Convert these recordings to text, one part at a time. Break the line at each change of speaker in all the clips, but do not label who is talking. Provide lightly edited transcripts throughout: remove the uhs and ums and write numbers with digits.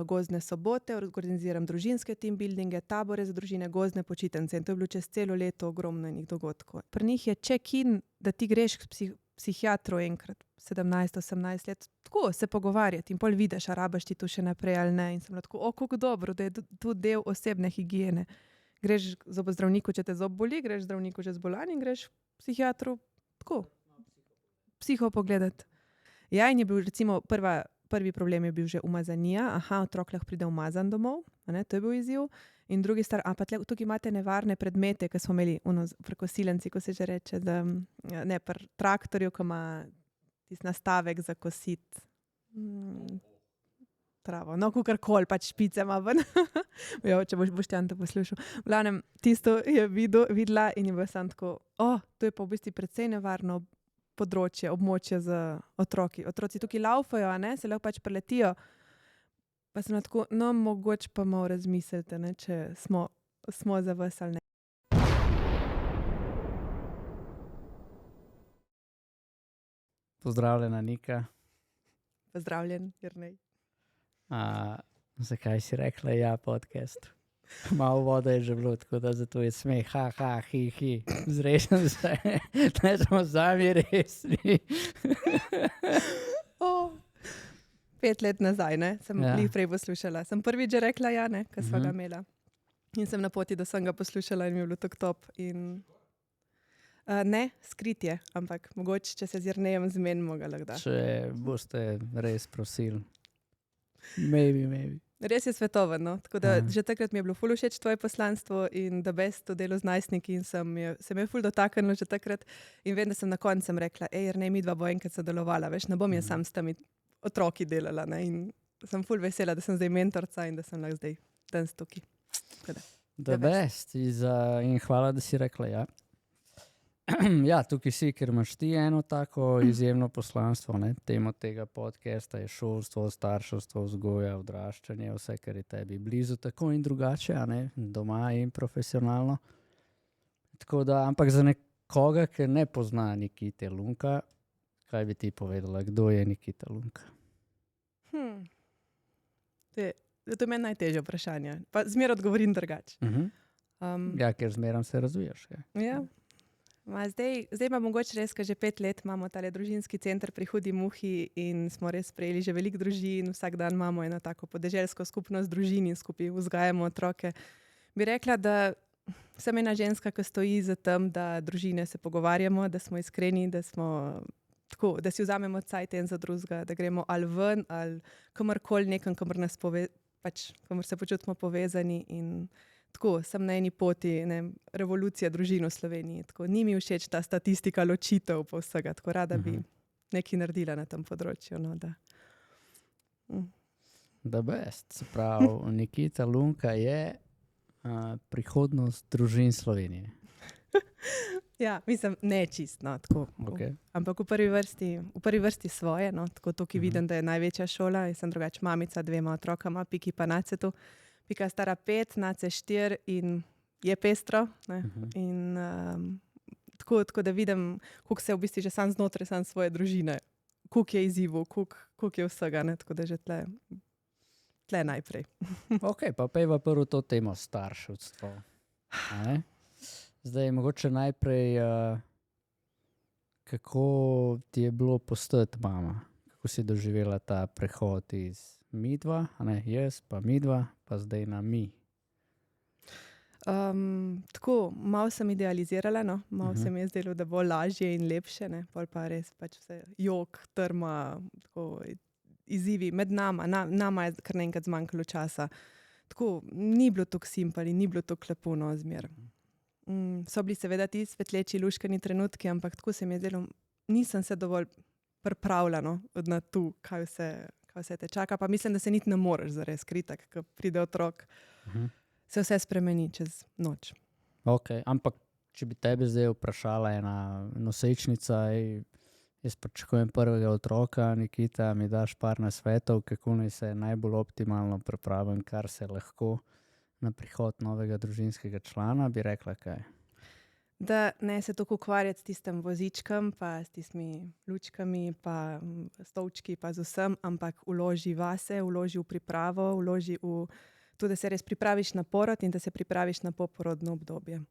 gozdne sobote, organiziram družinske team buildinge, tabore za družine, gozdne počitnice in to je bilo čez celo leto ogromno enih dogodkov. Pri njih je check-in, da ti greš k psihiatru enkrat, 17-18 let, tako se pogovarjati in pol vidiš, a rabaš ti tu še naprej ali ne. In sem tako, kako dobro, da je tu del osebne higiene. Greš k zobozdravniku, če te zob boli, greš zdravniku, če zbolan in greš k psihiatru, tako, psiho pogledati. Ja, in je bil recimo prvi problem je bil že umazanija, otrok lahko pride umazan domov, to je bil izziv. In drugi pa tukaj imate nevarne predmete, ki smo imeli pri kosilnici, ko se že reče, da ne, pri traktorju, ko ima tisti nastavek za kositi travo. No, kakorkoli, pač špice ima ven. Jo, če boš Boštjan to poslušal. V glavnem, tisto je videla in je bilo samo tako, to je pa v bistvu precej nevarno področje, območje za otroki. Otroci tukaj laufajo, se lahko pač preletijo. Pa sem tako, mogoče pa malo razmislite, če smo za vas ali ne.
Pozdravljena, Nika.
Pozdravljen, Jernej.
Zakaj si rekla ja podcast? Malo vode je že bilo, tako da zato je smeh, hi. Zrešam se, ne smo sami resni.
5 let nazaj, sem jih prej poslušala. Sem prvič že rekla ja, ko sva ga imela. In sem na poti, da sem ga poslušala in mi je bilo tako top. In ne, skrit je, ampak mogoče, če se z Jernejem zmenimo, ga lahko da.
Če boste res prosili. Maybe.
Res je svetoven, tako da že takrat mi je bilo ful všeč tvoje poslanstvo in da best to delo z najstniki in se me je ful dotaknilo že takrat in vem, da sem na koncu rekla, Jernej, midva bo enkrat sodelovala, veš, ne bom jaz sam s temi otroki delala, in sem ful vesela, da sem zdaj mentorca in da sem lahko zdaj danes tukaj.
The best in hvala, da si rekla ja. Ja, tukaj si, ker imaš ti eno tako izjemno poslanstvo, Tema tega podcasta je šolstvo, starševstvo, vzgoja, odraščanje, vse, kar je tebi blizu, tako in drugače, doma in profesionalno. Tako da, ampak za nekoga, ki ne pozna Nikite Lunka, kaj bi ti povedala, kdo je Nikita Lunka?
To je meni najtežje vprašanje, pa zmeraj odgovorim drugače.
Ja, ker zmeraj se razvijaš.
Ja. Zdaj pa mogoče res, ker že 5 let imamo tale družinski center pri Hudi Muhi in smo res sprejeli že veliko družin, vsak dan imamo eno tako podeželsko skupnost družin in skupaj vzgajamo otroke. Bi rekla, da sem ena ženska, ki stoji za tem, da družine se pogovarjamo, da smo iskreni, da smo tako, da si vzamemo cajt en za drugega, da gremo ali ven ali kamorkoli nekam, kamor se počutimo povezani in tako, sem na eni poti, revolucija družin v Sloveniji. Tako, ni mi všeč ta statistika ločitev pa vsega, tako rada bi nekaj naredila na tem področju.
The best. Se pravi, Nikita Lunka je prihodnost družin Slovenije.
Ja, mislim, ne čisto, tako.
Okay.
Ampak v prvi vrsti svoje, tako tukaj vidim, da je največja šola. Jaz sem drugače mamica 2 otrokama, Piki pa Nacetu. Pika stara 5, Nace 4 in je pestro. In tako da vidim, koliko se v bistvu že sam znotraj sam svoje družine, koliko je izzivov, koliko je vsega, tako da že tle najprej.
Ok, pa pejva prvo to temo starševstvo. Zdaj, mogoče najprej, kako ti je bilo postati mama? Kako si doživela ta prehod iz midva, jaz pa midva, pa zdaj na mi?
Tako, malo sem idealizirala, malo se mi je zdelo, da bo lažje in lepše, pol pa res pač vse jok, trma, tako, izzivi med nama je kar naenkrat zmanjkalo časa. Tako, ni bilo tako simpel in ni bilo tako lepo, zmer. So bili seveda ti svetleči, luškani trenutki, ampak tako se mi je zdelo, nisem se dovolj pripravila na to, kaj vse te čaka, pa mislim, da se niti ne moreš zares kritak, ko pride otrok. Se vse spremeni čez noč.
Ok, ampak če bi tebe zdaj vprašala ena nosečnica, jaz pričakujem prvega otroka, Nikita, mi daš par nasvetov, kako naj se najbolj optimalno pripravim, kar se lahko na prihod novega družinskega člana, bi rekla kaj?
da ne se tako ukvarjati s tistim vozičkom, pa s tistimi lučkami, pa stolčki, pa z vsem, ampak vloži vase, vloži v pripravo, vloži v to, da se res pripraviš na porod in da se pripraviš na poporodno obdobje.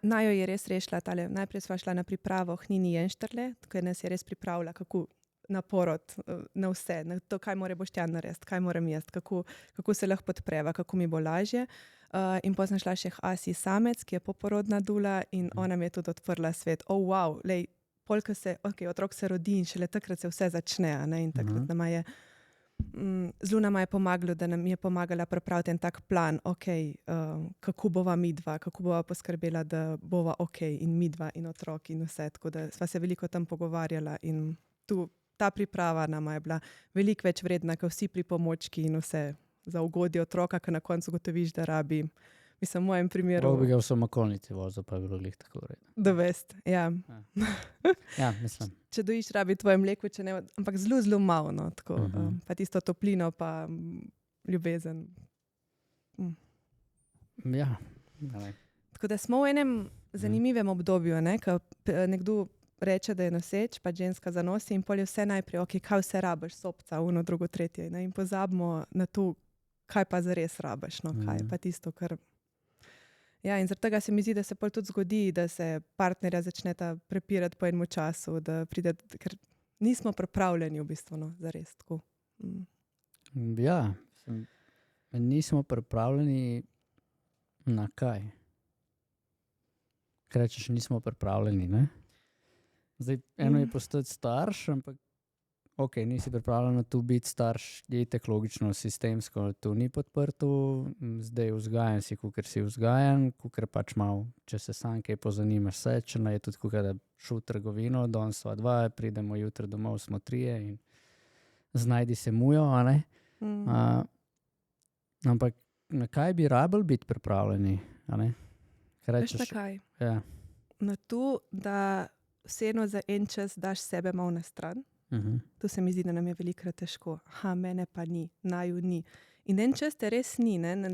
Najo je res rešila, najprej sva šla na pripravo Hnini Jenštrle, ker nas je res pripravila, kako na porod, na vse, na to, kaj mora Boštjan narediti, kaj moram jaz, kako se lahko podpreva, kako mi bo lažje. In potem sem šla še k Asi Samec, ki je poporodna dula in ona mi je tudi odprla svet. Wow, lej, polka se, otrok se rodi in šele takrat se vse začne, ne, in takrat nama je zelo nama je pomagalo, da nam je pomagala pripraviti en tak plan, kako bova midva, kako bova poskrbela, da bova in midva in otrok in vse, tako da sva se veliko tam pogovarjala in ta priprava nama je bila veliko več vredna, kot vsi pripomočki in vse za ugodje otroka, ki na koncu gotoviš, da rabi. Mislim, v mojem primeru...
Prav bi ga v samokolnici vozil, pa je bilo glih tako vredno.
Da vest, ja.
Ja, mislim.
Če dojiš, rabi tvoje mleko, če ne, ampak zelo, zelo malo, no, tako, pa tisto toplino, pa ljubezen.
Ja.
Tako da smo v enem zanimivem obdobju, ne, ko nekdo reče, da je noseč, pa ženska zanosi in pol je vse najprej, kaj vse rabiš, sopca, uno, drugo, tretje, ne, in pozabimo na to, kaj pa zares rabiš, no, kaj pa tisto, kar... Ja, in zaradi tega se mi zdi, da se pol tudi zgodi, da se partnerja začneta prepirati po enem času, da pride, ker nismo pripravljeni v bistvu, no, zares tako.
Ja, nismo pripravljeni na kaj? Kaj rečeš, nismo pripravljeni, ne? Zdaj, eno je postati starš, ampak nisi pripravljen na to biti starš, je itak logično, sistemsko, to ni podprto, zdaj vzgajan si, kakor si vzgajan, kakor pač malo, če se sam kaj pozanimaš se, če ne je tudi kakor da šel v trgovino, danes sva dva, pridemo jutri domov, smo trije in znajdi se mujo, a ne? Ampak na kaj bi rabili biti pripravljeni, a ne?
Veš na kaj?
Ja.
Na to, da vseeno za en čas daš sebe malo na stran. To se mi zdi, da nam je velikrat težko. Mene pa ni, naju ni. In en čas te res ni, ne,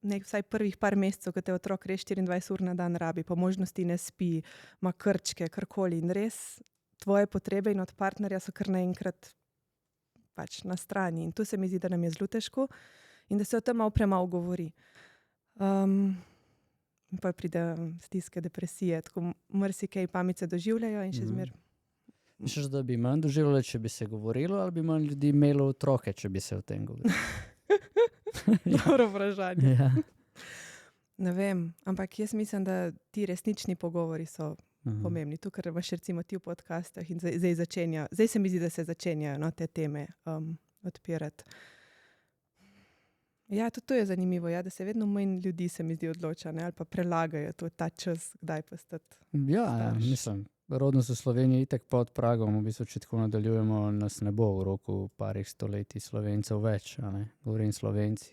vsaj prvih par mesecev, ko te otrok res 24 ur na dan rabi, po možnosti ne spi, ima krčke, karkoli. In res tvoje potrebe in od partnerja so kar naenkrat pač na strani. In to se mi zdi, da nam je zelo težko in da se o tem malo premalo govori. In pa pride stiske, depresije, tako marsikaj pamice doživljajo in še zmer.
Misliš, da bi manj doživljali, če bi se govorilo, ali bi manj ljudi imelo otroke, če bi se o tem govorilo?
Dobro vprašanje.
Ja.
Ne vem, ampak jaz mislim, da ti resnični pogovori so pomembni. Tu, kar imaš recimo ti v podcastah in zdaj se mi zdi, da se začenjajo, no, te teme odpirati. Ja, tudi to je zanimivo, ja, da se vedno manj ljudi se mi zdi odloča, ne, ali pa prelagajo to, ta čas, kdaj postati
Ja, mislim. Rodnost v Sloveniji itak pod pragom, v bistvu, če tako nadaljujemo, nas ne bo v roku parih stoletij Slovencev več, a ne? Govorim Slovenci.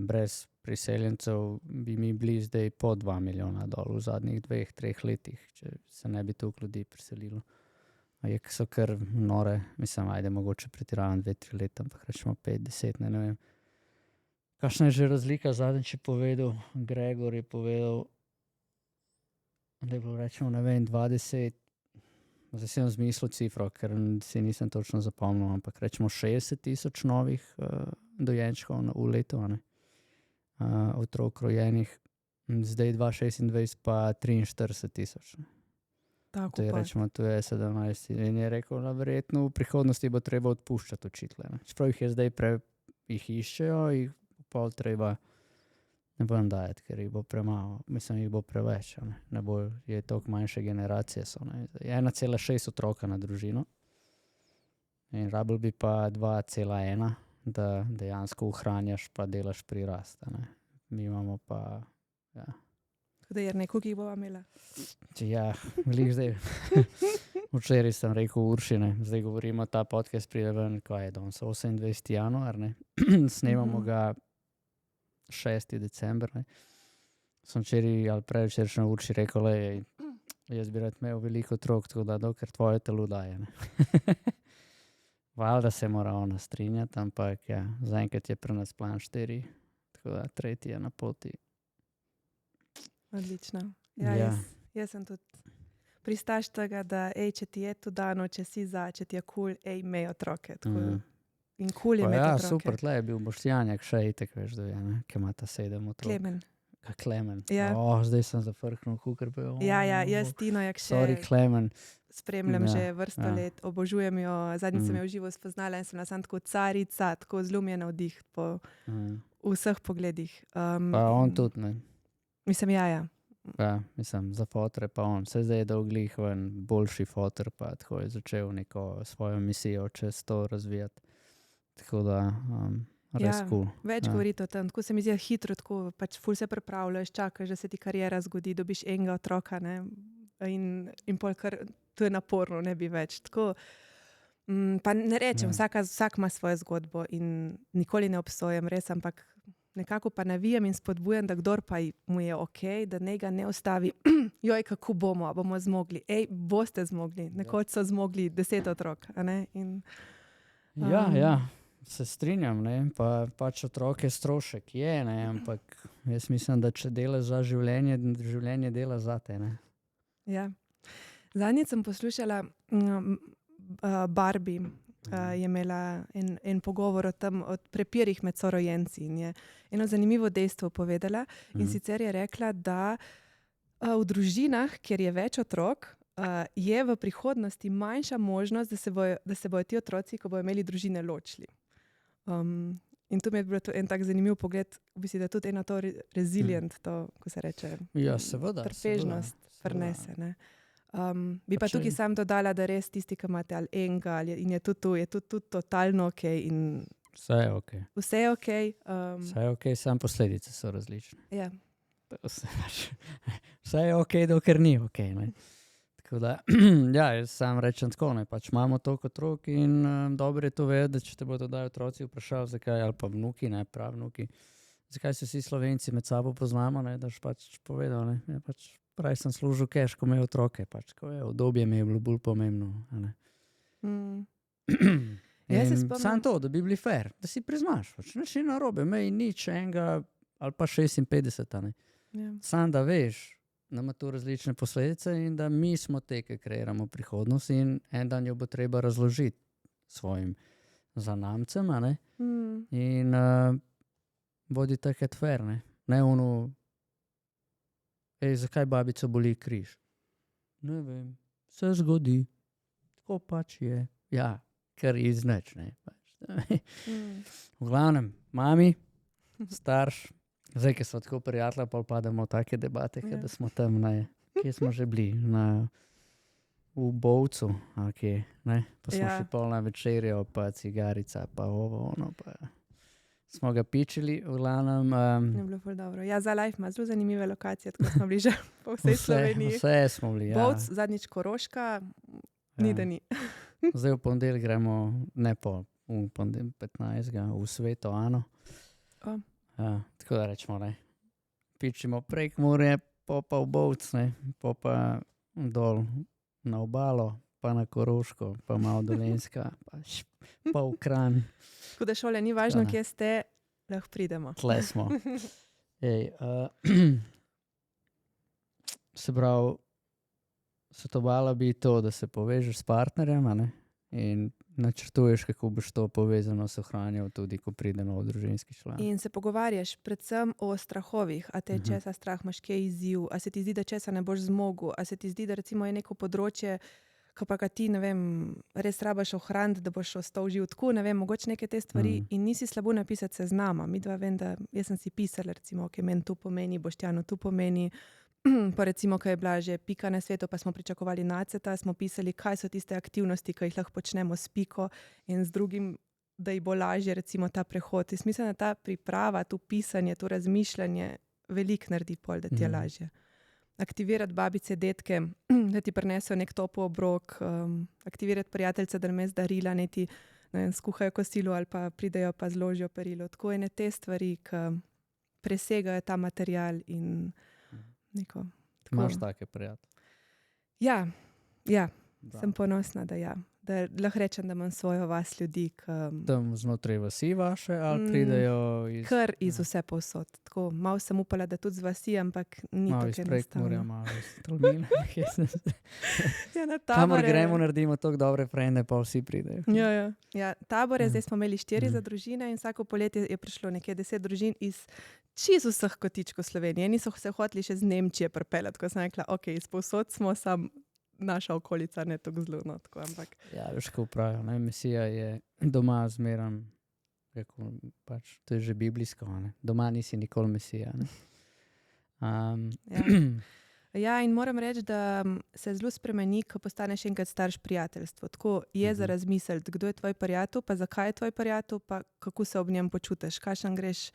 Brez priseljencev bi mi bili zdaj po 2 milijona dol v zadnjih 2-3 letih, če se ne bi toliko ljudi priselilo. So kar nore, mislim, ajde, mogoče pretiravam 2-3 leta, ampak rečemo 5-10, ne vem. Kakšna je že razlika, zadnjič je povedal, Gregor je povedal, da je bilo rečemo, ne vem, 20, zdaj sem zmislil cifro, ker si nisem točno zapomnil, ampak rečemo 60,000 novih dojenčkov v letu, ne? Otrok rojenih, zdaj 2026 pa 43,000.
Tako
to je, rečemo, to je 17. In je rekel, da verjetno v prihodnosti bo treba odpuščati učitele. Čeprav jih je zdaj jih iščejo, jih pol treba ne bom dajati, ker jih bo premalo, mislim, jih bo preveč, ne bo, je toliko manjše generacije so, ne, 1,6 otroka na družino in rabil bi pa 2,1, da dejansko ohranjaš pa delaš prirast, ne, mi imamo pa, ja.
Tako da je nekaj, ki bova imela.
Ja, glih zdaj, včeraj sem rekel Uršine, zdaj govorimo, ta podcast pride ven, kaj je danes, 28. januar, ne, snemamo ga 6. december, ne. Sem včeraj ali predvčerajšnjo Urši rekel, jaz bi rad imel veliko otrok, tako da dokler tvoje telo daje, ne. Valjda se mora ona strinjati, ampak ja, zaenkrat je pri nas plan 4, tako da 3. je na poti.
Odlično. Ja,
Ja.
jaz sem tudi pristaš tega, da če ti je to dano, če si če ti je kul, imej otroke. In kul je
Pa
imeti
ja,
otroke.
super, tle je bil Boštjanjak še itek, veš, da je, ne, ki ima ta 7 otrok.
Klemen.
Klemen.
Ja.
Zdaj sem zafrknil, kukar bi.
Ja, jaz Tino, jak
Sorry,
še
Klemen.
spremljam že vrsto let, obožujem jo. Zadnjič sem jo v živo spoznala in sem bila sam tako carica, tako zelo mi je navdih po vseh pogledih.
Pa on tudi, ne.
Mislim, ja.
Ja, mislim, za fotre pa on. Vse zdaj je dolglih ven, boljši fotor, pa tako je začel neko svojo misijo čez to razvijati. Tako da, res cool.
Več govoriti o tem, tako se mi zdi hitro, tako pač ful se pripravljaš, čakaš, da se ti kariera zgodi, dobiš enega otroka, ne, in pol kar, to je naporno, ne bi več. Tako, pa ne rečem, vsak ima svojo zgodbo in nikoli ne obsojam, res, ampak nekako pa navijam in spodbujam, da kdor pa mu je okej, da njega ne ostavi, joj, kako bomo zmogli, boste zmogli, nekoč so zmogli 10 otrok, a ne, in...
Ja, se strinjam, ne, pa pač otrok je strošek, ne, ampak jaz mislim, da če delaš za življenje, življenje dela zate, ne.
Ja. Zadnjič sem poslušala Barbie, je imela en pogovor o tem, o prepirih med sorojenci in je eno zanimivo dejstvo povedala in sicer je rekla, da v družinah, kjer je več otrok, je v prihodnosti manjša možnost, da se bojo ti otroci, ko bojo imeli družine, ločili. In tu mi je bilo to en tak zanimiv pogled, v bistvu, da tudi eno to resilient, to, ko se reče, trpežnost prinese, ne. Bi pa tukaj sam dodala, da res tisti, ki imate ali enega, in je tudi totalno okej in
vse je okej.
Vse je okej.
Vse je okej, samo posledice so različne.
Ja.
Vse je okej, dokler ni okej, ne. Tako da, ja, jaz sam rečem tako, ne, pač imamo toliko otrok in dobro je to vedeti, da če te bodo daj otroci vprašali, zakaj, ali pa vnuki, ne, pravnuki, zakaj se vsi Slovenci med sabo poznamo, ne, daš pač povedal, ne, ja, pač prej sem služil cash, ko imel otroke, pač, ko je obdobje mi je bilo bolj pomembno, a ne. Sam to, da bi bili fair, da si priznaš, pač nič ni narobe, imej nič enega ali pa 56, a ne.
Ja.
Sam da veš, da ima to različne posledice in da mi smo te, ki kreiramo prihodnost in en dan jo bo treba razložiti svojim zanamcem, a ne. In bodi takrat fair, ne. Ne ono, zakaj babico boli križ? Ne vem, se zgodi. Tako pač je. Ja, ker iz nič, ne. V glavnem, mami, starš, zdaj, ki smo tako prijatelji, pa pademo v take debate, da smo tam, ne, kje smo že bili, v Bovcu, kje, ne, pa smo še pol na večerjo, pa cigarica, pa ovo, ono, pa smo ga pičili, v glavnem.
Je bilo ful dobro. Ja, za life ima zelo zanimive lokacije, tako smo bili že po vsej Sloveniji.
Vse smo bili, ja.
Bovc, zadnjič Koroška, ni da ni.
Zdaj v ponedeljek gremo, ne po, v 15. v Sveto Ano. Tako da rečemo, ne, pičimo prek Mure, pa v Bovc, ne, pa dol na obalo, pa na Koroško, pa malo Dolenjska, pa v Kranj.
Tako da šole, ni važno, kje ste, lahko pridemo.
Tle smo. Se pravi, svetovalo bi to, da se povežeš s partnerjem, a ne, in načrtuješ, kako boš to povezano ohranjal tudi, ko pride nov družinski član.
In se pogovarjaš predvsem o strahovih, a te česa strah, imaš kje izziv, a se ti zdi, da česa ne boš zmogel, a se ti zdi, da recimo je neko področje, ko pa ga ti, ne vem, res rabaš ohraniti, da boš ostal živ tako, ne vem, mogoče neke te stvari in nisi slabo napisati seznama. Midva vem, da jaz sem si pisala, recimo, ok, meni to pomeni, Boštjanu to pomeni, pa recimo, ko je bila že Pika na svetu, pa smo pričakovali Naceta, smo pisali, kaj so tiste aktivnosti, ki jih lahko počnemo s Piko in z drugim, da ji bo lažje recimo ta prehod. Jaz mislim, da ta priprava, to pisanje, to razmišljanje veliko naredi pol, da ti je lažje. Aktivirati babice, detke, da ti prinesejo nek topel obrok, aktivirati prijateljice, da namesto darila neti skuhajo kosilo ali pa pridejo pa zložijo perilo. Tako ene te stvari, ki presegajo ta material in neko...
Imaš take prijatelje?
Ja, sem ponosna, da ja. Da lahko rečem, da imam svojo vas ljudi,
Tam znotraj vasi vaše ali pridejo
kar iz vse povsod. Tako, malo sem upala, da tudi z vasi, ampak ni
malo iz
tako
Prekmurja,
enostavno.
malo iz Tolmina.
Ja, na
Kamor
Tabore-
gremo, naredimo tako dobre frende, pa vsi pridejo.
Ja, Tabore, zdaj smo imeli 4 za družine in vsako poletje je prišlo nekje 10 družin iz čisto vseh kotičkov Slovenije. Niso se hoteli še z Nemčije pripeljati, ko sem rekla, ok, iz povsod smo, sam naša okolica ne tako zelo, no, tako, ampak.
Ja, veš, ko pravijo, ne, Mesija je doma zmeram, rekel, pač, to je že biblijsko, ne. Doma nisi nikoli Mesija, ne.
Ja, in moram reči, da se zelo spremeni, ko postaneš enkrat starš prijateljstvo. Tako je za razmisliti, kdo je tvoj prijatelj, pa zakaj je tvoj prijatelj, pa kako se ob njem počutiš, kakšen greš,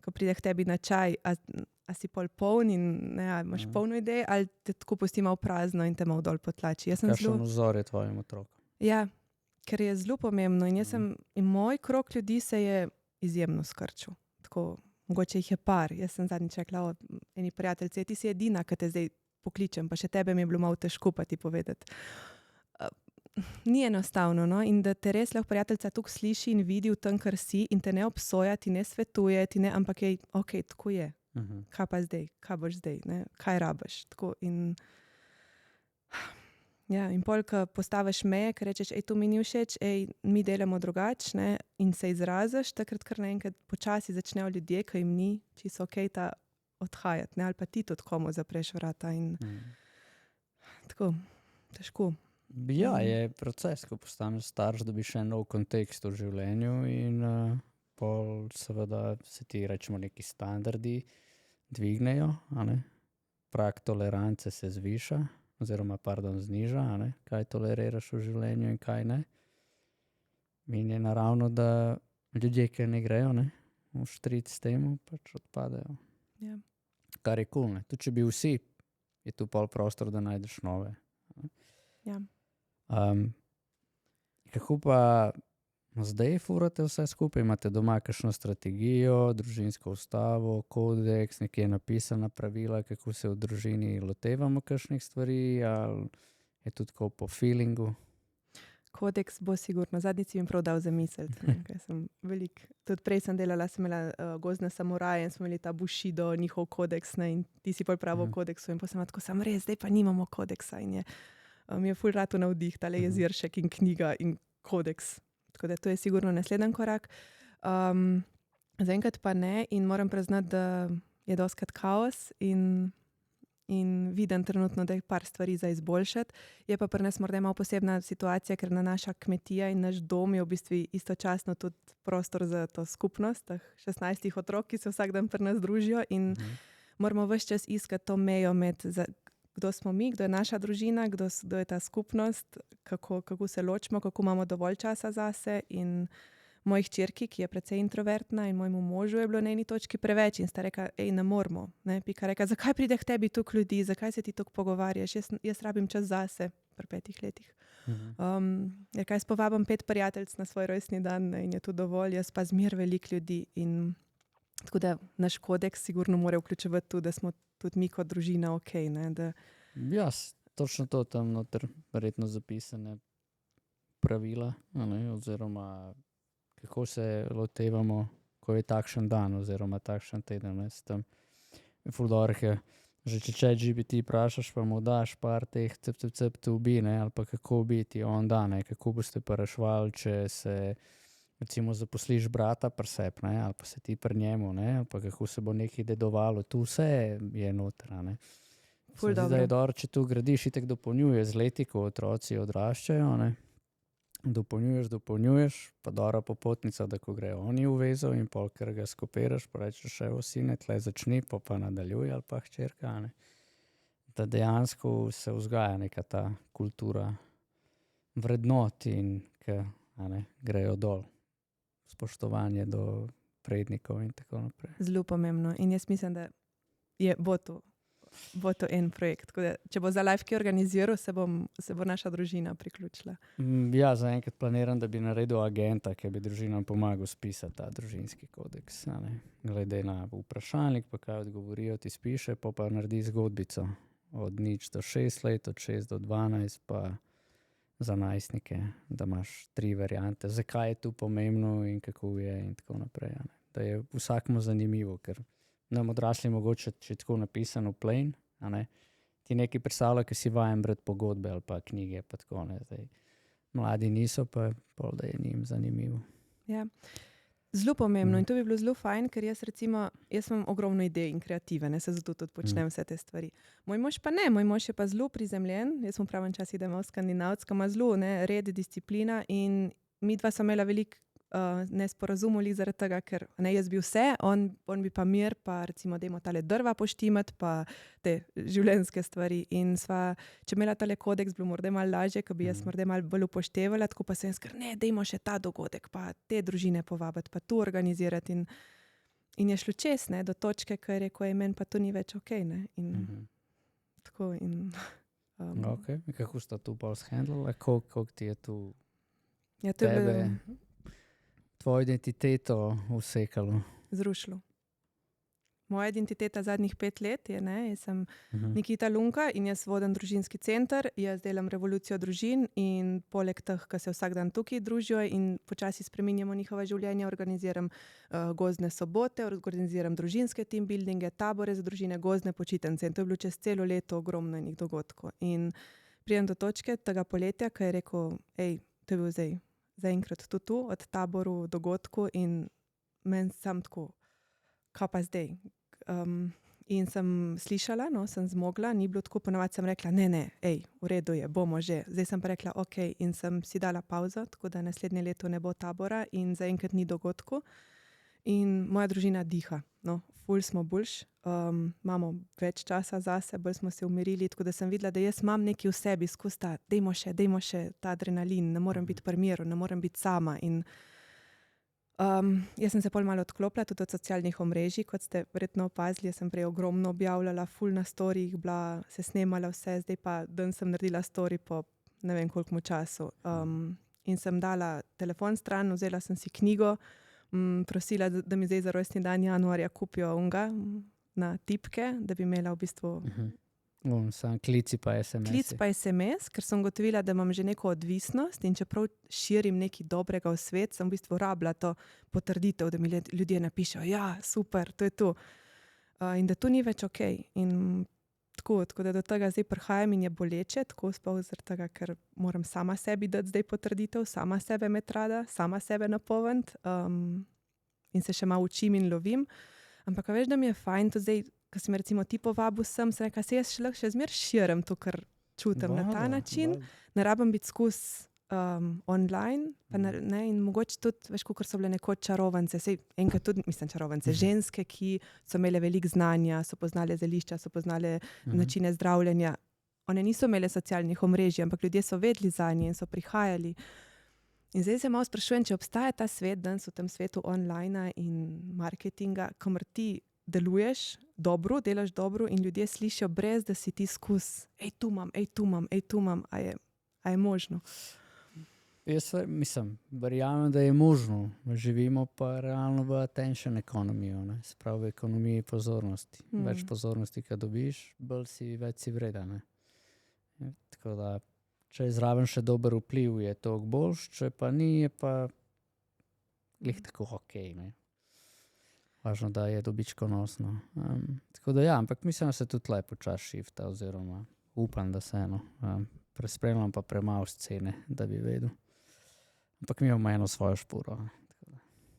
ko pride k tebi na čaj, a si pol poln in ne, imaš polno idej, ali te tako pusti malo prazno in te malo dol potlači.
Kakšen vzor je tvojim otrokom?
Ja, ker je zelo pomembno in moj krog ljudi se je izjemno skrčil. Tako, mogoče jih je par. Jaz sem zadnjič rekla, eni prijateljici, ti si edina, ki te zdaj pokličem, pa še tebe mi je bilo malo težko pa ti povedati. Ni enostavno, no? In da te res lahko prijateljica tukaj sliši in vidi v tem, kar si in te ne obsoja, ti ne svetuje, ampak je, ok, tako je. Kaj pa zdaj? Kaj boš zdaj? Ne? Kaj rabiš? Tako in... Ja, in pol, ko postaviš meje, ker rečeš, to mi ni všeč, mi delamo drugače, ne, in se izraziš, takrat kar naenkrat počasi začnejo ljudje, ki jim ni čisto okej ta odhajati, ne, ali pa ti tudi komu zapreš vrata in tako, težko.
Ja, je proces, ko postaneš starš, dobiš še nov kontekst v življenju in pol seveda se ti, rečemo, neki standardi dvignejo, a ne, prag tolerance se zviša, oziroma, zniža, a ne, kaj toleriraš v življenju in kaj ne. In je naravno, da ljudje, ki ne grejo, ne, v štric s temu, pač odpadejo.
Ja.
Kar je cool, ne. Tudi če bi vsi, je tu pol prostor, da najdeš nove.
Ja.
Kako pa zdaj furate vse skupaj? Imate doma kakšno strategijo, družinsko ustavo, kodeks, nekje napisana pravila, kako se v družini lotevamo kakšnih stvari, ali je tudi tako po feelingu?
Kodeks bo sigurno. Zadnjič si mi prav dal zamisliti, ker sem veliko, tudi prej sem delala, sem imela gozdne samuraje in smo imeli ta Bushido, njihov kodeks, ne, in ti si pol pravo v kodeksu in potem tako, sam res, zdaj pa nimamo kodeksa in je, mi je ful rado navdih, tale jeziršek in knjiga in kodeks. Tako da to je sigurno naslednji korak. Zaenkrat pa ne in moram priznati, da je dostikrat kaos in vidim trenutno, da je par stvari za izboljšati. Je pa pri nas morda malo posebna situacija, ker na naša kmetija in naš dom je v bistvu istočasno tudi prostor za to skupnost, teh 16 otrok, ki se vsak dan pri nas družijo in moramo ves čas iskati to mejo med kdo smo mi, kdo je naša družina, kdo je ta skupnost, kako se ločimo, kako imamo dovolj časa zase in moji hčerki, ki je precej introvertna in mojemu možu je bilo na eni točki preveč in sta rekla, ne moramo, ne, Pika rekla, zakaj pride k tebi toliko ljudi, zakaj se ti toliko pogovarjaš, jaz rabim čas zase pri 5 letih. Jaz povabim 5 prijateljic na svoj rojstni dan, ne, in je to dovolj, jaz pa zmer veliko ljudi in tako da naš kodeks sigurno mora vključevati tudi, da smo tudi mi kot družina okej, ne, da...
Ja, točno to tam noter verjetno zapisane pravila, ne, oziroma kako se lotevamo, ko je takšen dan oziroma takšen teden, ne, s tem ful dobrih je. Že če ChatGPT vprašaš, pa mu daš par teh te ubi, ne, ali pa kako biti on dan, ne, kako boste pa reševali, če se recimo zaposliš brata pri sebi, ne, ali pa se ti pri njemu, ne, ali pa kako se bo nekaj dedovalo, tu vse je noter, ne.
Ful dobro.
Zdaj je dobro, če tu gradiš, itak dopolnjuje z leti, ko otroci odraščajo, ne. Dopolnjuješ, pa dobra popotnica, da ko grejo oni v vezo in pol, ker ga skopiraš, pa rečeš, evo sine, tle začni, pa nadaljuj, ali pa hčerka, ne. Da dejansko se vzgaja neka ta kultura vrednot in ke, grejo dol. Spoštovanje do prednikov in tako naprej.
Zelo pomembno in jaz mislim, da bo to en projekt. Tako da, če bo za live ki organiziral, se bo naša družina priključila.
Ja, zaenkrat planiram, da bi naredil agenta, ki bi družinam pomagal spisati ta družinski kodeks. Glede na vprašalnik, pa kaj odgovorijo, ti spiše, pa naredi zgodbico. Od 0 do 6 let, od 6 do 12, pa za najstnike, da imaš 3 variante, zakaj je to pomembno in kako je in tako naprej. A ne. Da je vsakmu zanimivo, ker nam odrasli mogoče, če je tako napisano plain, a ne, ti nekaj predstavlja, ki si vajen brati pogodbe ali pa knjige, pa tako ne. Zdaj, mladi niso, pa pol, da je njim zanimivo.
Ja. Zelo pomembno in to bi bilo zelo fajn, ker jaz imam ogromno idej in kreative, ne, se zato tudi počnem vse te stvari. Moj mož pa ne, moj mož je pa zelo prizemljen, jaz mu pravim časi, da ima skandinavska, ima zelo red, disciplina in mi dva sva imela veliko nesporazumov zaradi tega, ker ne, jaz bi vse, on bi pa mir, pa recimo dajmo tale drva poštimat, pa te življenjske stvari in sva, če imela tale kodeks, bilo morda malo lažje, ko bi jaz morda malo bolj upoštevala, tako pa sem skar, ne, dajmo še ta dogodek, pa te družine povabiti, pa tu organizirati in je šlo čez, ne, do točke, ko je rekel, meni pa to ni več okej, ne, in tako in...
Ok, kako sta tu pa shendlala, koliko ti je tu
ja, to
tebe...
je bilo...
Tvojo identiteto vsekalo?
Zrušilo. Moja identiteta zadnjih 5 let je, ne, jaz sem Nikita Lunka in jaz vodim družinski center, jaz delam revolucijo družin in poleg teh, ki se vsak dan tukaj družijo in počasi spreminjamo njihova življenja, organiziram gozdne sobote, organiziram družinske team buildinge, tabore za družine, gozdne počitnice in to je bilo čez celo leto ogromno enih dogodkov. In pridem do točke tega poletja, ko je rekel, to je bil zdaj zaenkrat tu, od taboru, dogodku in meni sam tako, kaj pa zdaj? In sem slišala, no, sem zmogla, ni bilo tako, ponavadi sem rekla, ne, v redu je, bomo že. Zdaj sem pa rekla, ok, in sem si dala pauzo, tako da naslednje leto ne bo tabora in zaenkrat ni dogodku. In moja družina diha, no, ful smo boljš, imamo več časa zase, bolj smo se umirili, tako da sem videla, da jaz imam nekaj v sebi, skozi ta, dajmo še ta adrenalin, ne morem biti pri miru, ne morem biti sama in jaz sem se pol malo odklopila tudi od socialnih omrežij, kot ste verjetno opazili, jaz sem prej ogromno objavljala, ful na storijih bila, se snemala vse, zdaj pa dan sem naredila story po ne vem koliko času in sem dala telefon stran, vzela sem si knjigo, prosila, da mi zdaj za rojstni dan januarja kupijo unga na tipke, da bi imela v bistvu
Sam klici pa SMS.
Klic pa SMS, ker sem ugotovila, da imam že neko odvisnost in čeprav širim nekaj dobrega v svet, sem v bistvu rabila to potrditev, da mi ljudje napišejo, ja, super, to je to. In da to ni več okej. In tako da do tega zdaj prihajam in je boleče, tako sploh zaradi tega, ker moram sama sebi dati zdaj potrditev, sama sebe imeti rada, sama sebe napolniti in se še malo učim in lovim. Ampak veš, da mi je fajn to zdaj, ko si me recimo ti povabil sem rekla, se jaz še zmeraj širim to, kar čutim na ta način, ne rabim biti skozi online, pa ne, in mogoče tudi, veš, kakor so bile nekoč čarovnice, sej enkrat tudi, mislim čarovnice, ženske, ki so imele veliko znanja, so poznale zelišča, so poznale načine zdravljenja. One niso imele socialnih omrežij, ampak ljudje so vedeli za nje in so prihajali. In zdaj se malo sprašujem, če obstaja ta svet, danes v tem svetu online in marketinga, kamor ti deluješ dobro, delaš dobro in ljudje slišijo brez, da si ti skozi, tu imam, a je možno?
Jaz mislim, verjamem, da je možno. Živimo pa realno v attention economy, ne? Se pravi v ekonomiji pozornosti. Več pozornosti, kad dobiš, več si vreden. Tako da, če je zraven še dober vpliv, je to boljš, če pa ni, je pa glih tako okej, ne. Važno, da je dobičkonosno. Tako da ja, ampak mislim, da se tudi lepo čas šifta, oziroma upam, da se prespremljam pa premalo scene, da bi vedel. Ampak mi imamo eno svojo špuro.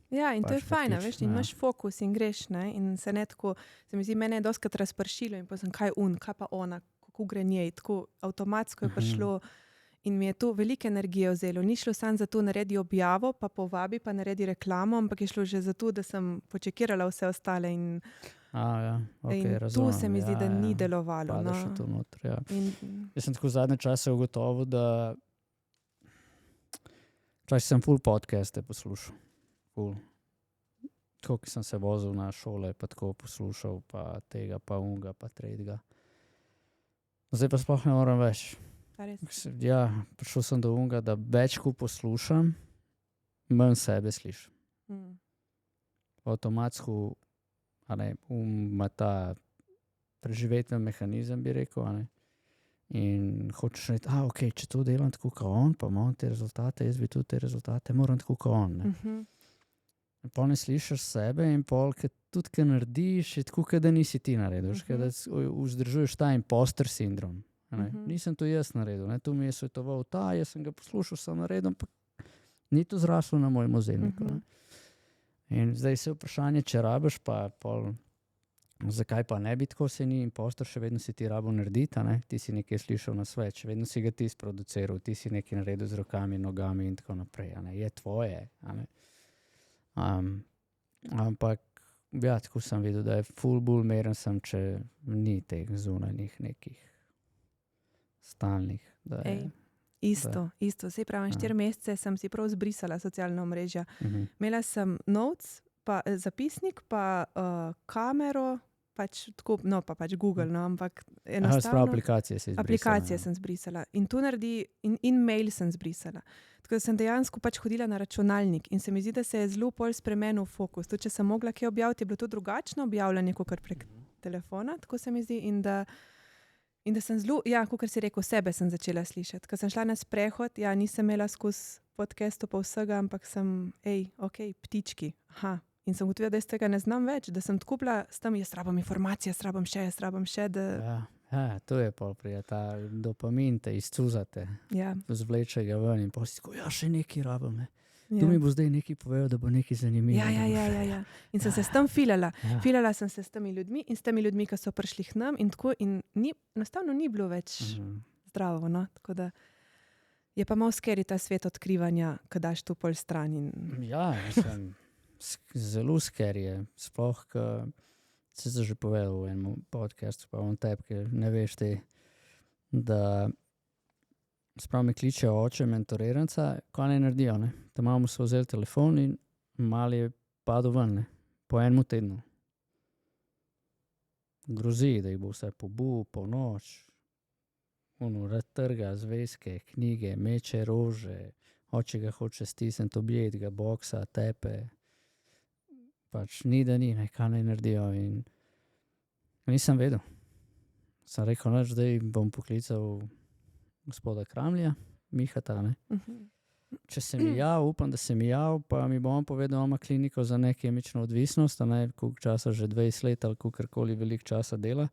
Ja, in to je fajn, veš, in imaš fokus in greš, ne, in se ne tako, se mi zdi, mene je dostikrat razpršilo in pa sem, kaj pa ona, kako gre njej, tako avtomatsko je prišlo in mi je to veliko energije vzelo. Ni šlo samo za to, naredi objavo, pa povabi, pa naredi reklamo, ampak je šlo že za to, da sem počekirala vse ostale in
razumem.
Tu se mi zdi, da ni delovalo.
Padaš v to noter, ja. Jaz sem tako zadnje čase ugotovil, da včasih sem ful podcaste poslušal. Ful. Tako, ki sem se vozil na šole, pa tako poslušal, pa tega, pa unga, pa tretjega. Zdaj pa sploh ne moram več. Ja, prišel sem do unga, da več ko poslušam, manj sebe slišim. Avtomatsko, ima ta preživetveni mehanizem, bi rekel, In hočeš reči, ok, če to delam tako kot on, pa imam te rezultate, jaz bi tudi te rezultate, moram tako kot on. Ne? Pol ne slišiš sebe in pol, tudi kaj narediš, je tako, da nisi ti naredil, da vzdržuješ ta imposter sindrom. Nisem to jaz naredil, ne? Tu mi je svetoval ta, jaz sem ga poslušal, sem naredil, pa ni to zraslo na mojem ozemljiku. In zdaj se vprašanje, če rabiš, pa pol, zakaj pa ne bi tako, se ni impostor, še vedno si ti rabo narediti, ti si nekaj slišal na svet, še vedno si ga ti sproduciral, ti si nekaj naredil z rokami, nogami in tako naprej, je tvoje. Ampak, ja, tako sem videl, da je ful bolj meren sem, če ni teh zunanjih nekih stalnih.
Isto. Sej pravim, 4 mesece sem si prav zbrisala socialna omrežja. Imela sem notes, pa zapisnik, pa kamero, pač Google, ampak enostavno...
aplikacije si zbrisala.
Aplikacije sem zbrisala. In to naredi, in mail sem zbrisala. Tako da sem dejansko pač hodila na računalnik in se mi zdi, da se je zelo pol spremenil fokus. Tudi če sem mogla kaj objaviti, je bilo to drugačno objavljanje, kot prek telefona, tako se mi zdi. In da sem zelo, kot si rekel, sebe sem začela slišati. Ko sem šla na sprehod, nisem imela skozi podcastu pa vsega, ampak sem, ptički. In sem ugotovila, da jaz tega ne znam več, da sem tako bila s tem, jaz rabam informacije, jaz rabam še, da...
To je pol prija, ta dopamin te izcuzate, zvleče ga ven in posti tako, še nekaj rabam, Tu mi bo zdaj nekaj povedal, da bo nekaj zanimivo.
Ja. In sem se s tem filala. Filala sem se s temi ljudmi in s temi ljudmi, ki so prišli k nam in tako, in enostavno ni bilo več zdravo, no? Tako da je pa malo scary ta svet odkrivanja, ko daš to pol stran.
Ja, mislim, zelo scary je. Sploh, ko si se že povedal v enem podcastu, pa on tebi, ker ne veš te, da sprav me kliče oče mentoriranca, kaj ne naredijo, ne? Da imamo so vzeli telefon in mali je padel ven, ne? Po enem tednu. Grozi, da jih bo vse pobil, po noč, trga zvezke, knjige, meče rože, oče ga hoče stisniti, objeti ga, boksa, tepe. Pač ni, da ni, kaj ne naredijo. In nisem vedel. Sem rekel, zdaj bom poklical gospoda Kramlja, Mihata, ne. Če se mi upam, da se mi pa mi bo on povedal, ima kliniko za nekemično odvisnost, koliko časa, že 20 let ali kakorkoli veliko časa dela.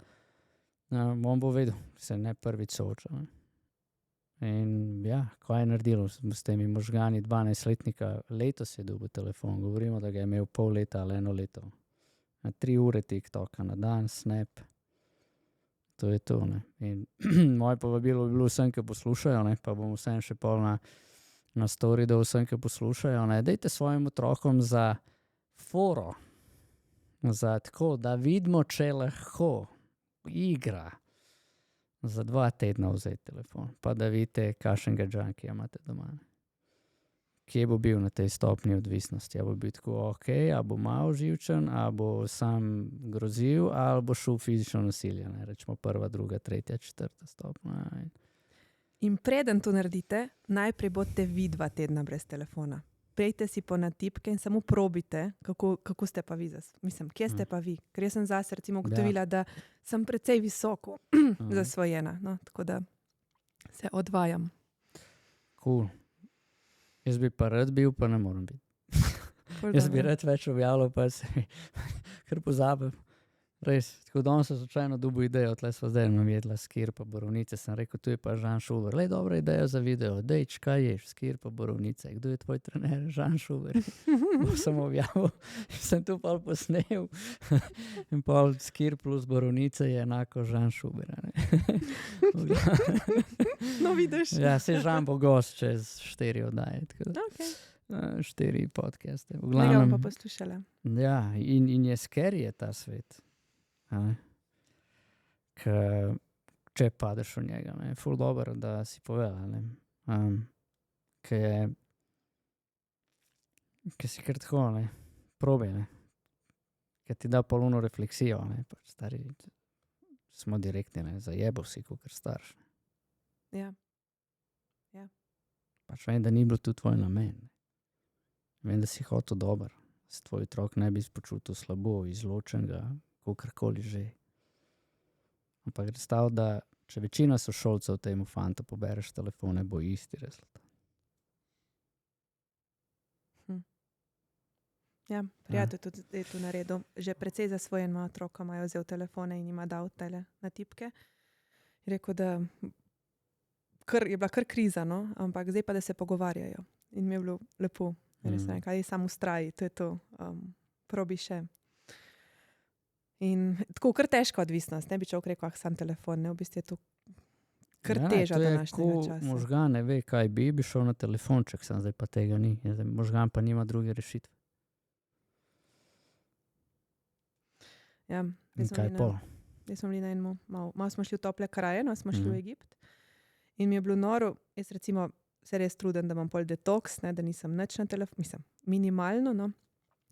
On bo vedel, se ne prvič sooča. In kaj je naredilo s temi možgani 12-letnika, letos je dobil telefon, govorimo, da ga je imel pol leta ali 1 leto. 3 ure TikToka na dan, Snap. To je to, ne. In moje povabilo bi bilo vsem, ki poslušajo, ne, pa bom vsem še pol na story, da vsem, ki poslušajo, ne, dajte svojim otrokom za foro, za tako, da vidimo, če lahko igra, za 2 tedna vzeti telefon, pa da vidite, kakšnega junkija imate doma. Kje bo bil na tej stopni odvisnosti? A bo bil tako a bo malo živčen, a bo sam grozil, ali bo šel fizično nasilje, ne? Rečemo 1., 2., 3., 4. stopnja.
In preden to naredite, najprej bodite vi 2 tedna brez telefona. Prejte si po natipke in samo probite, kako ste pa vi. Mislim, kje ste pa vi? Ker jaz sem zase recimo ugotovila, da sem precej visoko zasvojena. No? Tako da se odvajam.
Cool. Jaz bi pa rad bil, pa ne morem biti. Jaz bi rad več objavljal, pa se kar pozabim. Res, tako danes sem slučajno dobil idejo, tle sva zdaj nam jedla skir pa borovnice, sem rekel, tu je pa Žan Šuber. Lej, dobra ideja za video, dejč, kaj ješ, skir pa borovnice, kdo je tvoj trener? Žan Šuber. Bo sem objavil, sem tu pol posnel in pol skir plus borovnice je enako Žan Šuber.
No, vidiš.
Ja, se Žan bo gost čez 4 oddaje. 4 podcaste.
Tega bom pa poslušala.
Ja, in je scary je ta svet. Če padeš v njega, je ful dobro, da si povedal, ker si kar tako, probi, ker ti da polno refleksijo, pač stari, smo direktni, zajebal si, kakor starš.
Ja.
Pač vem, da ni bilo tudi tvoj namen. Vem, da si hotel dober, da se tvoj otrok ne bi počutil slabo, izločenega, kakorkoli že. Ampak predstav, da Če večina sošolcev temu fantu pobereš telefone, bo isti rezultat.
Ja, prijatelj tudi je tu naredil. Že precej za svojima otrokama je vzel telefone in jima dal tele na tipke. Je rekel, da je bila kar kriza, no? Ampak zdaj pa, da se pogovarjajo. In mi je bilo lepo. Res ne, kaj sam ustraji, to je to. Probi še. In tako kar težka odvisnost. Ne bi človek rekel, sam telefon, ne? V bistvu je to kar teža današnjega časa.
Možgan ne ve, kaj bi šel na telefonček, sam zdaj pa tega ni. Možgan pa nima druge rešitve.
Ja,
kaj pol?
Jaz smo bili na enem, malo smo šli v tople kraje, no, smo šli v Egipt. In mi je bilo noro, jaz recimo se res trudim, da imam pol detoks, ne, da nisem nič na telefonu, mislim, minimalno, no.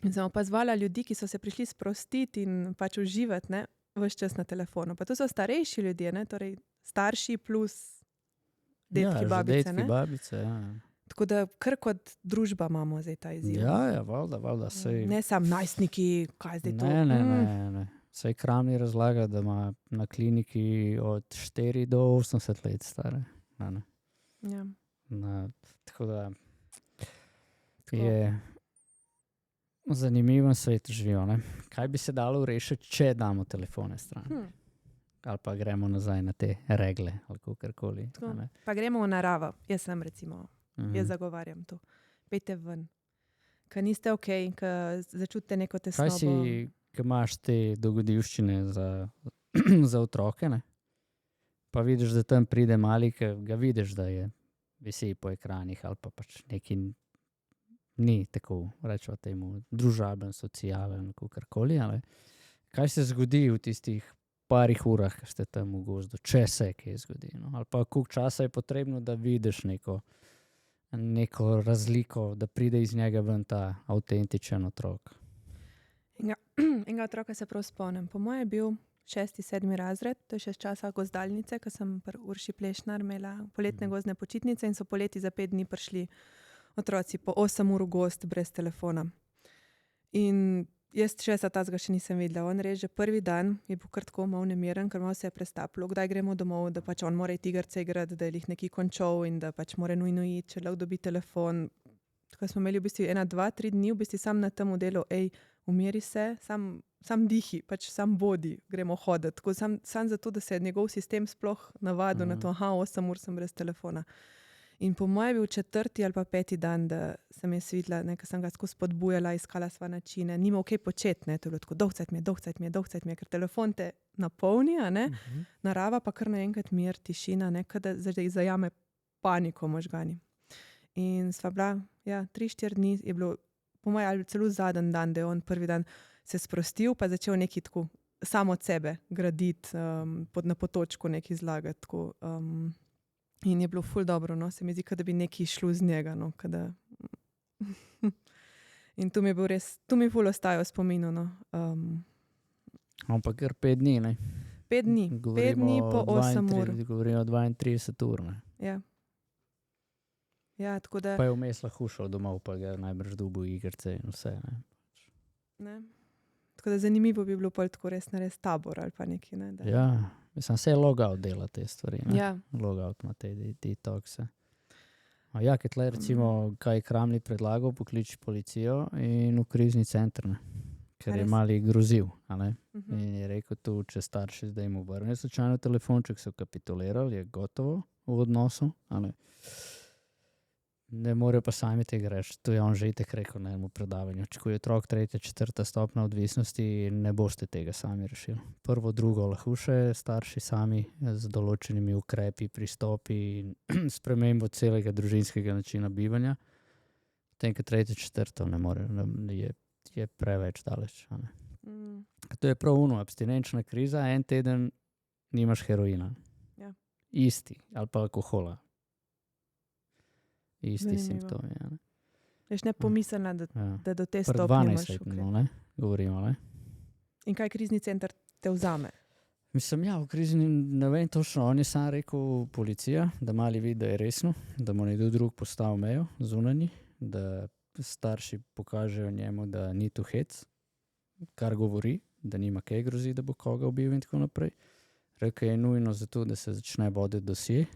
In sem opazovala ljudi, ki so se prišli sprostiti in pač uživati, ne, ves čas na telefonu. Pa to so starejši ljudje, ne, torej starši plus detki, babice, ne.
Detki, babice, ja.
Tako da kar kot družba imamo zdaj ta izziv.
Ja, valjda, sej.
Ne sam najstniki, kaj zdaj to.
Ne. Sej Kramni razlaga, da ima na kliniki od 4 do 80 let stare. Ne.
Ja.
Tako da je v zanimivem svetu živijo, ne. Kaj bi se dalo rešiti, če damo telefone stran? Ali pa gremo nazaj na te regle, ali kakorkoli.
Pa gremo v naravo. Jaz sem recimo, jaz zagovarjam to. Pejte ven. Ka niste okej, ka začutite neko tesnobo.
Kaj si, ko imaš te dogodivščine za otroke, ne? Pa vidiš, da tam pride mali, ki ga vidiš, da je visi po ekranih ali pa pač neki ni tako, rečemo temu, družaben, socialen, kakorkoli, ali kaj se zgodi v tistih parih urah, ko ste tam v gozdu, če se kaj zgodi, no? Ali pa koliko časa je potrebno, da vidiš neko razliko, da pride iz njega ven ta avtentičen otrok.
Enega otroka se prav spomnim. Po moje je bil 6., 7. razred, to je še z časa gozdalnice, ko sem pri Urši Plešnar imela poletne gozdne počitnice in so poleti za 5 dni prišli otroci po 8 ur v gozd brez telefona. In jaz tazga še nisem videla. On reče, že prvi dan je bil kar tako malo nemiren, ker malo se je prestapilo, kdaj gremo domov, da pač on mora igrice igrati, da je jih neki končal in da pač mora nujno iti, če lahko dobi telefon. Tako smo imeli v bistvu 1, 2, 3 dni v bistvu sam na tem delu, umiri se, sam dihi, pač sam bodi, gremo hoditi. Tako sam zato, da se je njegov sistem sploh navadil na to, 8 ur sem brez telefona. In po moje bil 4. ali pa 5. dan, da sem jaz videla, ker sem ga skozi spodbujala, iskala sva načine, nima kaj početi, ne, to je bilo tako, dolgcajt mi je, ker telefon te napolni, ne, narava pa kar naenkrat mir, tišina, ne, kada zdaj zajame paniko možgani. In sva bila, 3-4 dni je bilo, po moje, ali celo zadnji dan, da je on prvi dan se sprostil, pa začel nekaj tako samo od sebe graditi, na potočku nekaj zlagati, tako, in je bilo ful dobro, no, se mi zdi, da bi nekaj šlo z njega, no, kada. In tu mi je bil res, tu mi ful ostaja v spominu, no.
Ampak kar 5 dni, ne?
5 dni, 5 dni po 8 ur.
Govorimo o 32 ur, ne?
Ja. Ja, tako da.
Pa je vmes lahko šel domov, pa ga najbrž dobil igrice in vse, ne?
Ne. Tako da zanimivo bi bilo pol tako res tabor ali pa nekaj, ne. Da.
Ja, mislim, se je logout dela te stvari, ne?
Ja.
Logout ima te detokse. Ja, ker tle recimo, kaj Kramni predlagal, pokliči policijo in v krizni center, ne? Ker je mali grozil, a ne? In je rekel tu, če starši zdaj mu vrne slučajno telefonček, so kapitulirali, je gotovo v odnosu, a ne? Ne morejo pa sami tega reči. To je on že itek rekel na enem predavanju. Če ko je otrok 3., 4. stopnja odvisnosti, ne boste tega sami rešili. 1., 2. lahko še starši sami z določenimi ukrepi, pristopi in spremembo celega družinskega načina bivanja. Potem, ko 3., 4. ne morejo, je preveč daleč. To je prav ono, abstinenčna kriza, en teden nimaš heroina.
Ja.
Isti, ali pa alkohola. Isti simptomi, ja, ne.
Veš, ne pomislila, da do te stopnje imaš ukrep.
Pred 12 ne, govorimo, ne.
In kaj krizni center te vzame?
Mislim, v krizni, ne vem točno, on je sam rekel policija, da mali vidi, da je resno, da mu nekdo drug postavil mejo zunanji, da starši pokažejo njemu, da ni tu hec, kar govori, da nima kaj grozi, da bo koga ubil in tako naprej. Rekel je nujno zato, da se začne voditi dosje,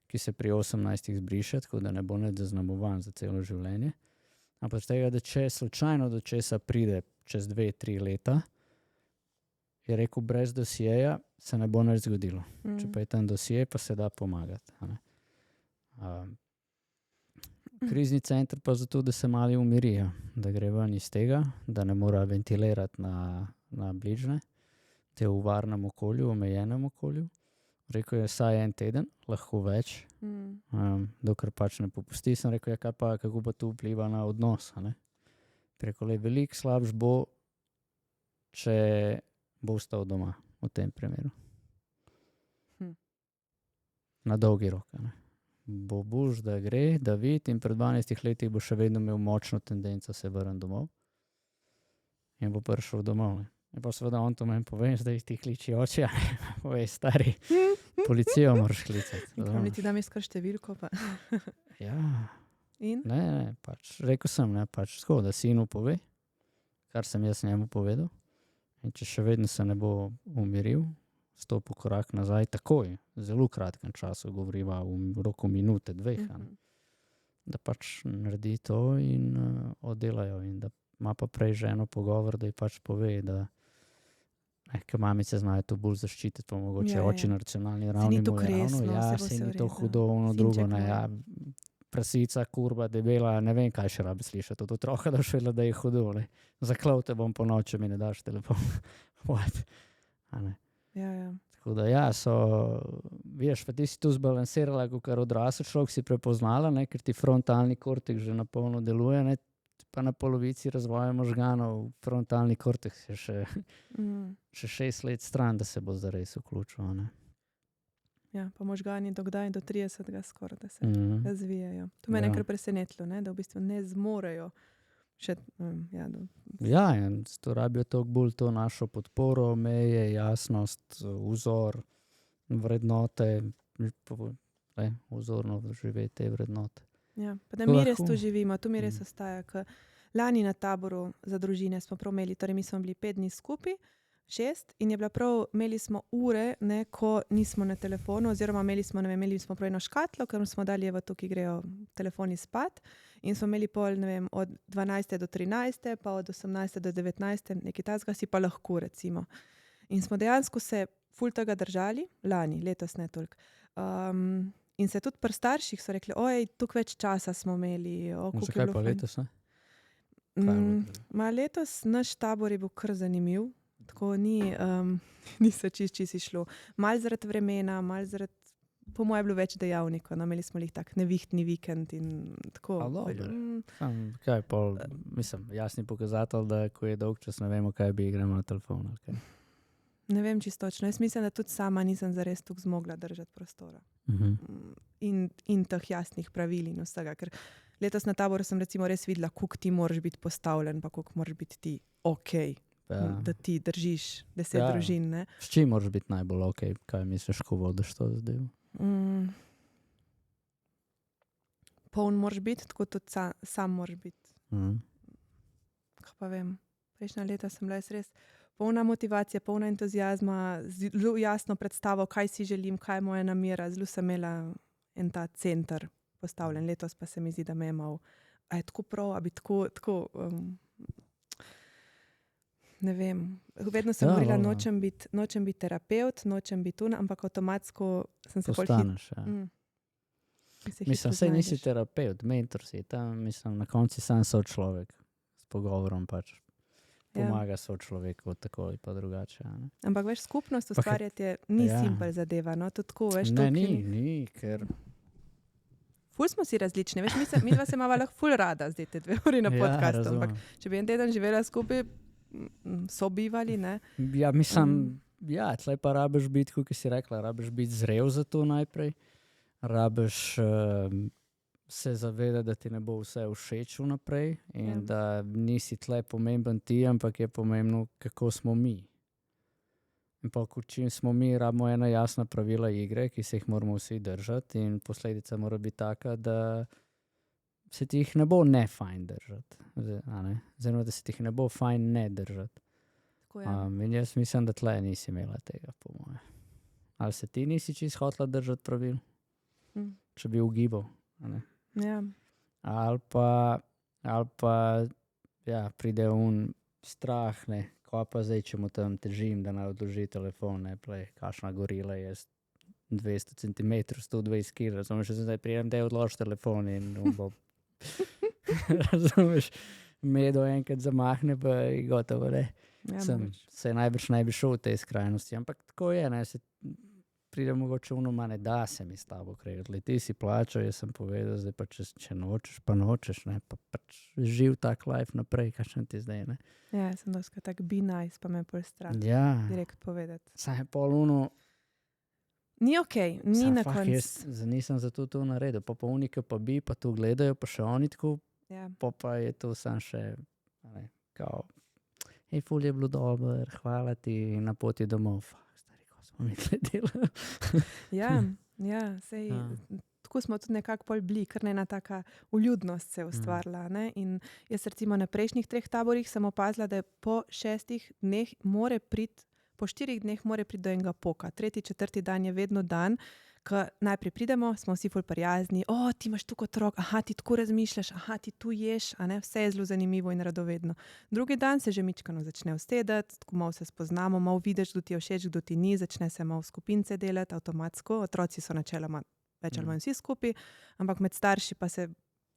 ki se pri 18 zbriše, tako da ne bo nič zaznamovan za celo življenje. Ampak tega, da če slučajno do česa pride čez 2-3 leta, je rekel, brez dosjeja se ne bo nič zgodilo. Če pa je tam dosje, pa se da pomagati. Krizni center pa zato, da se mali umirijo, da gre ven iz tega, da ne mora ventilirati na bližnje, te v varnem okolju, omejenem okolju. Rekel je, saj 1 teden, lahko več, dokler pač ne popusti. Sem rekel, kako pa to vpliva na odnos. Rekel je, veliko slabš bo, če bo ostal doma v tem primeru. Na dolgi rok. Bo boš, da gre, da vidi in pred 12 leti bo še vedno imel močno tendenco se vrniti domov in bo prišel domov. In pa seveda on to meni pove, zdaj ti kliči oči, povej, stari, policijo moraš klicati.
Kam ti dam iskar številko pa?
Ja.
In?
Ne, pač, rekel sem, pač tako, da sinu pove, kar sem jaz njemu povedal. In če še vedno se ne bo umiril, stopil korak nazaj takoj, v zelo kratkem času, govoriva v roku minute, 2, da pač naredi to in oddelajo in da ima pa prej ženo pogovor, da ji pač pove, da ker mamice znajo to bolj zaščititi, pa mogoče oči na racionalni ravni mu je ravno, se ni to hudo, ono drugo, prasica, kurba, debela, ne vem, kaj še rabi slišati od otroka, da šele, da je hudo, zaklal te bom po noč, če mi ne daš telefon.
Ja.
Tako da veš, pa ti si tu zbalansirala, kar odrasel človek si prepoznala, ker ti frontalni korteks že napolno deluje, pa na polovici razvoja možganov frontalni korteks je še 6 let stran, da se bo zares vključil.
Ja, pa možgani do kdaj, do 30 skoraj, da se razvijajo. To me je nekaj presenetilo, da v bistvu ne zmorejo še,
in to rabijo toliko bolj to našo podporo, meje, jasnost, vzor, vrednote, vzorno živeti te vrednote.
Ja, pa da mi res tu živimo, tu mi res ostaja, ker lani na taboru za družine smo prav imeli, torej mi smo bili 5 dni skupaj, 6, in je bila prav, imeli smo ure, ko nismo na telefonu, oziroma imeli smo prav eno škatlo, ker smo dali v to, ki grejo telefoni spat, in smo imeli pol, od 12. do 13. pa od 18. do 19. nekaj tazga si pa lahko, recimo. In smo dejansko se ful tega držali, lani, letos ne toliko. In se tudi pri starših so rekli, tukaj več časa smo imeli.
Zakaj pa letos, ne?
Letos naš tabor je bil kar zanimiv, tako ni se čisto šlo. Malo zaradi vremena, malo zaradi, po mojem je bilo več dejavnikov, imeli smo jih tak nevihtni vikend in tako.
Kaj pa, jasni pokazatelj, da ko je dolg čas, ne vemo, kaj bi igramo na telefonu.
Ne vem čisto točno. Jaz mislim, da tudi sama nisem zares tukaj zmogla držati prostora. In teh jasnih pravil in vsega. Ker letos na taboru sem recimo res videla, koliko ti moraš biti postavljen, pa koliko moraš biti ti da ti držiš 10 družin. Ne?
S čim moraš biti najbolj kaj misliš, ko vodiš to zdaj?
Poln moraš biti, tako tudi sam moraš biti. Kaj pa vem, prejšnja leta sem bila res polna motivacija, polna entuzijazma, zelo jasno predstavo, kaj si želim, kaj je moja namera. Zelo sem imela en ta center postavljen. Letos pa se mi zdi, da me je malo, a je tako prav, a bi tako ne vem. Vedno sem govorila, nočem biti terapeut, nočem biti tu, ampak avtomatsko sem se
postaneš, Mislim, saj nisi terapeut, mentor si tam, na konci sam so človek s pogovorom pač. Pomaga so človeku tako ali pa drugače.
Ampak veš, skupnost ustvarjati ni simpel zadeva.
Ni, ker...
Ful smo si različni. Veš, mi dva se imava lahko ful rada zdaj te 2 uri na podcastu. Ampak če bi en teden živela skupaj, sobivali, ne?
Ja, tlej pa rabiš biti, kot si rekla, rabiš biti zrel za to najprej. Rabiš... se zaveda, da ti ne bo vse všeč vnaprej in da nisi tle pomemben ti, ampak je pomembno, kako smo mi. In pa, čim smo mi, rabimo ena jasna pravila igre, ki se jih moramo vsi držati in posledica mora biti taka, da se ti jih ne bo fajn držati. Oziroma, da se ti jih ne bo fajn ne držati. In jaz mislim, da tle nisi imela tega, po moje. Ali se ti nisi čisto hotela držati pravil, če bi ugibal?
Ja.
Ali pa ja, pride strah, ne, ko pa zdaj, če mu tam težim, da naj odloži telefon, ne, kakšna gorila je 200 cm, 120 kg, razumeš, zdaj prijem, da je odloži telefon in bo, razumeš, medo enkrat zamahne, pa je gotovo, ne.
Ja,
se najbrž ne bi šel v tej skrajnosti, ampak tako je, ne, se pride mogoče ne da se mi s tabo kregati. Ti si plačal, jaz sem povedal, zdaj pa če nočeš, pa nočeš, ne, pa pač živ tak life naprej, kakšen ti zdaj, ne.
Ja, sem doska tak be nice, pa me pol strah.
Ja.
Direkt povedati.
Saj je pol
Ni okej, ni na koncu.
Jaz nisem zato to naredil, pa unika pa bi, pa to gledajo, pa še oni tako, pa je to sam še, ne, kao, hej, ful je bilo dober, hvala ti, na poti domov.
Ja, sej, tako smo tudi nekako pol bili, kar ena taka uljudnost se je ustvarila. Ne? In jaz recimo na prejšnjih 3 taborih sem opazila, da po 6 dneh po 4 dneh mora priti do enega poka. 3., 4. dan je vedno dan, ko najprej pridemo, smo vsi ful prijazni, ti imaš tukaj otrok, ti tako razmišljaš, ti tu ješ, a ne, vse je zelo zanimivo in radovedno. Drugi dan se že mičkano začne usedeti, tako malo se spoznamo, malo vidiš, kdo ti je všeč, kdo ti ni, začne se malo skupince delati avtomatsko, otroci so načeloma več ali manj vsi skupaj, ampak med starši pa se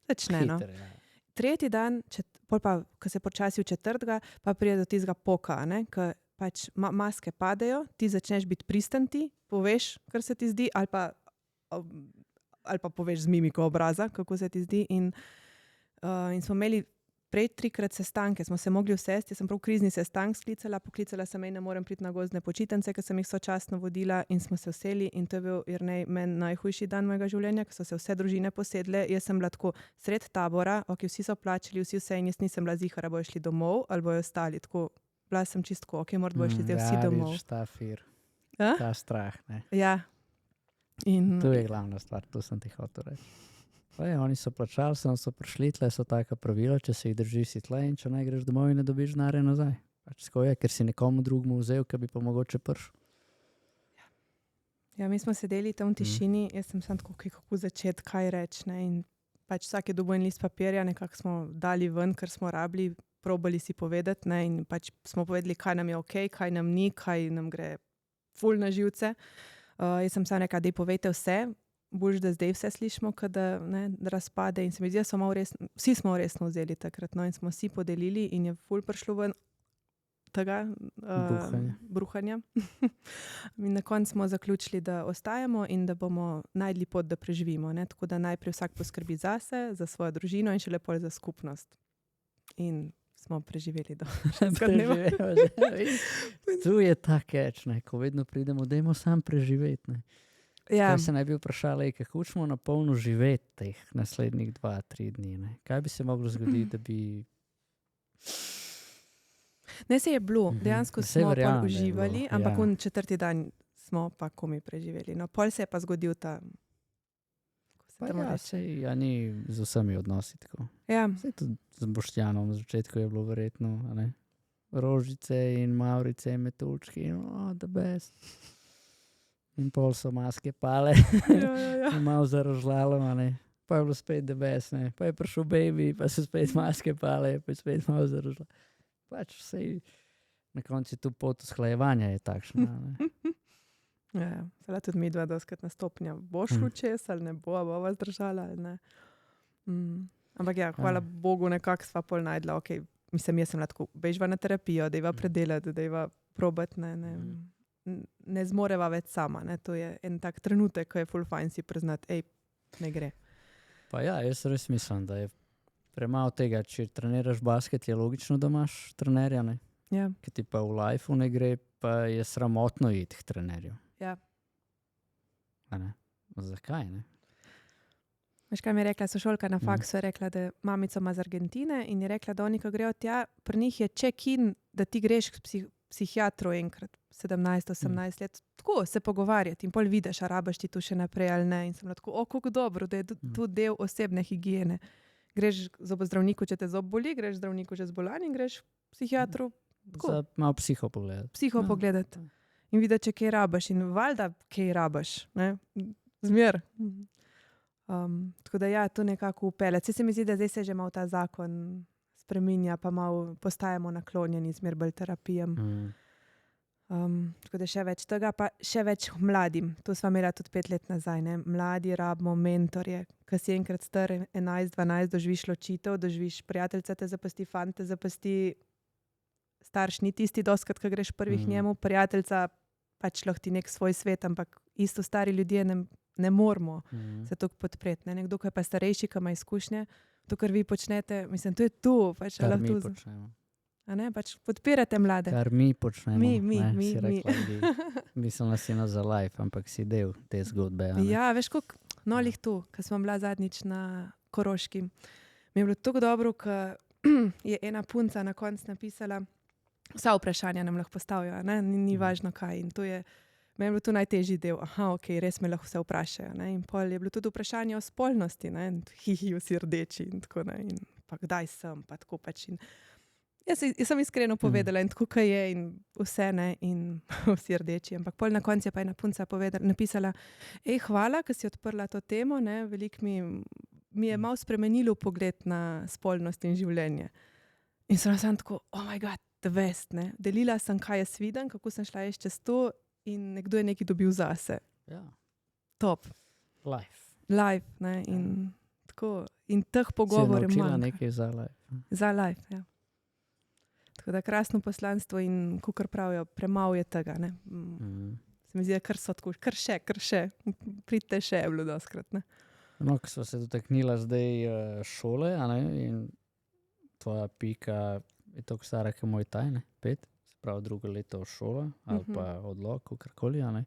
začne, no. Tretji dan, pol pa, ko se počasi v 4., pa pride do tistega poka, ne, ko pač maske padejo, ti začneš biti pristanti, poveš, kar se ti zdi, ali pa poveš z mimiko obraza, kako se ti zdi. In smo imeli prej 3-krat sestanke, smo se mogli usesti, jaz sem prav krizni sestank poklicala sem ne morem priti na gozdne počitnice, ker sem jih sočasno vodila in smo se useli in to je bil Jernej meni najhujši dan mojega življenja, ker so se vse družine posedle, jaz sem bila tako sred tabora, vsi so plačali, vsi in jaz nisem bila zihara, bojo šli domov ali bojo ostali, tako bila sem čistko, morda bojo šli zdaj vsi domov.
Ja, vidiš ta fir, ta strah, ne.
Ja.
To je glavna stvar, to sem ti hotel reči. Oni so plačali, so prišli, tle so taka pravila, če se jih držiš si tle in če ne greš domov in ne dobiš denarja nazaj. Pač tako je, ker si nekomu drugemu vzel, ki bi pa mogoče prišel.
Ja, mi smo sedeli tam v tišini, jaz sem tako, kako začeti, kaj reči, ne, in pač vsak je dobil en list papirja, nekako smo dali ven, ker smo rabili, probali si povedati, ne, in pač smo povedali, kaj nam je okej, kaj nam ni, kaj nam gre ful na živce. Jaz sem rekla, daj povejte vse, boljš, da zdaj vse slišimo, da razpade, in se mi zdi, vsi smo resno vzeli takrat, no, in smo si podelili in je ful prišlo ven tega bruhanja. In na koncu smo zaključili, da ostajamo in da bomo najdli pot, da preživimo, ne, tako da najprej vsak poskrbi zase, za svojo družino in šele pol za skupnost. In smo preživeli do
dneva. Tu je ta catch, ne, ko vedno pridemo, dajmo sam preživeti, ne.
Ja.
Kaj se ne bi vprašali, kako učimo na polno živeti teh naslednjih 2-3 dni, ne? Kaj bi se moglo zgoditi, da bi...
Ne, se je bilo, dejansko smo pa uživali, ampak
ja.
4. dan smo pa komi preživeli. No, pol se je pa zgodil ta...
Ja, ni z vsemi odnosi tako.
Ja.
Saj tudi z Boštjanom na začetku je bilo verjetno, a ne? Rožice in Mavrice in metuljčki, the best. In pol so maske pale,
ja.
Malo zarožlalo, ne. Pa je bilo spet the best, ne. Pa je prišel baby, pa so spet maske pale, pa je spet malo zarožlalo. Pač vsej na koncu tu pot usklajevanja je takšna, ne.
Ja, seveda tudi mi dva doskrat na stopnja. Bo šlo čez ali ne bo, bova zdržala ali ne. Ampak ja, hvala Bogu, nekako sva pol najdla, okej, mislim, jaz sem lahko, bežva na terapijo, dejva predelati, dejva probati, ne zmoreva več sama, ne, to je en tak trenutek, ko je ful fajn si priznati, ne gre.
Pa ja, jaz res mislim, da je premalo tega, če treniraš basket, je logično, da imaš trenerja, ne.
Ja.
Ker ti pa v lifeu ne gre, pa je sramotno iti k trenerju.
Ja.
A ne? Zakaj, ne?
Veš, kaj mi je rekla sošolka na faksu, je rekla, da mamico ima z Argentine in je rekla, da oni, ko grejo tja, pri njih je check-in, da ti greš k psihiatru enkrat, 17-18 let, tako se pogovarjati in pol vidiš, a rabaš ti tu še naprej ali ne. In sem bila tako, kako dobro, da je tu del osebne higiene. Greš k zobozdravniku, če te zob boli, greš zdravniku, če zbolan in greš k psihiatru.
Za malo psiho pogledati.
Psiho pogledati. in videti, če kaj rabaš. In valjda, kaj rabaš, ne? Zmer. Tako da ja, to nekako upeljati. Se mi zdi, da zdaj se že malo ta zakon spreminja, pa malo postajamo naklonjeni zmer bolj terapijam. Tako da še več tega, pa še več mladim. To sva imela tudi 5 let nazaj. Ne? Mladi rabimo mentorje, ki si enkrat star 11-12, doživiš ločitev, doživiš prijateljica te zapusti, fant te zapusti, starš ni tisti doskrat, ki greš prvih njemu, prijateljica pač lahko ti nek svoj svet, ampak isto stari ljudje ne moramo se tako podpreti. Ne? Nekdo, ki je pa starejši, ki ima izkušnje, to, kar vi počnete, mislim, to je tu. Pač,
kar mi počnemo.
A ne, pač podpirate mlade.
Kar mi počnemo.
Mi.
Mislila si za life, ampak si del te zgodbe.
Ja, veš, koliko nolih tu, ko smo bila zadnjič na Koroški. Mi je bilo tako dobro, ko je ena punca na koncu napisala, vsa vprašanja nam lahko postavijo, ni važno kaj. In to je, meni je bilo to najtežji del. Aha, ok, res me lahko vse vprašajo. Ne? In pol je bilo tudi vprašanje o spolnosti, hihi, vsi rdeči in tako naprej. In pa kdaj sem, pa tako pač. In jaz sem iskreno povedala in tako, kaj je in vse, ne, in vsi rdeči. Ampak pol na koncu je pa ena punca napisala, hvala, ker si odprla to temo, ne, veliko mi je malo spremenilo pogled na spolnost in življenje. In sem tako, oh my god, the best, ne. Delila sem, kaj jaz vidim, kako sem šla jaz čez to in nekdo je nekaj dobil zase.
Ja.
Top. Life, ne, in tako. In teh pogovorov
manjka. Si naučila nekaj za life.
Za life, ja. Tako da krasno poslanstvo in kakor pravijo, premalo je tega. Ne? Se mi zdi, kar so tako, kar še. Pridite še, je bilo doskrat. Ne?
No, ko smo se dotaknila zdaj šole, a ne? In tvoja Pika je tako stara, kot moj taj, 5, se pravi 2. leto šola, ali pa odlok, kakorkoli, a ne?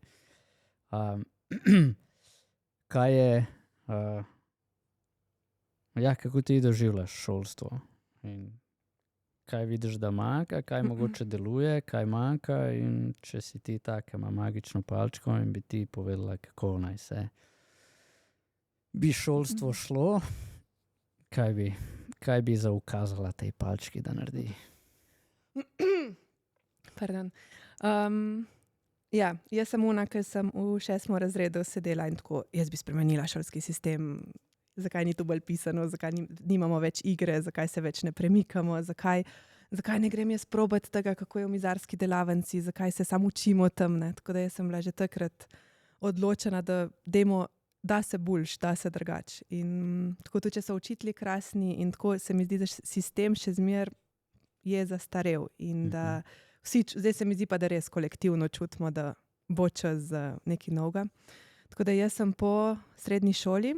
Kaj je, kako ti doživljaš šolstvo? In kaj vidiš, da manjka, kaj mogoče deluje, kaj manjka in če si ti taka, ima magično palčko in bi ti povedala, kako naj se bi šolstvo šlo, kaj bi zaukazala tej palčki, da naredi?
Pardon. Ja, jaz sem ona, ki sem v 6. razredu sedela in tako, jaz bi spremenila šolski sistem. Zakaj ni to bolj pisano, zakaj nimamo več igre, zakaj se več ne premikamo, zakaj ne grem jaz probati tega, kako je v mizarski delavnici, zakaj se samo učimo tam. Ne? Tako da jaz sem bila že takrat odločena, da se boljš, da se drugač. In tako tudi, če so učitelji krasni in tako se mi zdi, da sistem še zmer je zastarel in da vsi, zdaj se mi zdi pa, da res kolektivno čutimo, da bo čas za nekaj novega. Tako da jaz sem po srednji šoli,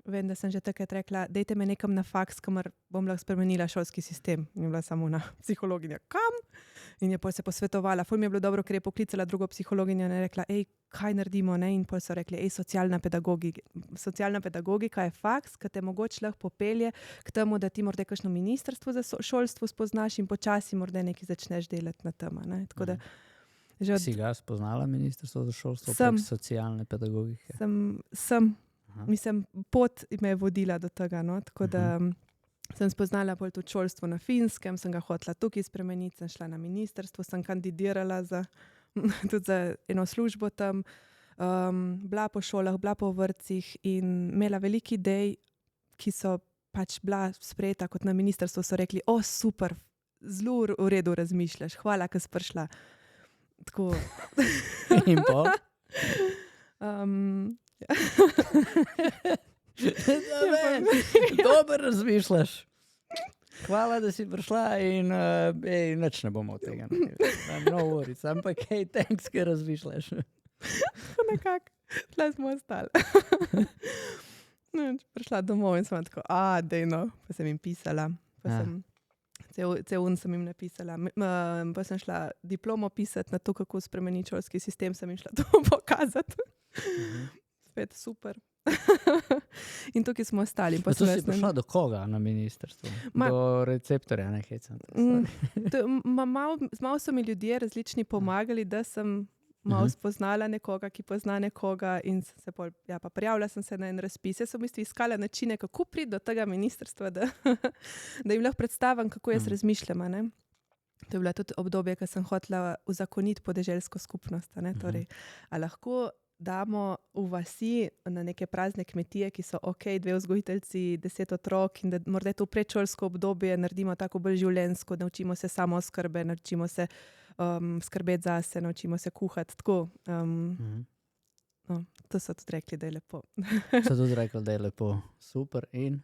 vem, da sem že takrat rekla, dajte me nekam na faks, kamor bom lahko spremenila šolski sistem. In je bila samo na psihologinja. Kam? In je se posvetovala. Ful mi je bilo dobro, ker je poklicala drugo psihologinjo in je rekla, kaj naredimo? Ne? In pol so rekli, socialna pedagogika je faks, ki te mogoče lahko popelje k temu, da ti morda kakšno ministrstvo za šolstvo spoznaš in počasi morda nekaj začneš delati na tem. Tako da
Si ga spoznala ministrstvo za šolstvo prek socialne pedagogike?
Sem. Mislim, pot me je vodila do tega, no? Tako da sem spoznala bolj tudi šolstvo na Finskem, sem ga hotela tukaj spremeniti, sem šla na ministrstvo, sem kandidirala tudi za eno službo tam, bila po šolah, bila po vrtcih in imela veliko idej, ki so pač bila sprejeta kot na ministrstvu, so rekli, super, zelo v redu razmišljaš, hvala, ker si prišla. Tako.
In pol? Dobro razmišljaš. Hvala, da si prišla in nič ne bomo od tega. No worries, ampak thanks, ker razmišljaš.
Nekako, tle smo ostali. Prišla domov in sem tako, dejno, pa sem jim pisala. Cel sem jim napisala. Pa sem šla diplomo pisati na to, kako spremeniti šolski sistem, sem jim šla to pokazati. Spet super. In tukaj smo ostali.
To si prišla do koga na ministrstvu? Do receptorja, ne hecam.
Malo so mi ljudje različni pomagali, da sem malo spoznala nekoga, ki pozna nekoga in se pa prijavila sem se na en razpis. Jaz sem v bistvu iskala načine, kako priti do tega ministrstva, da jim lahko predstavim, kako jaz razmišljam. Ne? To je bilo tudi obdobje, ko sem hotela uzakoniti podeželsko skupnost. Ne? Torej, a lahko damo v vasi na neke prazne kmetije, ki so ok, 2 vzgojiteljci, 10 otrok in da morda to predšolsko obdobje naredimo tako bolj življenjsko, naučimo se samooskrbe, naučimo se skrbeti zase, naučimo se kuhati. Tako, no, to so tudi rekli, da je lepo.
So tudi rekli, da je lepo. Super in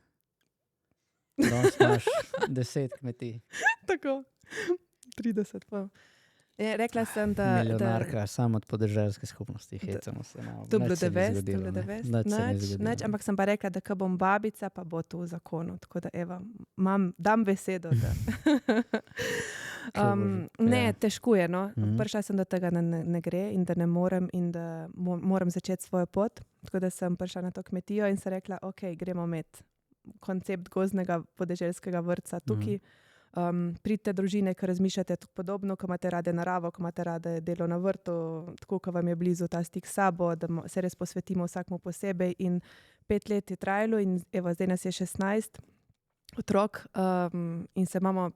danes imaš 10 kmetij.
Tako, 30 pa. Rekla sem, da...
Milijonarka, samo od podeželske skupnosti, hecamo se. No,
to je bilo 90, nič, ampak sem pa rekla, da ko bom babica, pa bo to v zakonu. Tako da, Eva, dam besedo, da... Ne, težko je, no. Prišla sem do tega, da ne gre in da ne morem in da moram začeti svojo pot. Tako da sem prišla na to kmetijo in sem rekla, ok, gremo imeti koncept gozdnega podeželskega vrtca tukaj. Pridite družine, ki razmišljate tako podobno, ko imate rade naravo, ko imate rade delo na vrtu, tako, ko vam je blizu ta stik s sabo, da se res posvetimo vsakmu posebej. In 5 let je trajalo in evo, zdaj nas je 16 otrok in se imamo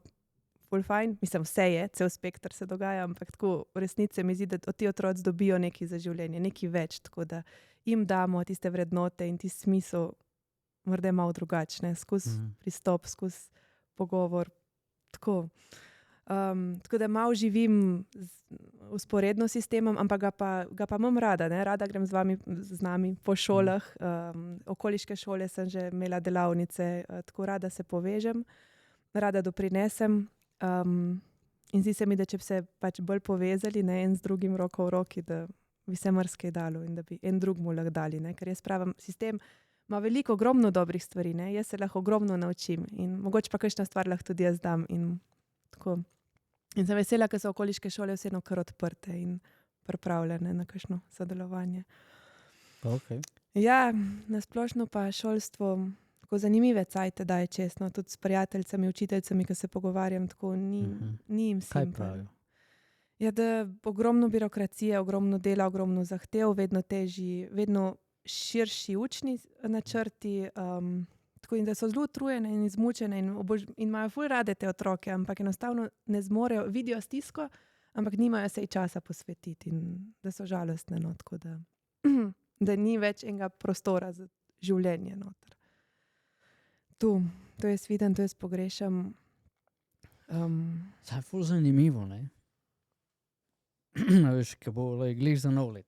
ful fajn. Mislim, vse je, cel spektr se dogaja, ampak tako v resnici mi zdi, da ti otroci dobijo nekaj za življenje, nekaj več, tako da jim damo tiste vrednote in tisti smisel morda malo drugačne, skozi pristop, skozi pogovor. Tako. Tako da malo živim usporedno s sistemom, ampak ga pa imam rada. Ne? Rada grem z nami po šolah. Okoliške šole sem že imela delavnice, tako rada se povežem, rada doprinesem. In zdi se mi, da če bi se pač bolj povezali, ne, en z drugim roko v roki, da bi se marsikaj dalo in da bi en drugmu lahko dali. Ne? Ker jaz pravim, sistem ima veliko, ogromno dobrih stvari, ne? Jaz se lahko ogromno naučim in mogoče pa kakšna stvar lahko tudi jaz dam. In tako. In sem vesela, ker so okoliške šole vseeno kar odprte in pripravljene na kakšno sodelovanje.
Okay.
Ja, nasplošno pa šolstvo tako zanimive cajte daje čestno, tudi s prijateljicami, učiteljicami, ki se pogovarjam, tako ni jim simpel.
Kaj pravijo?
Ja, da ogromno birokracije, ogromno dela, ogromno zahtev, vedno težji, vedno širši učni načrti, tako in da so zelo utrujene in izmučene in imajo ful rade te otroke, ampak enostavno ne zmorejo, vidijo stisko, ampak nimajo se časa posvetiti in da so žalostne, no, tako da ni več enega prostora za življenje noter. To jaz vidim, to jaz pogrešam.
Saj je ful zanimivo, ne? Veš, ko bo glih za nov let.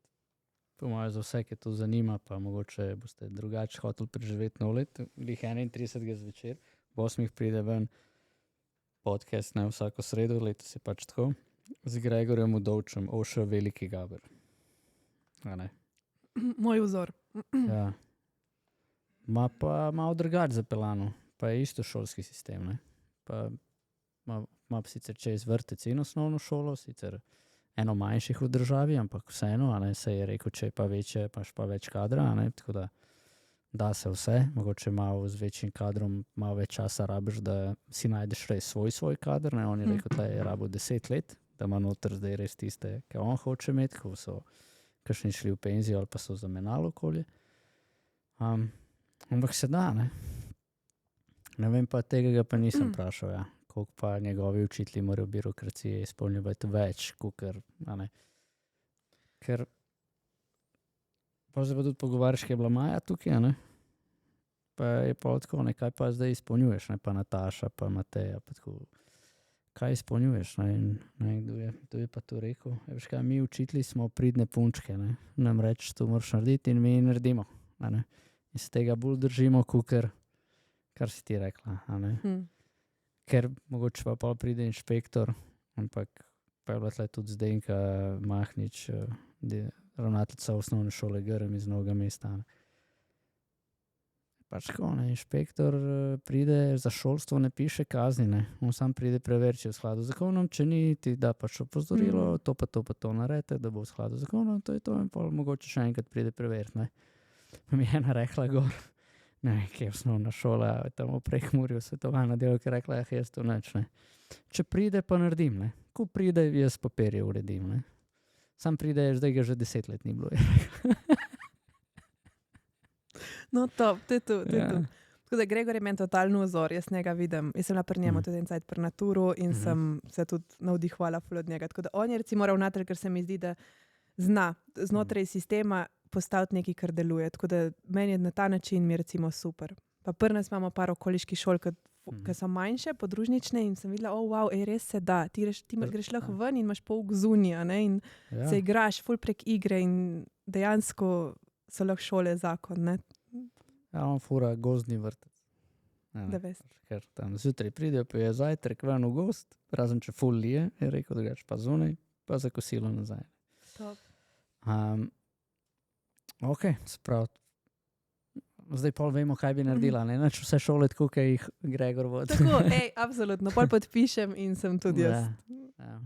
Po mojem, za vse, ki to zanima, pa mogoče boste drugače hoteli preživeti nov let. Glih 31. zvečer, v 8. pride ven podcast, ne, vsako sredo, letos je pač tako, z Gregorjem Udovčem, Oša Veliki Gaber. A ne?
Moj vzor.
Ja. Ma pa malo drugače zapeljano, pa je isto šolski sistem, ne. Pa ima sicer čez vrtec in osnovno šolo, sicer eno manjših v državi, ampak vseeno, a ne, se je rekel, če je pa večje, paš pa več kadra, a ne, tako da se vse, mogoče malo z večjim kadrom, malo več časa rabiš, da si najdeš res svoj kader, ne, on je rekel, da je rabo 10 let, da ima noter zdaj res tiste, ki on hoče imeti, ko so kakšni šli v penzijo ali pa so zamenjali okolje. Ampak se da, ne. Ne vem pa, tega pa nisem vprašal, ja. Koliko pa njegovi učitelji morajo birokracije izpolnjevati več, kukor, a ne. Ker pa se pa tudi pogovarjaš, kaj je bila Maja tukaj, a ne. Pa je pa tako, ne, kaj pa zdaj izpolnjuješ, ne, pa Nataša, pa Mateja, pa tako. Kaj izpolnjuješ, ne, kdo je pa to rekel. Veš kaj, mi učitelji smo pridne punčke, ne. Nam reči, to moraš narediti in mi naredimo, a ne. In se tega bolj držimo, kukor, kar si ti rekla, a ne. Ker mogoče pa pride inšpektor, ampak pa je bila tle tudi Zdenka Mahnič, ravnateljica osnovne šole Grm iz Novega mesta. Pač tako, ne, inšpektor pride, za šolstvo ne piše kazni, ne. On sam pride preveriti, če je v skladu z zakonom, če ni, ti da pač opozorilo, to pa to naredite, da bo v skladu z zakonom, to je to, in pa mogoče še enkrat pride preveriti, ne. Pa mi je ena rekla gor, ne, kje je osnovna šola, tam v Prekmurju, svetovalna delka, je rekla, jaz to neč, ne. Če pride, pa naredim, ne. Ko pride, jaz papirje uredim, ne. Sam pride, zdaj ga že 10 let ni bilo.
No, to je to. Tako da Gregor je meni totalno vzor, jaz njega vidim. Jaz sem bila pri njemu tudi en cajt pri Naturu in sem se tudi navdihovala ful od njega. Tako da on je recimo ravnatelj, ker se mi zdi, da zna znotraj sistema postaviti nekaj, kar deluje. Tako da meni je na ta način mi recimo super. Pa pri nas imamo par okoliških šol, ki so manjše, podružnične in sem videla, wow, res se da. Ti greš lahko ven in imaš pouk zunija, ne, in se igraš ful prek igre in dejansko so lahko šole zakon, ne.
Ja, on fura gozdni vrtec.
Da veš.
Ker tam zjutraj pridejo, pa je zajtrk ven v gozd, razen če ful lije, je rekel, da greš pa zunaj, pa za kosilo nazaj.
Top.
Ok, sprav. Zdaj pol vemo, kaj bi naredila, ne? Nač vse šole tako, kaj jih Gregor vodi.
Tako, absolutno. Pol podpišem in sem tudi jaz.
Ja.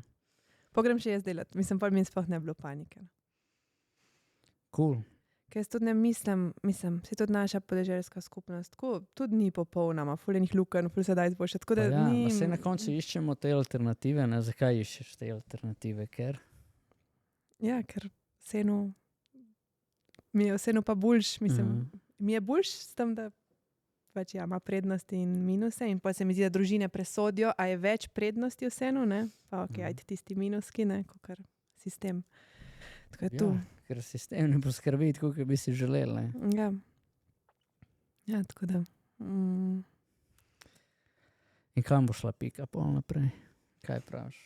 Pogrem še jaz delati. Mislim, pol mi sploh ne bilo panike.
Cool.
Ker jaz tudi ne mislim, se tudi naša podeželska skupnost, tako, tudi ni popolnoma, ful enih lukenj, ful se da izboljšati. Tako da ni...
Se na koncu iščemo te alternative, ne? Zakaj iščeš te alternative? Ker?
Ja, ker mi je vseeno pa boljš, mi je boljš s tem, da pač ima prednosti in minuse in pa se mi zdi, da družine presodijo, a je več prednosti vseeno, ne? Pa ajde tisti minuski, ne, kakor sistem. Tako je tu.
Ker sistem ne poskrbi tako, kot bi si želel, ne?
Ja, tako da.
In kam bo šla Pika pol naprej? Kaj praviš?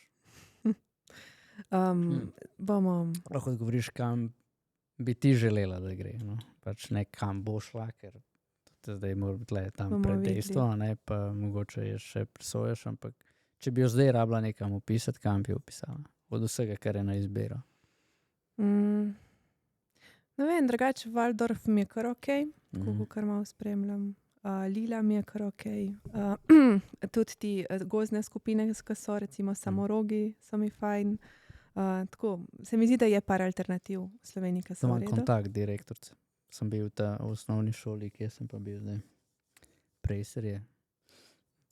Lahko odgovoriš, kam bi ti želela, da gre, no? Pač ne kam bo šla, ker zdaj mora biti tam pred dejstvo, ne, pa mogoče je še presojaš, ampak če bi jo zdaj rabila nekam opisati, kam bi jo opisala? Od vsega, kar je na izbiro.
Ne vem, drugače Waldorf mi je kar okej, kar malo spremljam. Lila mi je kar okej. Tudi ti gozdne skupine, ki so recimo Samorogi, so mi fajn. Tako, se mi zdi, da je par alternativ v Sloveniji, ki so v redu.
Imam kontakt direktorce. Sem bil v osnovni šoli, kjer sem pa bil zdaj. Prejser je.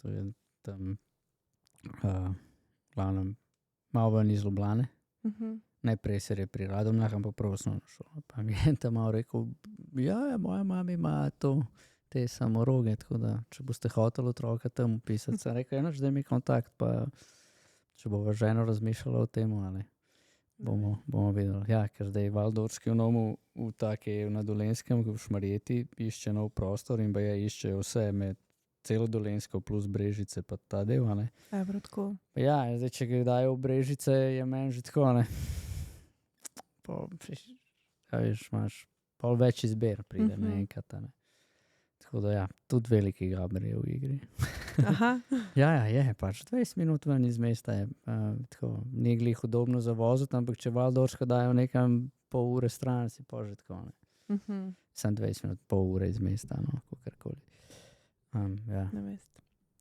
To je tam glavnem malo ven iz Ljubljane. Ne Prejser je pri Radomljah, ampak prav osnovno šolo. Pa mi je tam malo rekel, moja mama ima te Samoroge, tako da, če boste hoteli otroka tam upisati, sem rekel, da mi kontakt, pa če bo ženo razmišljala o tem, ali bomo videli. Ja, ker zdaj Valdorski na Dolenjskem, v Šmarjeti, išče nov prostor in iščejo vse med celo Dolenjsko plus Brežice, pa ta del, ne?
Tako.
Ja, zdaj, če ga dajo v Brežice, je meni že tako, ne? Veš, imaš pol več izber, pride naenkrat, ne? Tako da tudi veliki Gaber je v igri.
Aha.
Ja, je, pač 20 minut ven iz mesta je tako, ni glih udobno za voziti, ampak če Valdorsko dajo nekam pol ure stran, si pa že tako, ne. Sem 20 minut, pol ure iz mesta, no, kakorkoli.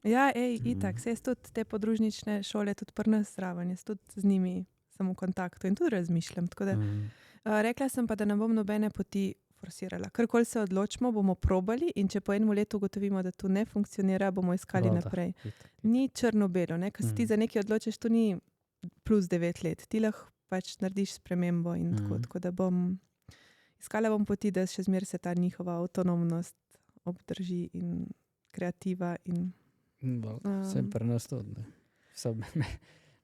Ja, itak, se jaz tudi te podružnične šole, tudi pri nas zraven, jaz tudi z njimi sem v kontaktu in tudi razmišljam, tako da rekla sem pa, da ne bom nobene poti forsirala. Karkoli se odločimo, bomo probali in če po enem letu ugotovimo, da to ne funkcionira, bomo iskali naprej. Ni črno-belo, ne? Ko si ti za nekaj odločiš, to ni plus 9 let. Ti lahko pač narediš spremembo in tako da iskala bom poti, da še zmeraj se ta njihova avtonomnost obdrži in kreativa in...
Sem pri nas tudi, ne.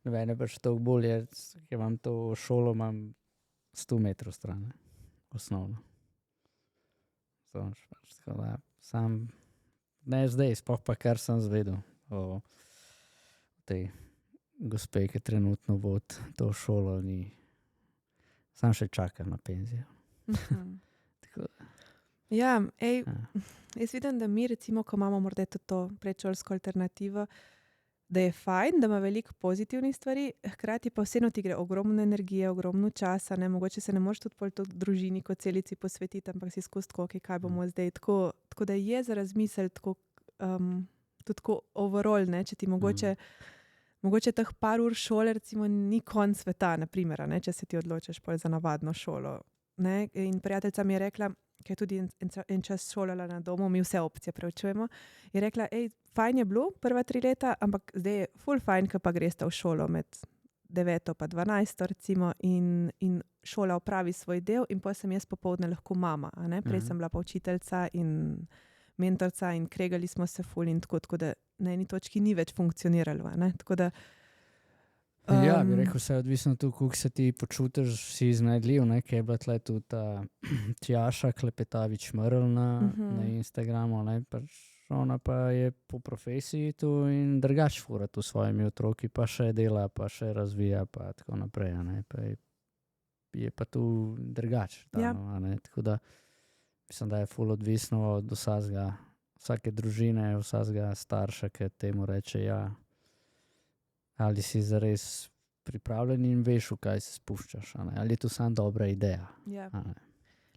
Mene pač toliko bolje, ker imam to šolo, imam 100 metrov stran, osnovno. Tako da, sam, ne zdaj, sploh pa kar sem zvedel o tej gospe, ki trenutno vodi to šolo, sam še čakam na penzijo. Tako da.
Ja, jaz vidim, da mi recimo, ko imamo morda to predšolsko alternativo, da je fajn, da ima veliko pozitivnih stvari, hkrati pa vseeno ti gre ogromno energije, ogromno časa, ne, mogoče se ne moreš tudi pol to družini kot celici posvetiti, ampak si skozi tako, kaj bomo zdaj, tako da je za razmisel tudi tako overall, ne, če ti mogoče teh par ur šole recimo ni konc sveta, na primer, ne, če se ti odločiš pol za navadno šolo, ne, in prijateljica mi je rekla, ki je tudi en čas šolala na domu, mi vse opcije preučujemo, je rekla, fajn je bilo prva 3 leta, ampak zdaj je ful fajn, ko pa greste v šolo med 9 pa 12 recimo in šola opravi svoj del in potem sem jaz popoldne lahko mama, a ne? Prej sem bila pa učiteljica in mentorca in kregali smo se ful in tako da na eni točki ni več funkcioniralo. Ne? Tako da,
Ja, bi rekel, vse je odvisno tu, kako se ti počutiš, si iznajdljiv, ne, kaj je bila tle tudi ta Tjaša Klepetavič Mrl na Instagramu, ne, pač ona pa je po profesiji tu in drugač fura tu s svojimi otroki, pa še dela, pa še razvija, pa tako naprej, ne, pa je pa tu drugač, ne, tako da mislim, da je ful odvisno od vsake družine, vsakega starša, ki temu reče, ja, ali si zares pripravljen in veš, v kaj se spuščaš, ali je to samo dobra ideja.
Ja.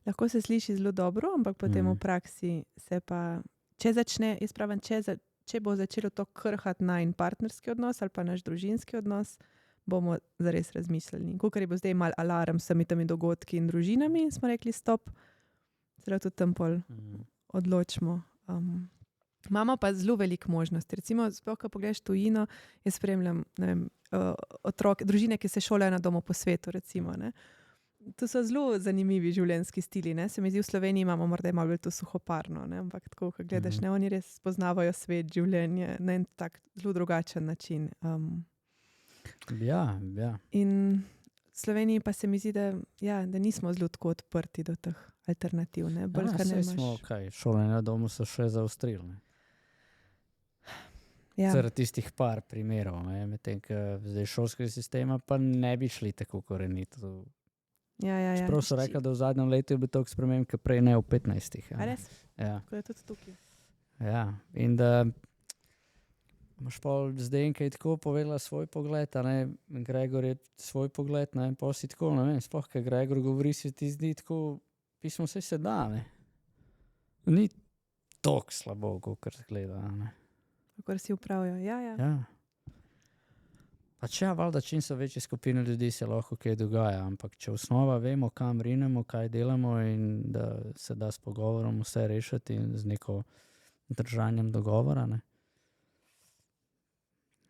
Lahko se sliši zelo dobro, ampak potem v praksi se pa, če začne, jaz pravim, če bo začelo to krhati najin partnerski odnos ali pa naš družinski odnos, bomo zares razmislili. Kakor je bo zdaj mal alarm s temi dogodki in družinami, smo rekli stop, zelo tudi tam pol odločimo. Imamo pa zelo veliko možnosti. Recimo, sploh, ko pogledaš tujino, jaz spremljam, ne vem, družine, ki se šolajo na domu po svetu, recimo, ne. To so zelo zanimivi življenjski stili, ne. Se mi zdi, v Sloveniji imamo morda malo bolj to suhoparno, ne, ampak tako, ko gledaš, ne, oni res spoznavajo svet, življenje na en tak zelo drugačen način.
Ja.
In v Sloveniji pa se mi zdi, da nismo zelo tako odprti do teh alternativ, ne.
Saj smo, šolanje na domu so še zaostrili, ne.
Ja.
Zaradi tistih par primerov, ne, medtem, ker zdaj šolskega sistema pa ne bi šli tako korenito.
Ja.
Čeprav so rekli, da v zadnjem letu je bil toliko sprememb, kot prej ne v 15.
A res?
Ja.
Tako je tudi tukaj.
Ja, in da imaš pa zdaj enkaj tako povedala svoj pogled, a ne, Gregor je svoj pogled, ne, pa si tako, ne vem, sploh, kaj Gregor govori, se ti zdi tako, pismo se da, ne. Ni toliko slabo, kakor gleda, ne.
Kakor si upravijo, ja.
Pač ja, valjda, čim so večje skupine ljudi, se lahko kaj dogaja, ampak če osnova vemo, kam rinemo, kaj delamo in da se da s pogovorom vse rešiti in z neko držanjem dogovora, ne.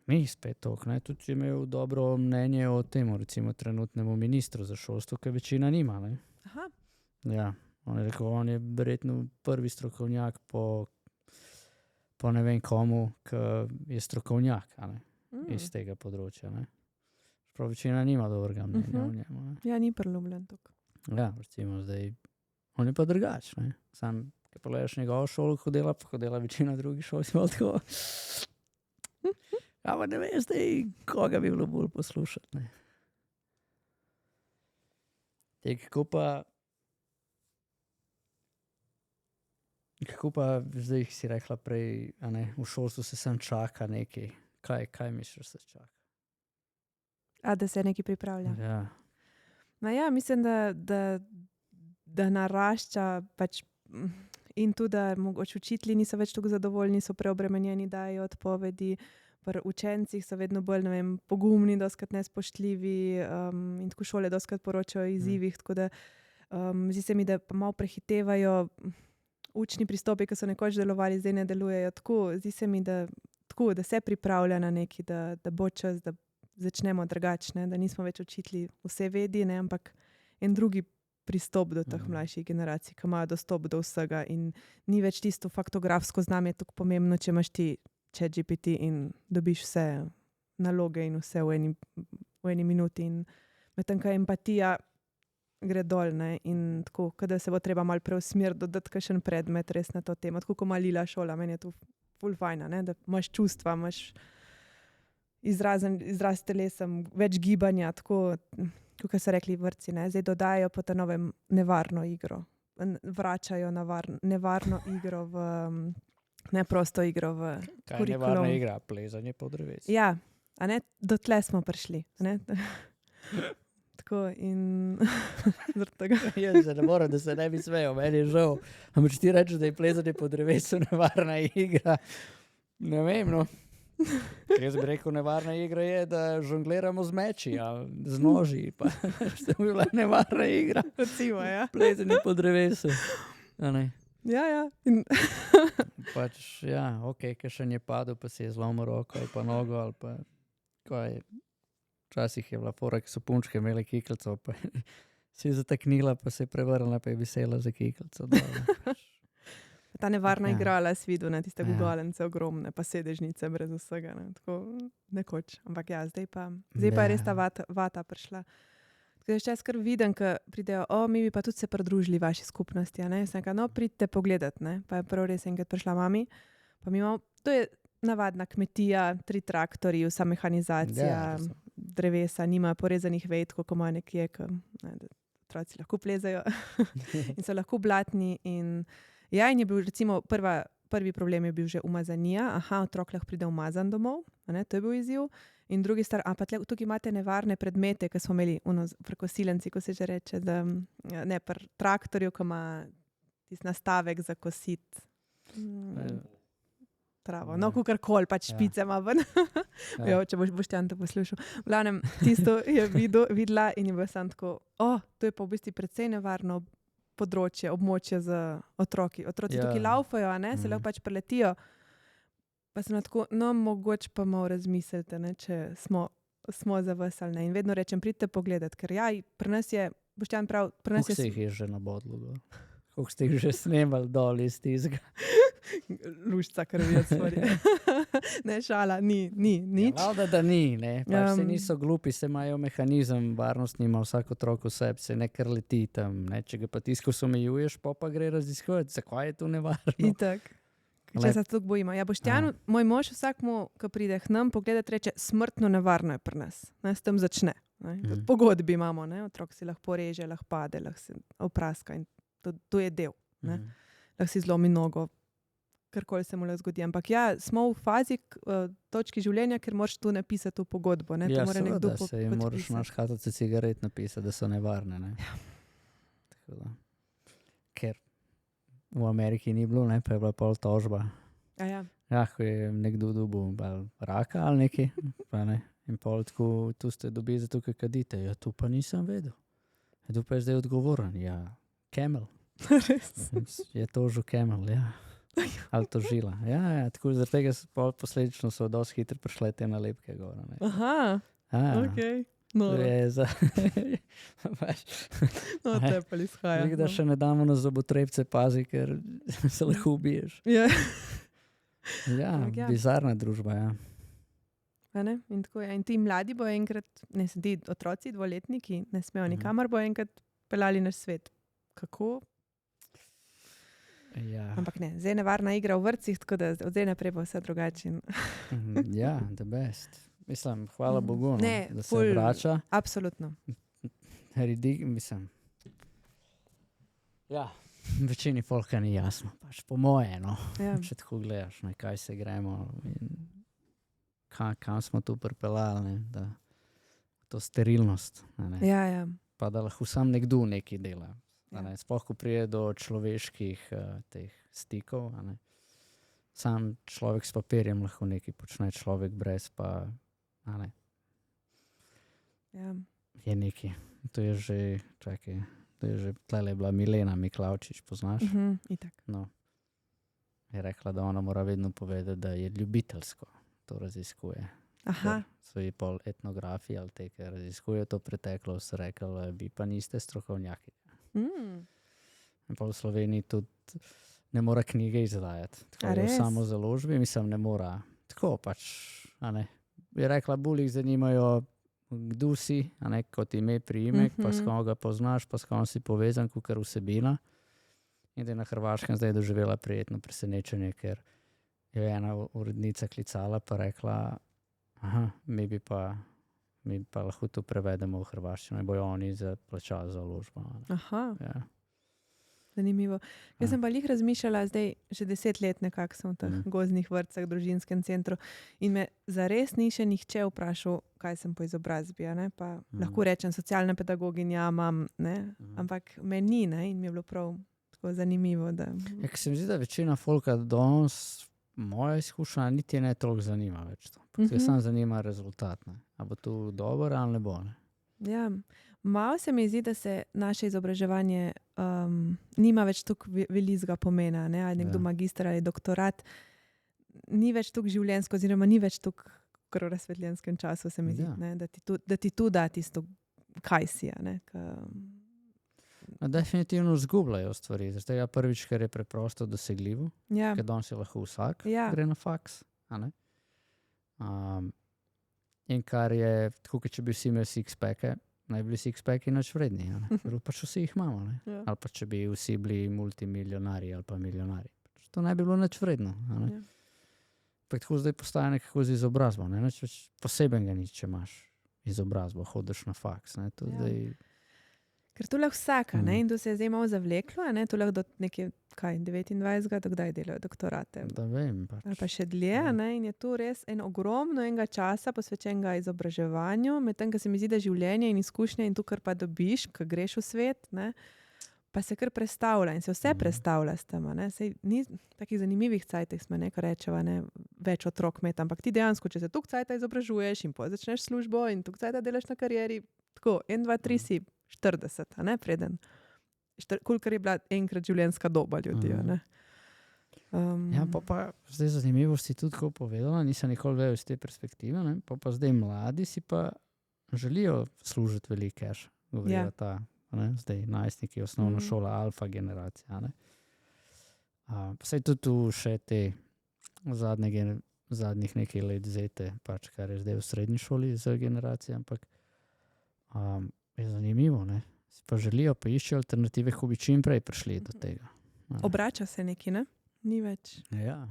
Ni spet toliko, ne, tudi je imel dobro mnenje o tem, recimo trenutnemu ministru za šolstvo, ki večina nima, ne.
Aha.
Ja, on je rekel, on je verjetno prvi strokovnjak po ne vem komu, ki je strokovnjak, iz tega področja, ne. Prav večina nima dobrega mnenja o njemu, ne.
Ja, ni priljubljen tako.
Ja, recimo zdaj, on je pa drugač, ne. Sam, ko pogledaš njegovo šolo, ko dela večina drugih šol, si malo tako. Ja, pa ne vem zdaj, koga bi bilo bolj poslušati, ne. Kako pa zdaj si rekla prej, a ne, v šolstvu se sam čaka nekaj. Kaj misliš, se čaka?
Da se nekaj pripravlja?
Ja.
Ja, mislim, da narašča pač in tudi, da mogoče učitelji niso več tako zadovoljni, so preobremenjeni, dajo odpovedi, pri učencih so vedno bolj, ne vem, pogumni, dostikrat nespoštljivi, in tako šole dostikrat poročajo o izzivih, tako da zdi se mi, da pa malo prehitevajo učni pristopi, ki so nekoč delovali, zdaj ne delujejo tako. Zdi se mi, da se pripravlja na nekaj, da bo čas, da začnemo drugače, da nismo več učitelji vse vedi, ne, ampak en drugi pristop do teh mlajših generacij, ki imajo dostop do vsega in ni več tisto faktografsko znanje tako pomembno, če imaš ti ChatGPT in dobiš vse naloge in vse v eni minuti. In medtem, ko empatija gre dol, ne, in tako, kada se bo treba malo preusmeriti, dodati kakšen predmet res na to temo, tako kot malila šola, meni je to ful fajna, ne, da imaš čustva, imaš izraz telesem, več gibanja, tako, kot so rekli vrtci, ne, zdaj dodajajo po ta novem nevarno igro, vračajo nevarno igro v neprosto igro v kurikulum.
Kaj je nevarna igra? Plezanje po drevesu.
Ja, a ne, dotle smo prišli, ne. Tako in zaradi tega.
Jaz se ne morem, da se ne bi smejal, meni je žal. Ampak če ti rečeš, da je plezanje po drevesu nevarna igra, ne vem, no. Jaz bi rekel, nevarna igra je, da žongliramo z meči, z noži, pa to bi bila nevarna igra.
Recimo, ja.
Plezanje po drevesu, a ne.
Ja.
Pač, ja, okej, kakšen je padel, pa si je zlomil roko ali pa nogo, ali pa kaj. Včasih je bila fora, ki so punčke imeli kiklico, pa si je zataknila, pa se je prevrnila, pa je visela za kiklico.
Ta nevarna
Ja.
igrala si videl, ne, tiste
Ja.
gugalence ogromne, pa sedežnice brez vsega, ne, tako nekoč. Ampak ja, zdaj pa je res ta vata prišla. Tako da še jaz kar vidim, ko pridejo, mi bi pa tudi se pridružili vaši skupnosti, a ne. Sem rekla, no, pridite pogledat, ne. Pa je prav res enkrat prišla mami, pa mi imamo, to je navadna kmetija, 3 traktorji, vsa mehanizacija, drevesa, nima porezanih vej, tako kot ima nekje, da otroci lahko plezajo in so lahko blatni. In je bil recimo prvi problem je bil že umazanija, otrok lahko pride umazan domov, a ne, to je bil izziv. In drugi pa tukaj imate nevarne predmete, ki smo imeli pri kosilnici, ko se že reče, da ne pri traktorju, ko ima tisti nastavek za kositi travo. No, kakorkoli, pač špice ima ven. Če boš Boštjan to poslušal. V glavnem, tisto je videla in je bilo samo tako, to je pa v bistvu precej nevarno področje, območje za otroki. Otroci tukaj laufajo, a ne, se lahko pač preletijo. Pa sem tako, no, mogoče pa malo razmislite, ne, če smo za vas ali ne. In vedno rečem, pridite pogledat, ker pri nas je, Boštjan prav, pri nas je...
Koliko se jih je že na bodlu? Koliko ste jih že snemali dol iz tizga?
Lušca krvijo stvari. Ne, šala, ni, nič.
Ja, da ni, ne. Pač se niso glupi, se imajo mehanizem, varnostni ima vsak otrok v sebi, se nekaj leti tam, ne. Če ga pa tisko omejuješ, pa gre raziskovati, zakaj je to nevarno.
Itak. Če se tako bojimo. Ja, Boštjanu, moj mož vsakmu, ko pride k nam, pogledati, reče, smrtno nevarno je pri nas. Ne, s tem začne. Pogodbi imamo, ne, otrok si lahko reže, lahko pade, lahko se opraska in to je del. Lahko si zlomi nogo, karkoli se mu lahko zgodi. Ampak ja, smo v fazi, točki življenja, ker moraš tu napisati v pogodbo. Ne?
Ja, seveda se jim moraš na škatlici cigaret napisati, da so nevarne. Ne?
Ja.
Tako da. Ker v Ameriki ni bilo, ne? Pa je bila pol tožba.
Ja.
Ja, ko je nekdo dobil raka ali nekaj, pa ne. In pol tako, tu ste dobili zato, ker kadite. Ja, tu pa nisem vedel. Tu pa je zdaj odgovoren. Ja, Camel. Je tožil Camel, ja. Ali tožila. Ja, tako zaradi tega posledično so dosti hitro prišle te nalepke gor. Ne.
Aha, okej. No,
to je za...
No, te pa izhaja.
Vek, da še ne damo na zobotrebce, pazi, ker se lahko ubiješ.
Ja.
Ja, bizarna družba, ja.
Ne? In tako je. In ti mladi bo enkrat, ne, ti otroci, dvoletniki, ne smejo nikamor, bo enkrat pelali naš svet. Kako?
Ja.
Ampak ne, zdaj je nevarna igra v vrtcih, tako da od zdaj naprej bo vse drugače.
Ja, the best. Mislim, hvala Bogu, no,
ne,
da se vrača.
Absolutno.
Mislim. Ja, večini folka ni jasno. Pač po moje, no. Ja. Če tako gledaš, ne, kaj se gremo in kam smo tu pripeljali, ne, da to sterilnost. Ne.
Ja.
Pa da lahko sam nekdo nekaj dela. Sploh, ko prije do človeških teh stikov. Sam človek s papirjem lahko nekaj počne, človek brez pa je nekaj. To je že, čakaj, tlele je bila Milena Miklavčič, poznaš?
Itak.
No. Je rekla, da ona mora vedno povedati, da je ljubiteljsko to raziskuje.
Aha.
Svoji pol etnografi ali te, ki raziskujejo to preteklost, rekla, vi pa niste strokovnjaki. Pa v Sloveniji tudi ne mora knjige izdajati. Tako je samo založbi, mislim, ne mora. Tako pač, je rekla, bolj jih zanimajo, kdo si, kot ime, priimek, pa s kom ga poznaš, pa s kom si povezan, kakor vsebina. In da je na Hrvaškem zdaj doživela prijetno presenečenje, ker je ena urednica klicala pa rekla, mi pa lahko to prevedemo v hrvaščino in bojo oni plačali za vložbo.
Aha.
Ja.
Zanimivo. Jaz sem pa lih razmišljala zdaj že 10 let nekako sem v teh gozdnih vrtcah, družinskem centru in me zares ni še nihče vprašal, kaj sem po izobrazbi, pa lahko rečem socialna pedagoginja imam, ampak me ni, in mi je bilo prav tako zanimivo, da...
Ja, ker se mi zdi, da večina folka danes moja izkušnja niti ne toliko zanima več to. Se sam zanima rezultat, a bo to dobro ali ne bo, ne?
Ja, malo se mi zdi, da se naše izobraževanje nima več toliko velikega pomena, ali nekdo magister ali doktorat, ni več toliko življenjsko, oziroma ni več toliko v razsvetljenskem času, se mi zdi, da ti tu da tisto, kaj si,
Definitivno zgubljajo stvari. Zdaj je prvič, ker je preprosto dosegljivo,
Ja,
ker danes je lahko vsak
ja.
gre na faks. A ne? In kar je, tako kot če bi vsi imeli six-packe, naj bili six-packi nič vredni. A ne? Ker pač vsi jih imamo. Ne?
Ja.
Ali pa če bi vsi bili multimilionarji ali pa milijonarji. To ne bi bilo nič vredno. A ne?
Ja.
Pa tako zdaj postaja nekako z izobrazbo. Ne? Nič več posebenega ni, če imaš izobrazbo, hodiš na faks. Ne? To
Ja.
zdaj,
Ker to lahko vsaka, ne?
Mhm.
In to se je zdaj malo zavleklo, a ne? To lahko do nekje, 29. do kdaj delajo doktorate.
da vem. Pač.
Ali pa še dlje, a ne? In je tu res ogromno enega časa posvečenega izobraževanju, medtem ko se mi zdi, da življenje in izkušnje in to, kar pa dobiš, ko greš v svet, ne? Pa se kar prestavlja in se vse prestavlja s tem. a ne. Sej ni takih zanimivih cajtih smo, ne, ko rečeva, ne, več otrok imeti, ampak ti dejansko, če se toliko cajta izobražuješ in potem začneš službo in toliko cajta delaš na karieri, tako 1, 2, 3 si 40, a ne, preden. Kolikor je bila enkrat življenjska doba ljudi, a ne.
Ja, pa zdaj zanimivo si tudi tako povedala, nisem nikoli vedel iz te perspektive, ne? Pa zdaj mladi si pa želijo služiti veliko cash, govorijo
Ja.
ta, ne? Zdaj najstniki, osnovna šola, alfa generacija. Ne? Pa saj tudi tu še te zadnjih nekaj let zete, pač kar je zdaj v srednji šoli z generacijo, ampak je zanimivo, ne? Si pa želijo, pa iščejo alternative, ko bi čim prej prišli do tega. Ne?
Obrača se neki, ne? Ni več.
Ja.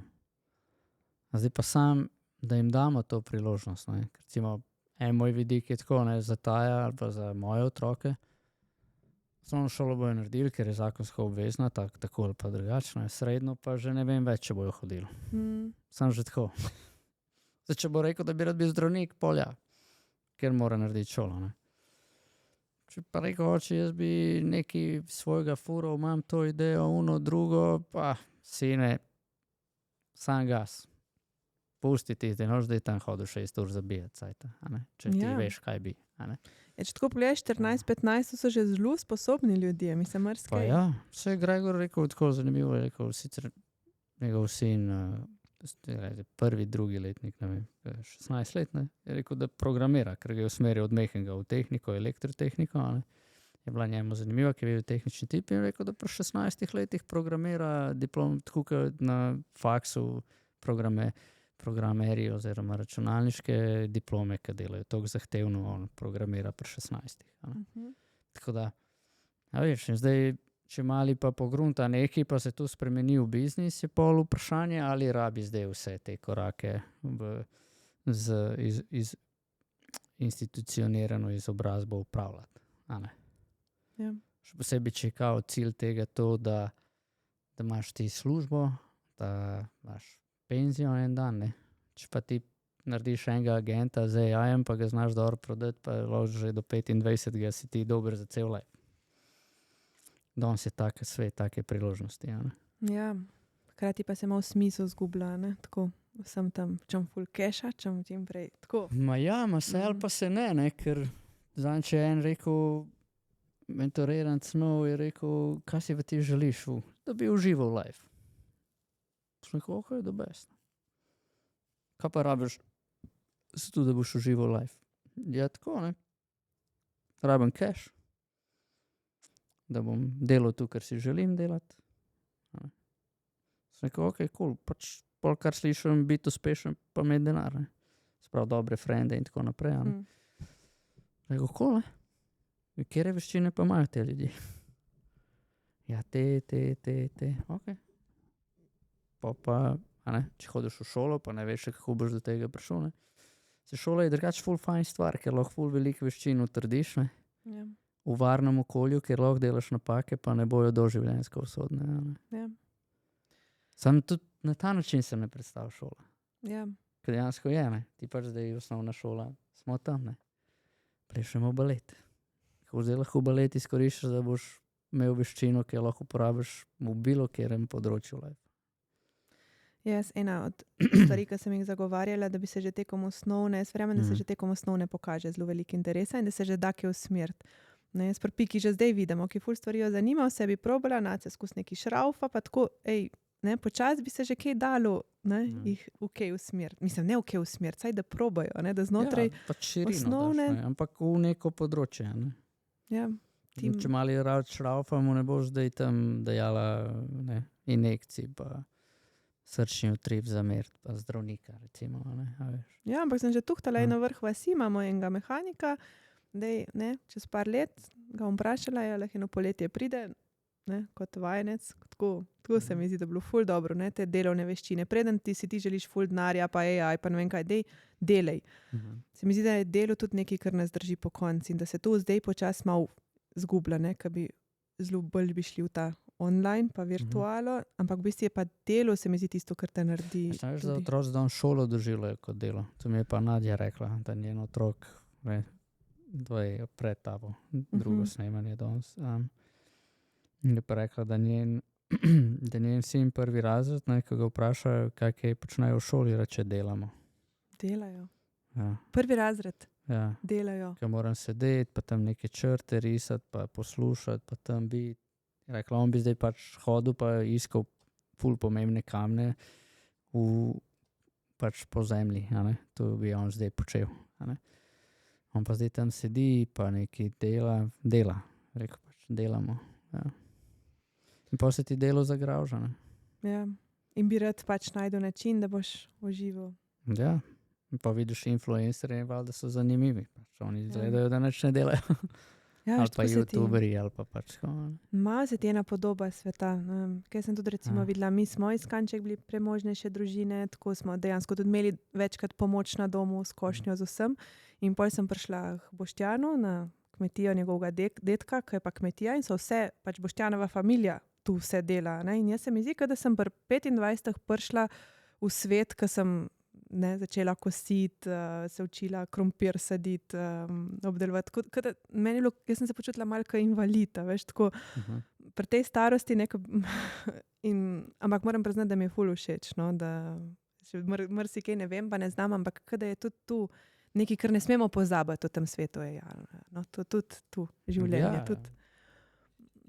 A zdaj pa sam, da jim damo to priložnost. Ne? Ker recimo, en moj vidik je tako, ne, za Taja ali pa za moje otroke. Osnovno šolo bojo naredili, ker je zakonsko obvezna, tako ali pa drugačno. Srednjo pa že ne vem več, če bojo hodili. Sam že tako. Zdaj, če bo rekel, da bi rad bil zdravnik, polja, ker mora narediti šolo. Ne? Če pa rekel, oče, jaz bi nekaj svojega furov, imam to idejo, uno, drugo, pa sine, sam gas. Pusti ti, da noč zdaj tam hodil 6 ur zabijati, cajta, a ne? Če ti
Ja.
veš, kaj bi. A ne?
Če tako pogledaš, 14-15 so že zelo sposobni ljudje, mislim,
Pa
marsikaj.
ja, vse je Gregor rekel tako zanimivo, je rekel, sicer njegov sin, prvi, drugi letnik, ne vem, 16 let, ne, je rekel, da programira, ker ga je usmeril od mehkega v tehniko, elektrotehniko, a ne. Je bila njemu zanimiva, ker je bil tehnični tip in je rekel, da pri 16 letih programira diplom, tako kot na faksu programeri oziroma računalniške diplome, ki delajo tako zahtevno, on programira pri 16. A ne. Tako da, a veš, in zdaj, če mali pa pogrunta neki, pa se to spremeni v biznis, je pol vprašanje, ali rabi zdaj vse te korake z institucionirano izobrazbo upravljati. A ne.
Ja.
Še posebej, če je kao cilj tega to, da imaš ti službo, da imaš penzijo en dan, ne. Če pa ti narediš enega agenta z AI-jem, pa ga znaš dobro prodati, pa lahko že do 25 si ti dober za cel life. Danes je tak svet, take priložnosti. Ja, ne?
Ja, hkrati pa se malo smisel zgublja, ne, tako, vsem tam, čem full keša, čim prej, tako.
Ma ja, ma se ali pa se ne, ker zanj, če je en rekel, mentoriranc nov je rekel, kaj si pa ti želiš, da bi užival life. Sem rekel, ok, the best. Kaj pa rabiš, zato da boš užival life? Ja, tako, ne. Rabim cash, da bom delal to, kar si želim delati. Sem rekel, ok, cool, pač pol, kar slišim, biti uspešen, pa imeti denar, ne. Sprav dobre frende in tako naprej, ne. Rekel, cool, ne. Kjere veščine pa imajo te ljudje? Ja, te, ok. Pa, a ne, če hodiš v šolo, pa ne veš, kako boš do tega prišel, ne. Se šola je drugače ful fajn stvar, ker lahko ful veliko veščin utrdiš, ne.
Ja.
V varnem okolju, kjer lahko delaš napake, pa ne bojo doživljenjsko usodne, ne.
Ja.
Sam tudi na ta način se ne predstavlja šola.
Ja.
Ker dejansko je, ne. Ti pač zdaj osnovna šola, smo tam, ne. Prešemo balet. Kako zdaj lahko balet izkoriščaš, da boš imel veščino, ki jo lahko uporabiš v bilo kjerem področju life.
Jaz ena od stvari, ki sem jih zagovarjala, da bi se že tekom osnovne, jaz verjamem, da se že tekom osnovne pokaže zelo veliko interesa in da se že da kje usmeriti. Ne, jaz pri Piki že zdaj vidimo, ki ful stvari jo zanima, vse bi probala, nace skus neki šraufa, pa tako, ne, počas bi se že kaj dalo, ne, jih v kaj usmeriti. Mislim, ne v kaj usmeriti, saj da probajo, ne, da znotraj
pač širino
osnovne-
daš, ne, ampak v neko področje, ne.
Ja,
Če malo rad šraufamo, ne boš zdaj tam dejala injekcij, pa srčni utrip zameriti, pa zdravnika, recimo. A veš.
Ja, ampak sem že tuhtala na vrh vasi, imamo enega mehanika, dej, ne, čez par let ga bom vprašala, lahko eno poletje pride, ne, kot vajenec, tako se mi zdi, da je bilo ful dobro, ne, te delovne veščine. Preden ti želiš ful denarja, pa AI, pa ne vem kaj, delej. Se mi zdi, da je delo tudi nekaj, kar nas drži po konci in da se tu zdaj počas malo zgublja, ne, ker bi zelo bolj bi šli v ta online pa virtualo, ampak v bistvu je pa delo, se mi zdi tisto, kar te naredi.
Znaš, da otroci dan šolo doživljajo kot delo. To mi je pa Nadja rekla, da njen otrok, dvoje pred tabo, drugo snemanje danes. In je pa rekla, da njen sin prvi razred, ko ga vprašajo, kaj počnejo v šoli, reče delamo.
Delajo.
Ja.
Prvi razred.
Ja.
Delajo.
Ker moram sedeti, pa tam neke črte risati, pa poslušati, pa tam biti. Rekla, on bi zdaj pač hodil, pa iskal ful pomembne kamne pač po zemlji. To bi on zdaj počel. On pa zdaj tam sedi, pa nekaj dela. Rekel pač, delamo. Ja. In pa se ti delo zagravža.
Ja. In bi rad pač najdel način, da boš užival.
Ja. In pa vidiš influencerje, da so zanimivi. Pač oni izgledajo, da nič ne delajo.
Ja,
ali pa youtuberi, ali pa pač.
Malo se ti ena podoba sveta. Kaj sem tudi recimo videla, mi smo iz Kanček bili premožnejše družine, tako smo dejansko tudi imeli večkrat pomoč na domu s košnjo z vsem. In potem sem prišla k Boštjanu na kmetijo njegovega dedka, ki je pa kmetija in so vse, pač Boštjanova familija tu vse dela. In jaz se mi zdi, da sem pri 25 prišla v svet, ko sem začela kositi, se učila krompir saditi, obdelovati. Jaz sem se počutila malo kot invalid, veš, tako pri tej starosti. Ampak moram priznati, da mi je ful všeč, da še marsikaj ne vem, pa ne znam, ampak da je tudi tu nekaj, kar ne smemo pozabiti v tem svetu. Tudi tu življenje.
Ja.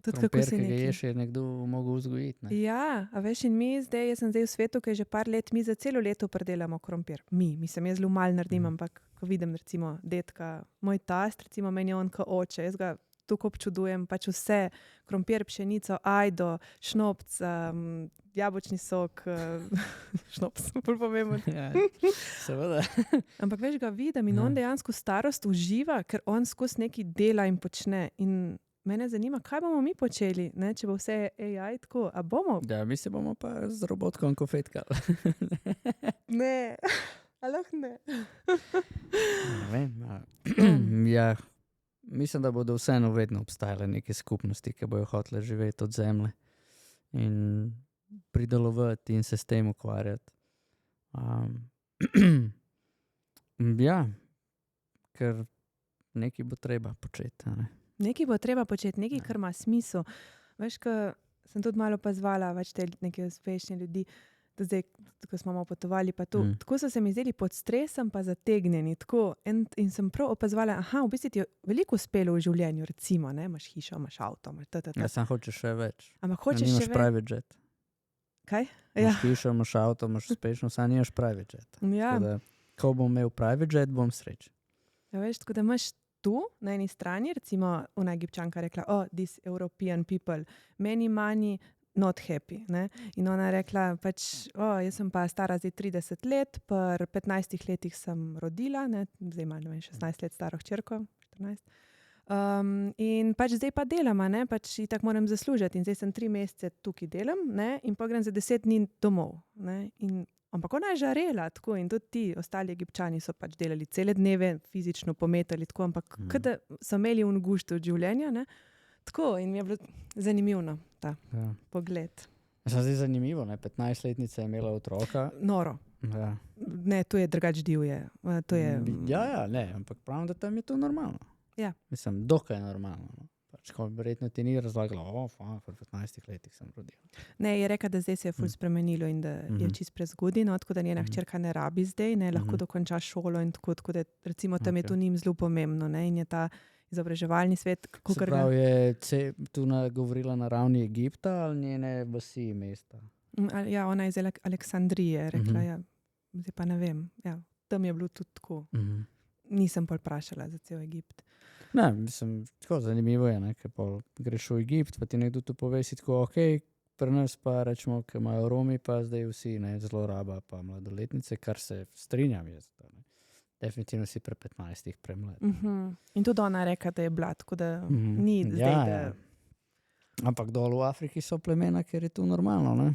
Krompir,
ki ga je nekdo mogel vzgojiti.
Ja, a veš, in jaz sem zdaj v svetu, ki je že par let, mi za celo leto predelamo krompir. Mislim, jaz zelo malo naredim, ampak ko vidim recimo dedka, moj tast, recimo meni je on kot oče, jaz ga tako občudujem, pač vse, krompir, pšenico, ajdo, šnopc, jabolčni sok, šnopc, bolj pomembno.
Ja, seveda.
Ampak veš, ga vidim in on dejansko starost uživa, ker on skozi nekaj dela in počne. In mene zanima, kaj bomo mi počeli, če bo vse AI tako, a bomo?
Ja, mi se bomo pa z robotkom kofetkali.
Ne, lahko ne.
Ne vem, ja, mislim, da bodo vseeno vedno obstajale neke skupnosti, ki bojo hotele živeti od zemlje in pridelovati in se s tem ukvarjati. Ja, ker nekaj bo treba početi,
Nekaj bo treba početi, nekaj, kar ima smisel. Veš, ko sem tudi malo opazvala te neke uspešne ljudi, da zdaj, ko smo malo potovali, pa to, tako so se mi zdeli pod stresom pa zategnjeni. Tako, in sem prav opazovala, v bistvu ti je veliko uspelo v življenju, recimo, imaš hišo, imaš avto, imaš
Ja, sam hočeš še več.
Ampak hočeš še več.
Nimaš private jet.
Kaj?
Imaš hišo, imaš avto, imaš uspešno, sam nimaš private jet.
Ja.
Tako da, ko bom imel private jet, bom srečen.
Ja, veš, tako da imaš tu, na eni strani, recimo, ona Egipčanka rekla, these European people, many money, not happy. Ne? In ona rekla, pač, jaz sem pa stara zdaj 30 let, pri 15 letih sem rodila, zdaj imam 16 let staro hčerko, 14. In pač zdaj pa delam, pač itak moram zaslužiti in zdaj sem 3 mesece tukaj delam, in pa grem za 10 dni domov. Ampak ona je žarela, tako, in tudi ti ostali Egipčani so pač delali cele dneve, fizično pometali, tako, ampak kada so imeli gušt od življenja, tako, in mi je bilo zanimivo ta pogled.
Zdaj zanimivo, 15-letnica je imela otroka.
Noro.
Ja.
Ne, to je drugač divje.
Ja, ne, ampak pravim, da tam je to normalno.
Ja.
Mislim, dokaj normalno. Verjetno ti ni razlagala, pri 15 letih sem rodila.
Ne, je rekla, da zdaj se je ful spremenilo in da je čist prezgodaj, tako da njena hčerka ne rabi zdaj, lahko dokonča šolo in tako, da recimo tam je to njim zelo pomembno, in je ta izobraževalni svet.
Se pravi, je tu govorila na ravni Egipta ali njene vasi mesta?
Ja, ona je iz Aleksandrije, rekla, ja, zdaj pa ne vem, ja, tam je bilo tudi tako. Nisem pol vprašala za cel Egipt.
Ne, mislim, tako zanimivo je, ker greš v Egipt, pa ti nekdo tu pove, si tako, ok, pri nas pa rečemo, ker imajo Romi, pa zdaj vsi zelo raba, pa mladoletnice, kar se strinjam jaz. Definitivno si pre 15 premlad.
In tudi ona reka, da je bila, tako da ni zdaj, da...
Ampak dol v Afriki so plemena, ker je to normalno, ne?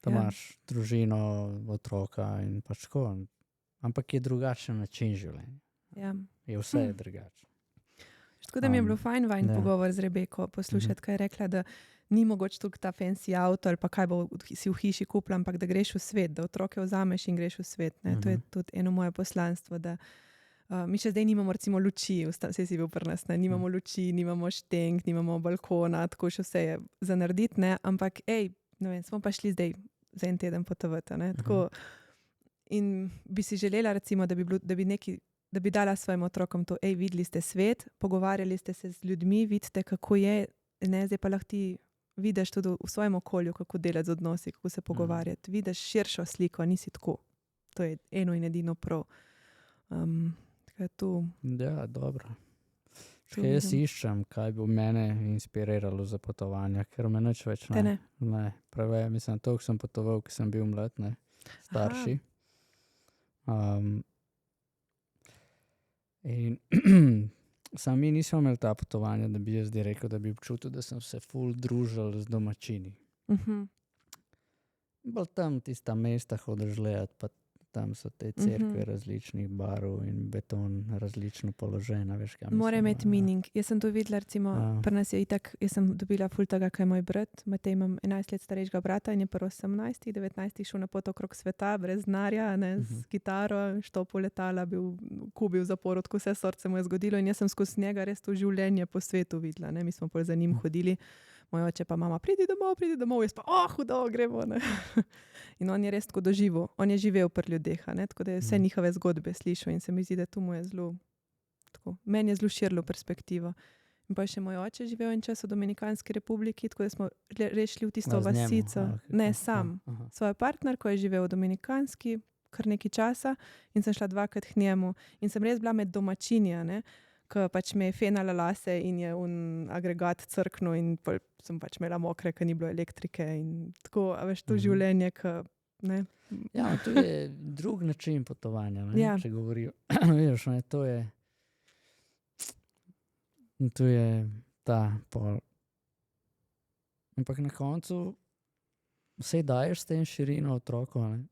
Da imaš družino, otroka in pač tako. Ampak je drugačen način življenja.
Ja.
Je vse drugače.
Tako da mi je bilo fajn vajn pogovor z Rebeko poslušati, kaj je rekla, da ni mogoče tukaj ta fancy avto ali pa kaj bo si v hiši kupila, ampak da greš v svet, da otroke vzameš in greš v svet. Ne? To je tudi eno moje poslanstvo, da mi še zdaj nimamo recimo luči, vse si bil pri nas, ne? Nimamo luči, nimamo štenk, nimamo balkona, tako še vse je za narediti, ne? Ampak ne vem, smo pa šli zdaj za en teden potovati, ne? Tako, in bi si želela recimo, da bi dala svojim otrokom to, videli ste svet, pogovarjali ste se z ljudmi, vidite, kako je, ne, zdaj pa lahko ti vidiš tudi v svojem okolju, kako delati z odnosi, kako se pogovarjati, vidiš širšo sliko, nisi tako. To je eno in edino prav. Tako je to.
Ja, dobro. Še jaz iščem, kaj bi mene inspiriralo za potovanja, ker me nič več ne. Ne, pravi, mislim, toliko sem potoval, ko sem bil mlad, ne, starši. In sam mi nismo imeli ta potovanja, da bi jaz rekel, da bi občutil, da sem se ful družil z domačini. Bolj tam tista mesta hodiš gledati, pa tam so te cerkve različnih barv in beton različno položena.
Mora imeti meaning. Jaz sem to videla, recimo, pri nas je itak, jaz sem dobila ful tega, kaj je moj brat. Matej imam 11 let starejšega brata in je prvo 18, 19 šel na pot okrog sveta, brez denarja, z kitaro, štopo letala, bil v Kubi v zaporu, tako vse sorte se mu je zgodilo in jaz sem skozi njega res to življenje po svetu videla. Ne? Mi smo pol za njim hodili. Moj oče pa mama, pridi domov, jaz pa, hudo, gremo. Ne? In on je res tako doživel, on je živel pri ljudeh, ne? Tako da je vse njihove zgodbe slišal in se mi zdi, da tu mu je zelo, tako, meni je zelo širilo perspektivo. In pa je še moj oče živel en čas v Dominikanski republiki, tako da smo res šli v tisto vasico, ne sam, svojo partnerko je živel v Dominikanski kar nekaj časa in sem šla 2krat k njemu in sem res bila med domačinja, ne? Ko pač me je fenala lase in je agregat crknil in sem pač imela mokre, ker ni bilo elektrike in tako, a veš, to življenje, ne.
Ja, to je drug način potovanja, ne, če govorijo. Vidiš, ne, to je ta pol. Ampak na koncu vse daješ s tem širino otroko, ne.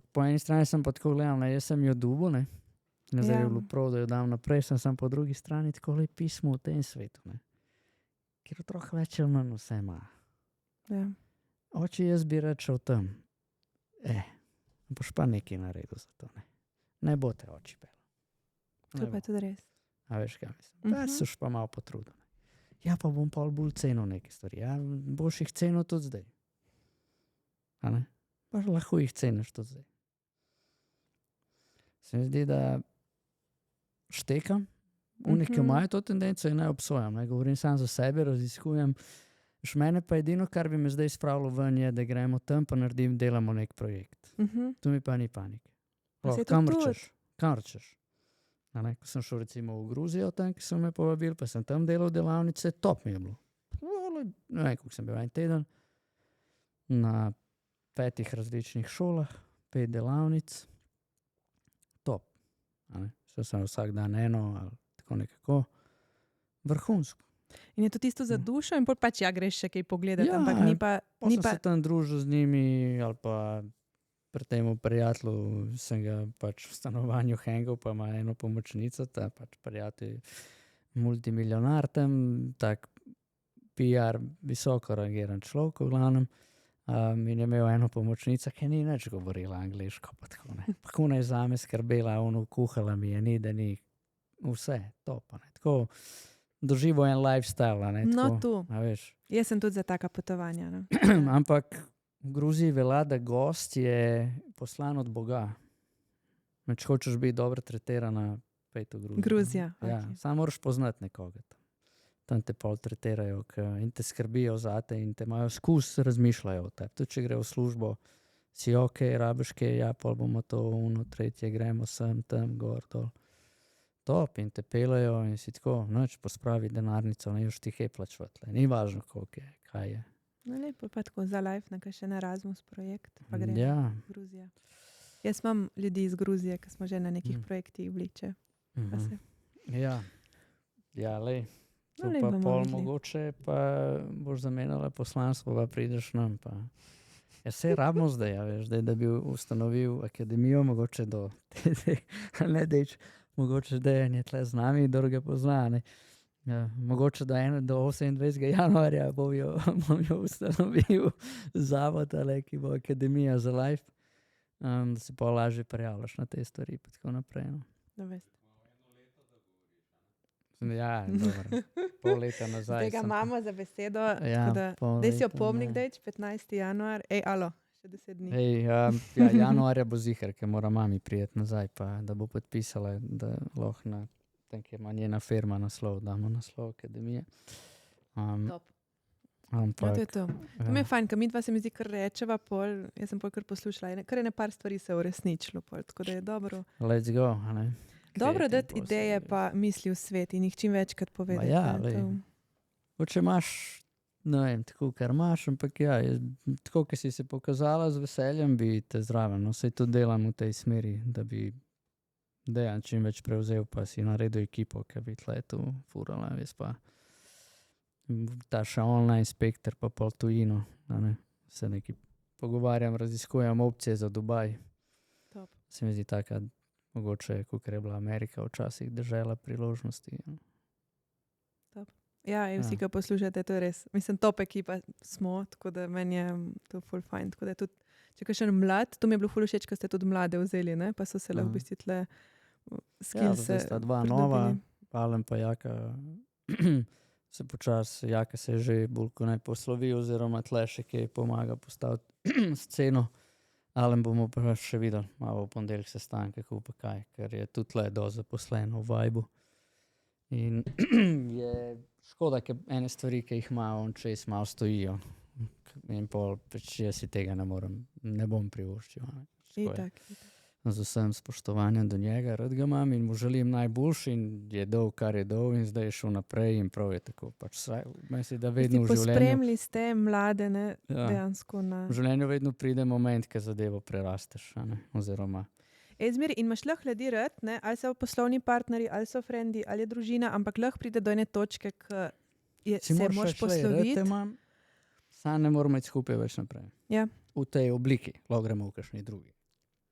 Po eni strani sem pa tako gledal, ne, jaz sem jo dubo, ne. Zdaj je bilo prav, da jo dam naprej, sem po drugi strani tako lep pismo v tem svetu, ne. Ker otrok več ali manj vse ima.
Ja.
Oči, jaz bi rečel tam, boš pa nekaj naredil za to, ne. Ne bo te oči pel.
To pa je tudi res.
A veš, kaj mislim? Da soš pa malo potrudil. Ja, pa bom pol bolj cenil neke stvari. Ja, boš jih cenil tudi zdaj. A ne? Pa lahko jih ceniš tudi zdaj. Se mi zdi, da štekam, ki imajo to tendenco in ne obsojam, ne govorim sam za sebe, raziskujem. Mene pa edino, kar bi me zdaj spravilo ven, je, da gremo tam pa delamo nek projekt. Tu mi pa ni panike. Kam rečeš? Ko sem šel recimo v Gruzijo, tam, ki so me povabili, pa sem tam delal delavnice, top mi je bilo. Ne vem, koliko sem bil en teden, na 5 različnih šolah, 5 delavnic, top. Šel sem vsak dan eno ali tako nekako, vrhunsko.
In je to tisto za dušo in pač greš še kaj pogledati, ampak ni pa...
Sem se tam družil z njimi ali pa pri temu prijatelju sem ga pač v stanovanju hengal, pa ima eno pomočnico, ta pač prijatelj multimilionar tam, tak PR visoko rangiran človek v glavnem. In je imel eno pomočnico, ki ni nič govorila angliško, pa tako ne. Pa ona je zame skrbela, kuhala mi je, ni, da ni vse, top, ne. Tako doživel en lifestyle, ne.
No,
tako,
tu.
a veš.
Jaz sem tudi za taka potovanja, ne.
Ampak v Gruziji velja, da gost je poslan od Boga. Če hočeš biti dobro tretirana, pojdi v Gruzijo.
Gruzija,
ja, samo moraš poznati nekoga tam. Tam te pol tretirajo in te skrbijo zate in te imajo skus, razmišljajo o tebi. Tudi če gre v službo, si ok, rabiš kaj, ja, pol bomo to, tretje, gremo sem, tam, gor, dol. top in te pelejo in si tako, noč pospravi denarnico, ne još ti kaj plačevati. Ni važno, koliko je, kaj je.
No, lepo pa tako za life, na kakšen Erasmus projekt, pa gremo
Ja.
v Gruzijo. Jaz imam ljudi iz Gruzije, ki smo že na nekih projektih bliče. Pa se.
Ja, lej.
No,
To
lej
pa
bomo
pol
videli.
mogoče pa boš zamenjala poslanstvo, pa prideš nam. Pa. Ja, se rabimo zdaj, ja, veš, da bi ustanovil akademijo, mogoče do ne deč, mogoče da je tle z nami, druge pozna, ne. Ja, mogoče do 28. januarja bom jo ustanovil zavod, ali ki bo akademija za life, da se pa lažje prijavljaš na te stvari pa tako naprej. No.
Da veste.
Ja, dobro. Pol leta nazaj.
Zdaj ga
sem
imamo za besedo,
Ja,
tako da
pol
daj si
leta,
opomnik,
ne.
dejč, 15. januar. Ej, alo, še 10 dni.
Ej, ja, januarja bo ziher, ker mora mami prijeti nazaj, pa da bo podpisala, da lahko na tam, kjer ima njena firma naslov, damo naslov akademije.
Top. No,
Ampak,
to je to. To mi je fajn, ker mi dva se mi zdi kar rečeva pol, jaz sem pol kar poslušala, kar je par stvari se uresničilo pol, tako da je dobro.
let's go, a ne.
Dobro
Kreativ
dati
posel,
ideje
res.
pa misli v svet in jih čim večkrat povedati.
ja,
ne,
lej.
to-
Če imaš, ne vem, tako, kar imaš, ampak ja, tako, ki si se pokazala z veseljem, bi te zraven. No, saj to delam v tej smeri, da bi dejan čim več prevzel, pa si naredil ekipo, ki bi tle tu furala, veš pa. Ta še online spektr, pa pol tujino, a ne. Se nekaj pogovarjam, raziskujem opcije za Dubaj.
Top.
Se mi zdi taka, mogoče, kakor je bila Amerika včasih dežela priložnosti.
Ja, in vsi,
Ja.
ki poslušate, to je res. Mislim, top ekipa smo, tako da meni je to ful fajn. Tako da je tudi, če kaj še mlad, to mi je bilo ful všeč, ko ste tudi mlade vzeli, ne? Pa so se lahko v bistvu tle
Ja,
skillse
zdaj sta dva
pridobili.
nova, Alen pa Jaka, se počasi, Jaka se je že bolj ko ne poslovi, oziroma tle še kaj pomaga postaviti sceno. Alen bomo pa še videli, malo v ponedeljek sestanke, kako pa kaj, ker je tudi tle dosti zaposlen v vibu. In je škoda, ker ene stvari, ki jih ima on čez, malo stojijo. In pol, pač jaz si tega ne bom privoščil. a ne. Tako je.
Itak.
Z vsem spoštovanjem do njega, rad ga imam in mu želim najboljši in je dol, kar je dol in zdaj je šel naprej in prav je tako. Pač mislim, da vedno v življenju,
Pospremili ste mlade, ne,
Ja.
dejansko na...
v življenju vedno pride moment, ko zadevo prerasteš, a ne, oziroma
Zmeri, in imaš lahko ljudi rad, ne, ali so poslovni partnerji, ali so frendi, ali je družina, ampak lahko pride do ene točke, ko se moraš posloviti.
Sam ne moramo iti skupaj več naprej.
Ja.
V tej obliki, lahko gremo v kakšni drugi.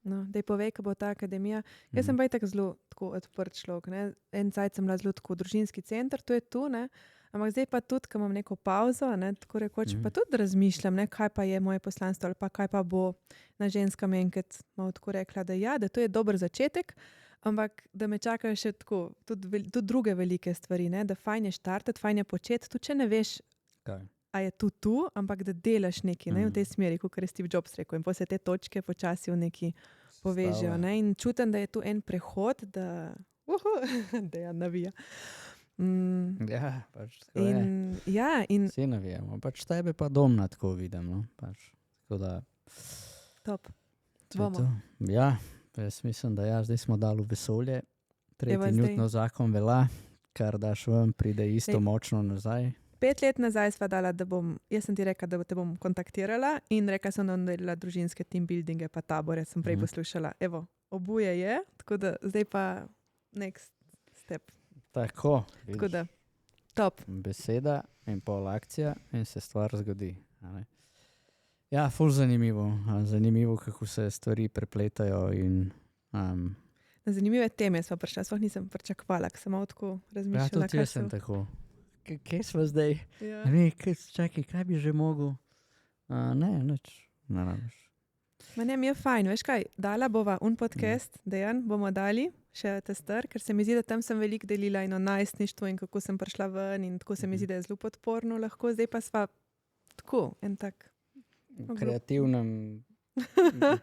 No, da je povej, ko bo ta akademija. Jaz sem pa itak zelo tako odprt človek. Ne. En cajt sem bila zelo tako družinski center, to je tu, ne. Ampak zdaj pa tudi, ko imam neko pauzo, ne, tako rekoč, pa tudi razmišljam, ne, kaj pa je moje poslanstvo ali pa kaj pa bo na ženskam enkrat malo tako rekla, da ja, da to je dober začetek, ampak da me čakajo še tako, tudi druge velike stvari, ne, da fajn je štartati, fajn je početi, tudi če ne veš,
Kaj?
a je tu, ampak da delaš nekaj, ne, v tej smeri, kot je Steve Jobs rekel, in potem se te točke počasi v neki povežejo, ne, in čutim, da je tu en prehod, da da ja navija.
Ja, pač tako je.
In
Vsi navijamo, pač tebe pa domna tako vidim, no, pač, tako da
top.
to je
Bomo.
to. Ja, jaz mislim, da ja, zdaj smo dali v vesolje,
Evo,
tretji
zdaj.
Newtonov zakon velja, kar daš ven, pride isto
Ej.
močno nazaj.
5 let nazaj sva dala, da jaz sem ti rekla, da te bom kontaktirala in rekla sem, da bom delala družinske team buildinge pa tabore, sem prej poslušala. Evo, obuje je, tako da zdaj pa next step.
Tako,
Tako
vidiš,
da, top.
beseda in pol akcija in se stvar zgodi. A ne? Ja, ful zanimivo, zanimivo, kako se stvari prepletajo in
Na zanimive teme sva prišla, sploh nisem pričakovala, ker sem malo tako
ja,
razmišljala.
tudi
kaj
jaz sem
so-
tako. Kje smo zdaj?
Ja.
Ne, čakaj, kaj bi že mogel? Ne, nič, ne rabiš.
Ma ne, mi je fajn, veš kaj, dala bova un podcast, Dejan, bomo dali še testar, ker se mi zdi, da tam sem veliko delila in o najstništvu in kako sem prišla ven in tako se mi zdi, da je zelo podporno lahko, zdaj pa sva tako, en tak.
V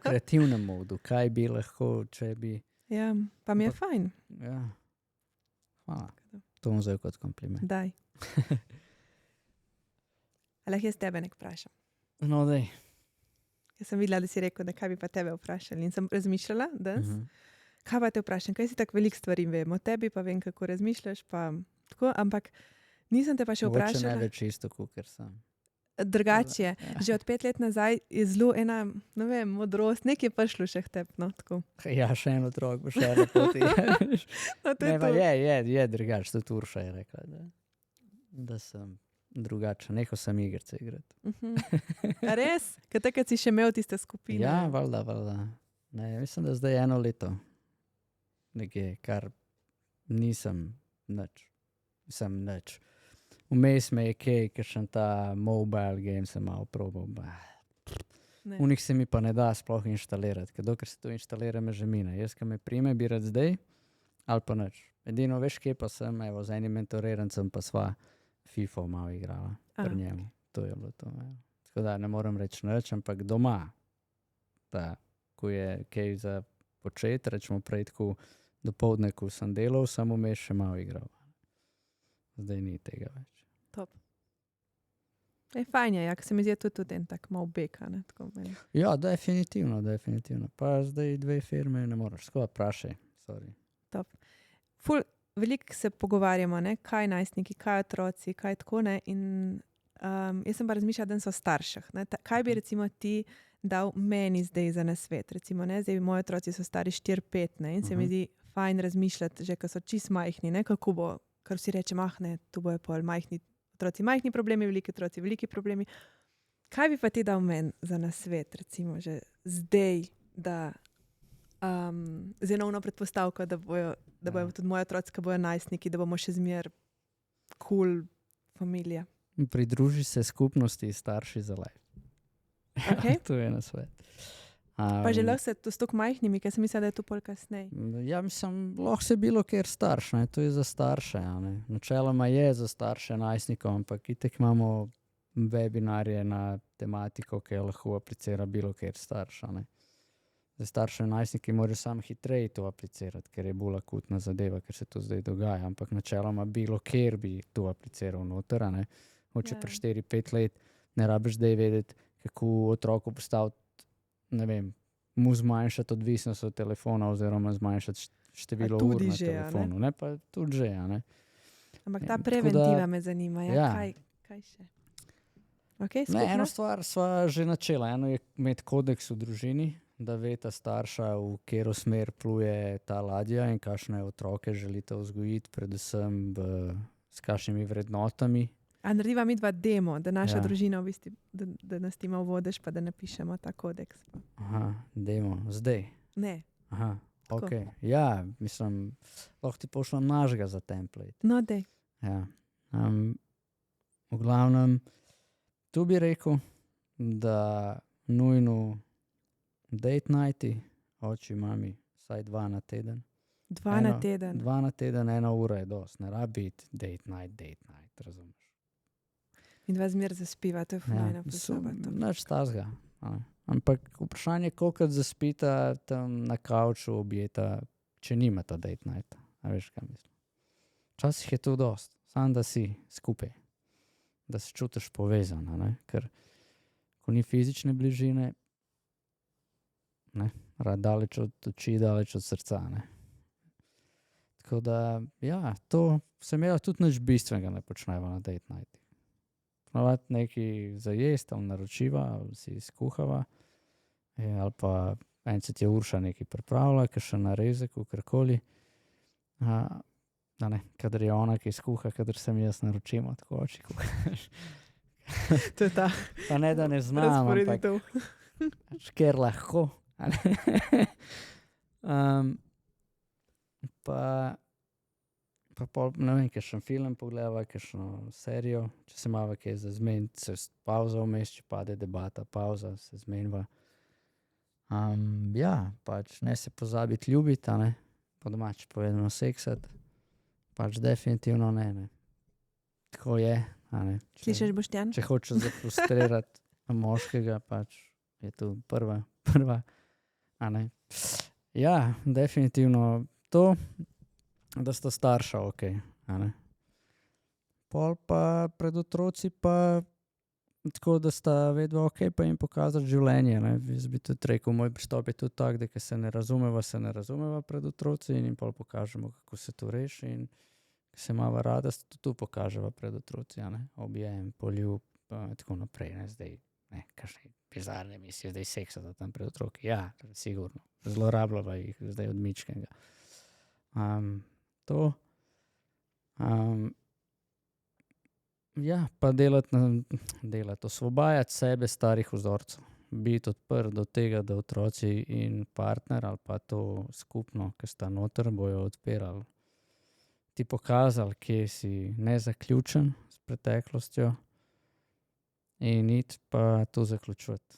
kreativnem modu, kaj bi lahko, če bi.
Ja, pa mi je
Ampak-
fajn,
Ja. Hvala. To bom vzel kot kompliment.
daj. A lahko jaz tebe nek vprašam?
No, daj.
Jaz sem videla, da si rekel, da kaj bi pa tebe vprašali in sem razmišljala danes. kaj pa te vprašam, kaj si tako veliko stvari vem, o tebi pa vem, kako razmišljaš, pa tako, ampak nisem te pa še
Mogoče
vprašala.
ne več isto, ker sem.
Drugače je.
Ja.
Že od 5 let nazaj je zelo ena, ne vem, modrost, nekaj je prišlo še k tebi, no, tako.
Ja, še en otrok bo še na poti.
No, to je
Ne, pa
to.
je drugače, tudi Urša je rekla, da sem drugačen, nehal sem igrice igrati.
A res? Ker takrat si še imel tiste skupine.
Ja, valjda. Ne, mislim, da zdaj 1 leto nekje, kar nisem nič. Vmes me je kaj, ker sem ta mobile game sem malo probal.
Ne.
V njih se mi pa ne da sploh inštalirati, ker dokler se to inštalira, me že mine. Jaz, ki me prime, bi rad zdaj, ali pa nič. Edino veš, kje pa sem, evo, z enim mentorirancem pa sva FIFA malo igrala pri njemu. To je bilo to. Ja. Tako da ne morem reči nič, ampak doma, ko je kaj za početi, rečemo prej tako dopoldne, ko sem delal, sem vmes še malo igral. Zdaj ni tega več.
Top. Fajn je, ker se mi zdi tudi en tak malo beka, ne, tako meni.
Ja, definitivno. Pa zdaj 2 firme ne moreš, skoro vprašaj, sorry.
Ful, veliko se pogovarjamo, ne, kaj najstniki, kaj otroci, kaj tako, ne, in jaz sem pa razmišljala, da so starših, ne, kaj bi recimo ti dal meni zdaj za nasvet, recimo, ne, zdaj moji otroci so stari 4-5, ne, in se mi zdi fajn razmišljati, že ko so čist majhni, ne, kako bo, kar vsi rečem, ne, tu bojo pol majhni otroci, majhni problemi, veliki otroci, veliki problemi. Kaj bi pa ti dal meni za nasvet, recimo, že zdaj, da z enovno predpostavko, da bojo tudi moji otroci, ki bojo najstniki, da bomo še zmer cool familija.
Pridruži se skupnosti starši za life.
Okay.
To je nasvet.
Pa že lahko se to s tako majhnimi, ker sem mislila, da je to pol kasneje.
Ja, mislim, lahko se bilo kjer starš, ne? To je za starše. Ne? Načeloma je za starše najstnikov, ampak itek imamo webinarje na tematiko, ki jo lahko aplicira bilo kjer starš. Ne? Za starše najstniki morajo samo hitreje to aplicirati, ker je bolj akutna zadeva, ker se to zdaj dogaja, ampak načeloma bilo kjer bi to apliciral noter, ne? Hoče pri 4-5 let, ne rabiš zdaj vedeti, kako otroku postaviti, ne vem, mu zmanjšati odvisnost od telefona oziroma zmanjšati število ur na telefonu. Ne, pa tudi že, ne.
Ampak ta preventiva me zanima, ja. Kaj še? Okay,
ne, eno stvar sva že načela. Eno je imeti kodeks v družini, da veta starša, v katero smer pluje ta ladja in kakšne otroke želite vzgojiti, predvsem s kakšnimi vrednotami.
A narediva mi 2 demo, da naša družina v bistvu, da nas ti malo vodiš, pa da napišemo ta kodeks.
Aha, demo. Zdaj?
Ne.
Aha, ok. Ja, mislim, lahko ti pošljem našega za template.
No, dej.
Ja. V glavnem, tu bi rekel, da nujno date nighti, oči, mami, vsaj 2 na teden.
2 na teden?
2 na teden, 1 ura je dosti. Ne rabi biti date night, razumeš.
In 2 zmer zaspiva, to je fajna poseba.
Nič tazga. Ampak vprašanje, koliko zaspita tam na kavču objeta, če nimata date night. A veš, kaj mislim. Včasih je to dosti. Samo da si skupaj. Da se čutiš povezana, ne? Ker ko ni fizične bližine, ne, daleč od oči, daleč od srca, ne. Tako da, ja, to se imela tudi nič bistvenega ne počneva na date night. Ponavadi nekaj za jesti, ali naročiva, ali si skuhava, ali pa en se ti je Urša nekaj pripravila, kakšen narezek, kakorkoli. Kadar je ona kaj skuha, kadar sem jaz naročimo, tako oči kuhaš.
To je ta
pa ne, da ne znam, ampak ker lahko. Pa pol, ne vem, kakšen film pogledava, kakšno serijo, če se malo kaj za zmeniti, se pauza vmes, če pade debata, pauza, se zmeniva. Ja, pač ne se pozabiti ljubiti, ne, po domače povedano seksati, pač definitivno ne. Tako je, ne.
Slišiš, Boštjan?
Če hočeš zafrustrirati moškega, pač je tu prva, a ne. Ja, definitivno to, da sta starša ok, a ne. Pol pa pred otroci pa tako da sta vedno ok, pa jim pokazati življenje. Ne. Jaz bi tudi rekel, moj pristop je tudi tak, da ke se ne razumeva pred otroci in jim pol pokažemo, kako se to reši in ke se imava rada, se tudi tu pokaževa pred otroci, a ne. Objem, poljub, tako naprej, ne, zdaj, ne, kakšne bizarne mislijo, zdaj seksata tam pred otroki. Ja, sigurno. Zlorabljava jih zdaj od mičkega. To. Ja, pa delati, osvobajati sebe starih vzorcev. Biti odprt do tega, da otroci in partner ali pa to skupno, ke sta noter, bojo odpirali. Ti pokazali, kje si nezaključen s preteklostjo in iti pa to zaključevati.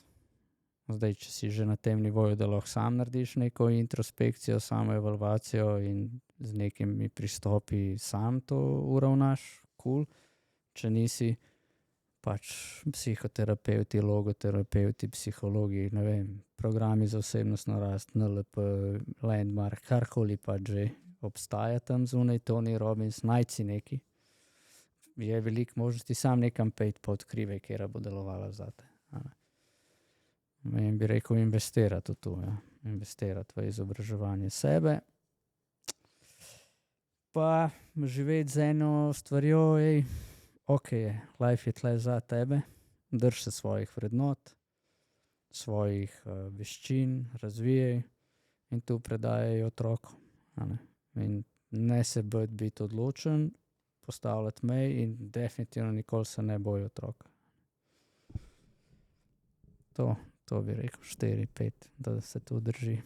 Zdaj, če si že na tem nivoju, da lahko sam narediš neko introspekcijo, samoevalvacijo in z nekimi pristopi sam to uravnaš, cool. Če nisi, pač psihoterapevti, logoterapevti, psihologi, ne vem, programi za osebnostno rast, NLP, Landmark, karkoli pač že obstaja tam zunaj, Tony Robbins, najdi si neki. Je veliko možnosti, sam nekam pojdi pa odkrivaj, katera bo delovala zate. In bi rekel, investirati v to, ja. Investirati v izobraževanje sebe. Pa živeti z eno stvarjo, ok je, life je tle za tebe, drž se svojih vrednot, svojih veščin, razvijaj in to predajaj otrokom, a ne. In ne se bati biti odločen, postavljati mej in definitivno nikoli se ne boj otroka. To bi rekel, 4, 5, da se to drži.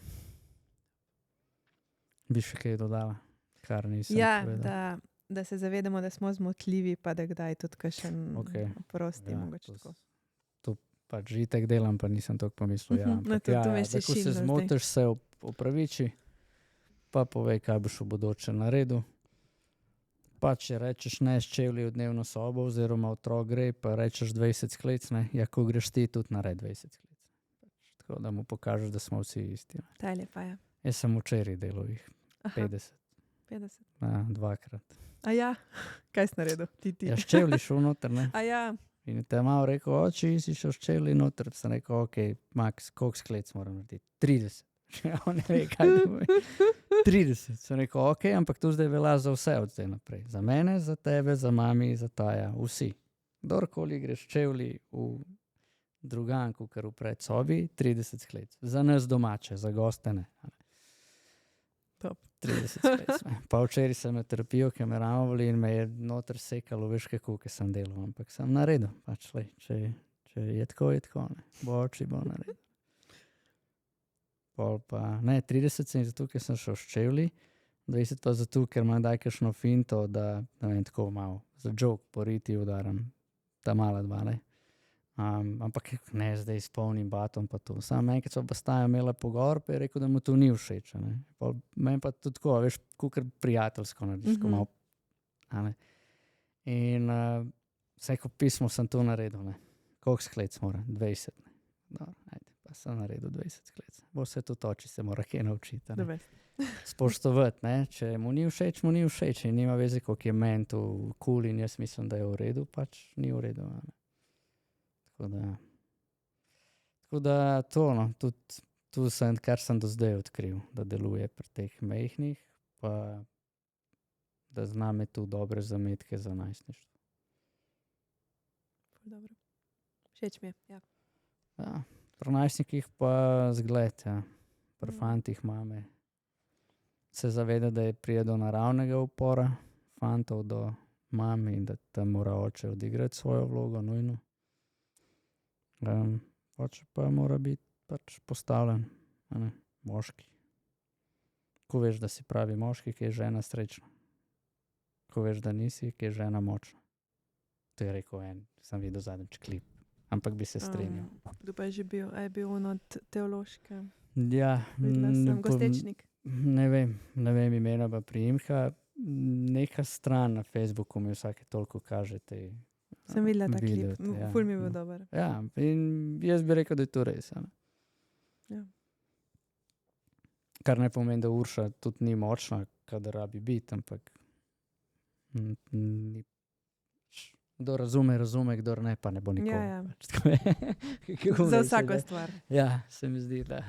Bi še kaj dodala, kar nisem povedala?
Ja, da se zavedamo, da smo zmotljivi, pa da kdaj tudi kakšen prosti, mogoče tako.
To pač že itak delam, pa nisem toliko pomislil.
No, to me še
ko se zmotiš, se opraviči, pa povej, kaj boš v bodoče naredil. Pa če rečeš ne s čevlji v dnevno sobo oziroma otrok gre, pa rečeš 20 sklec, ne, ja, ko greš ti, tudi naredi 20 sklec. Tako da mu pokažeš, da smo vsi isti.
Ta je lepa, ja.
Jaz sem včeraj delal jih 50.
50.
Dvakrat.
Ja, kaj si naredil? Ti.
Ja, s čevlji šel noter, ne.
Ja.
In te je malo rekel, oči, si šel s čevlji noter. Sem rekel, ok, Max, koliko sklec moram narediti? 30. Ja, on ne ve, kaj bo. 30. Sem rekel, ok, ampak to zdaj velja za vse od zdaj naprej. Za mene, za tebe, za mami, za taja, vsi. Kdorkoli greš čevlji v drugam, kakor v predsobi, 30 sklec. Za nas domače, za goste ne.
Top.
30 sklec. Pa včeraj sem imel terapijo, ki me ravnali in me je noter sekalo, veš kako, ki sem delal. Ampak sem naredil. Pač, lej, če je tako, ne. Bo oči, bo naredil. Pol pa, ne, 30 sem zato, ker sem šel s čevlji, 20 pa zato, ker imam daj kakšno finto, da, ne vem, tako malo za joke po riti udaram. Ta mala dva, ne. Ampak ne, zdaj spolnim batom pa to. Samo enkrat so pa stajo imela pogovor, pa je rekel, da mu to ni všeč, ne. Pol meni pa tudi tako, veš, kakor prijateljsko narediš, ko malo, a ne. In vsaj ko pismo sem to naredil, ne. Koliko sklec mora? 20, ne. Dobro, ajde, pa sem naredil 20 sklec. Bo se tudi oči se mora kaj naučiti, a ne. Spoštovati, ne. Če mu ni všeč, mu ni všeč in nima veze, koliko je meni to cool in jaz mislim, da je v redu, pač ni v redu, a ne. Tako da to, no, tudi tu sem, kar sem do zdaj odkril, da deluje pri teh majhnih, pa da znam imeti tu dobre zametke za najstništvo.
Dobro. Všeč mi je, ja.
Ja, pri najstnikih pa zgled, ja. Pri fantih mame se zaveda, da je pride do naravnega upora fantov do mame in da tam mora oče odigrati svojo vlogo, nujno. Oče pa mora biti pač postavljen, a ne, moški. Ko veš, da si pravi moški, ki je žena srečna. Ko veš, da nisi, ki je žena močna. To je rekel sem videl zadnjič klip, ampak bi se strinjal.
Kdo pa je že bil? A je bil on od teološke?
Ja.
Videla sem, Gostečnik.
Ne vem imena pa priimka. Neka stran na Facebooku mi vsake toliko kaže te
Sem videla ta klip,
ja,
ful mi je bil dober.
Ja, in jaz bi rekel, da je to res, a ne.
Ja.
Kar ne pomeni, da Urša tudi ni močna, kadar rabi biti, ampak ni, Kdo razume, kdo ne, pa ne bo nikoli.
Ja.
Pač tako je. Kako
Za
reči,
vsako
da-
stvar.
Ja, se mi zdi, da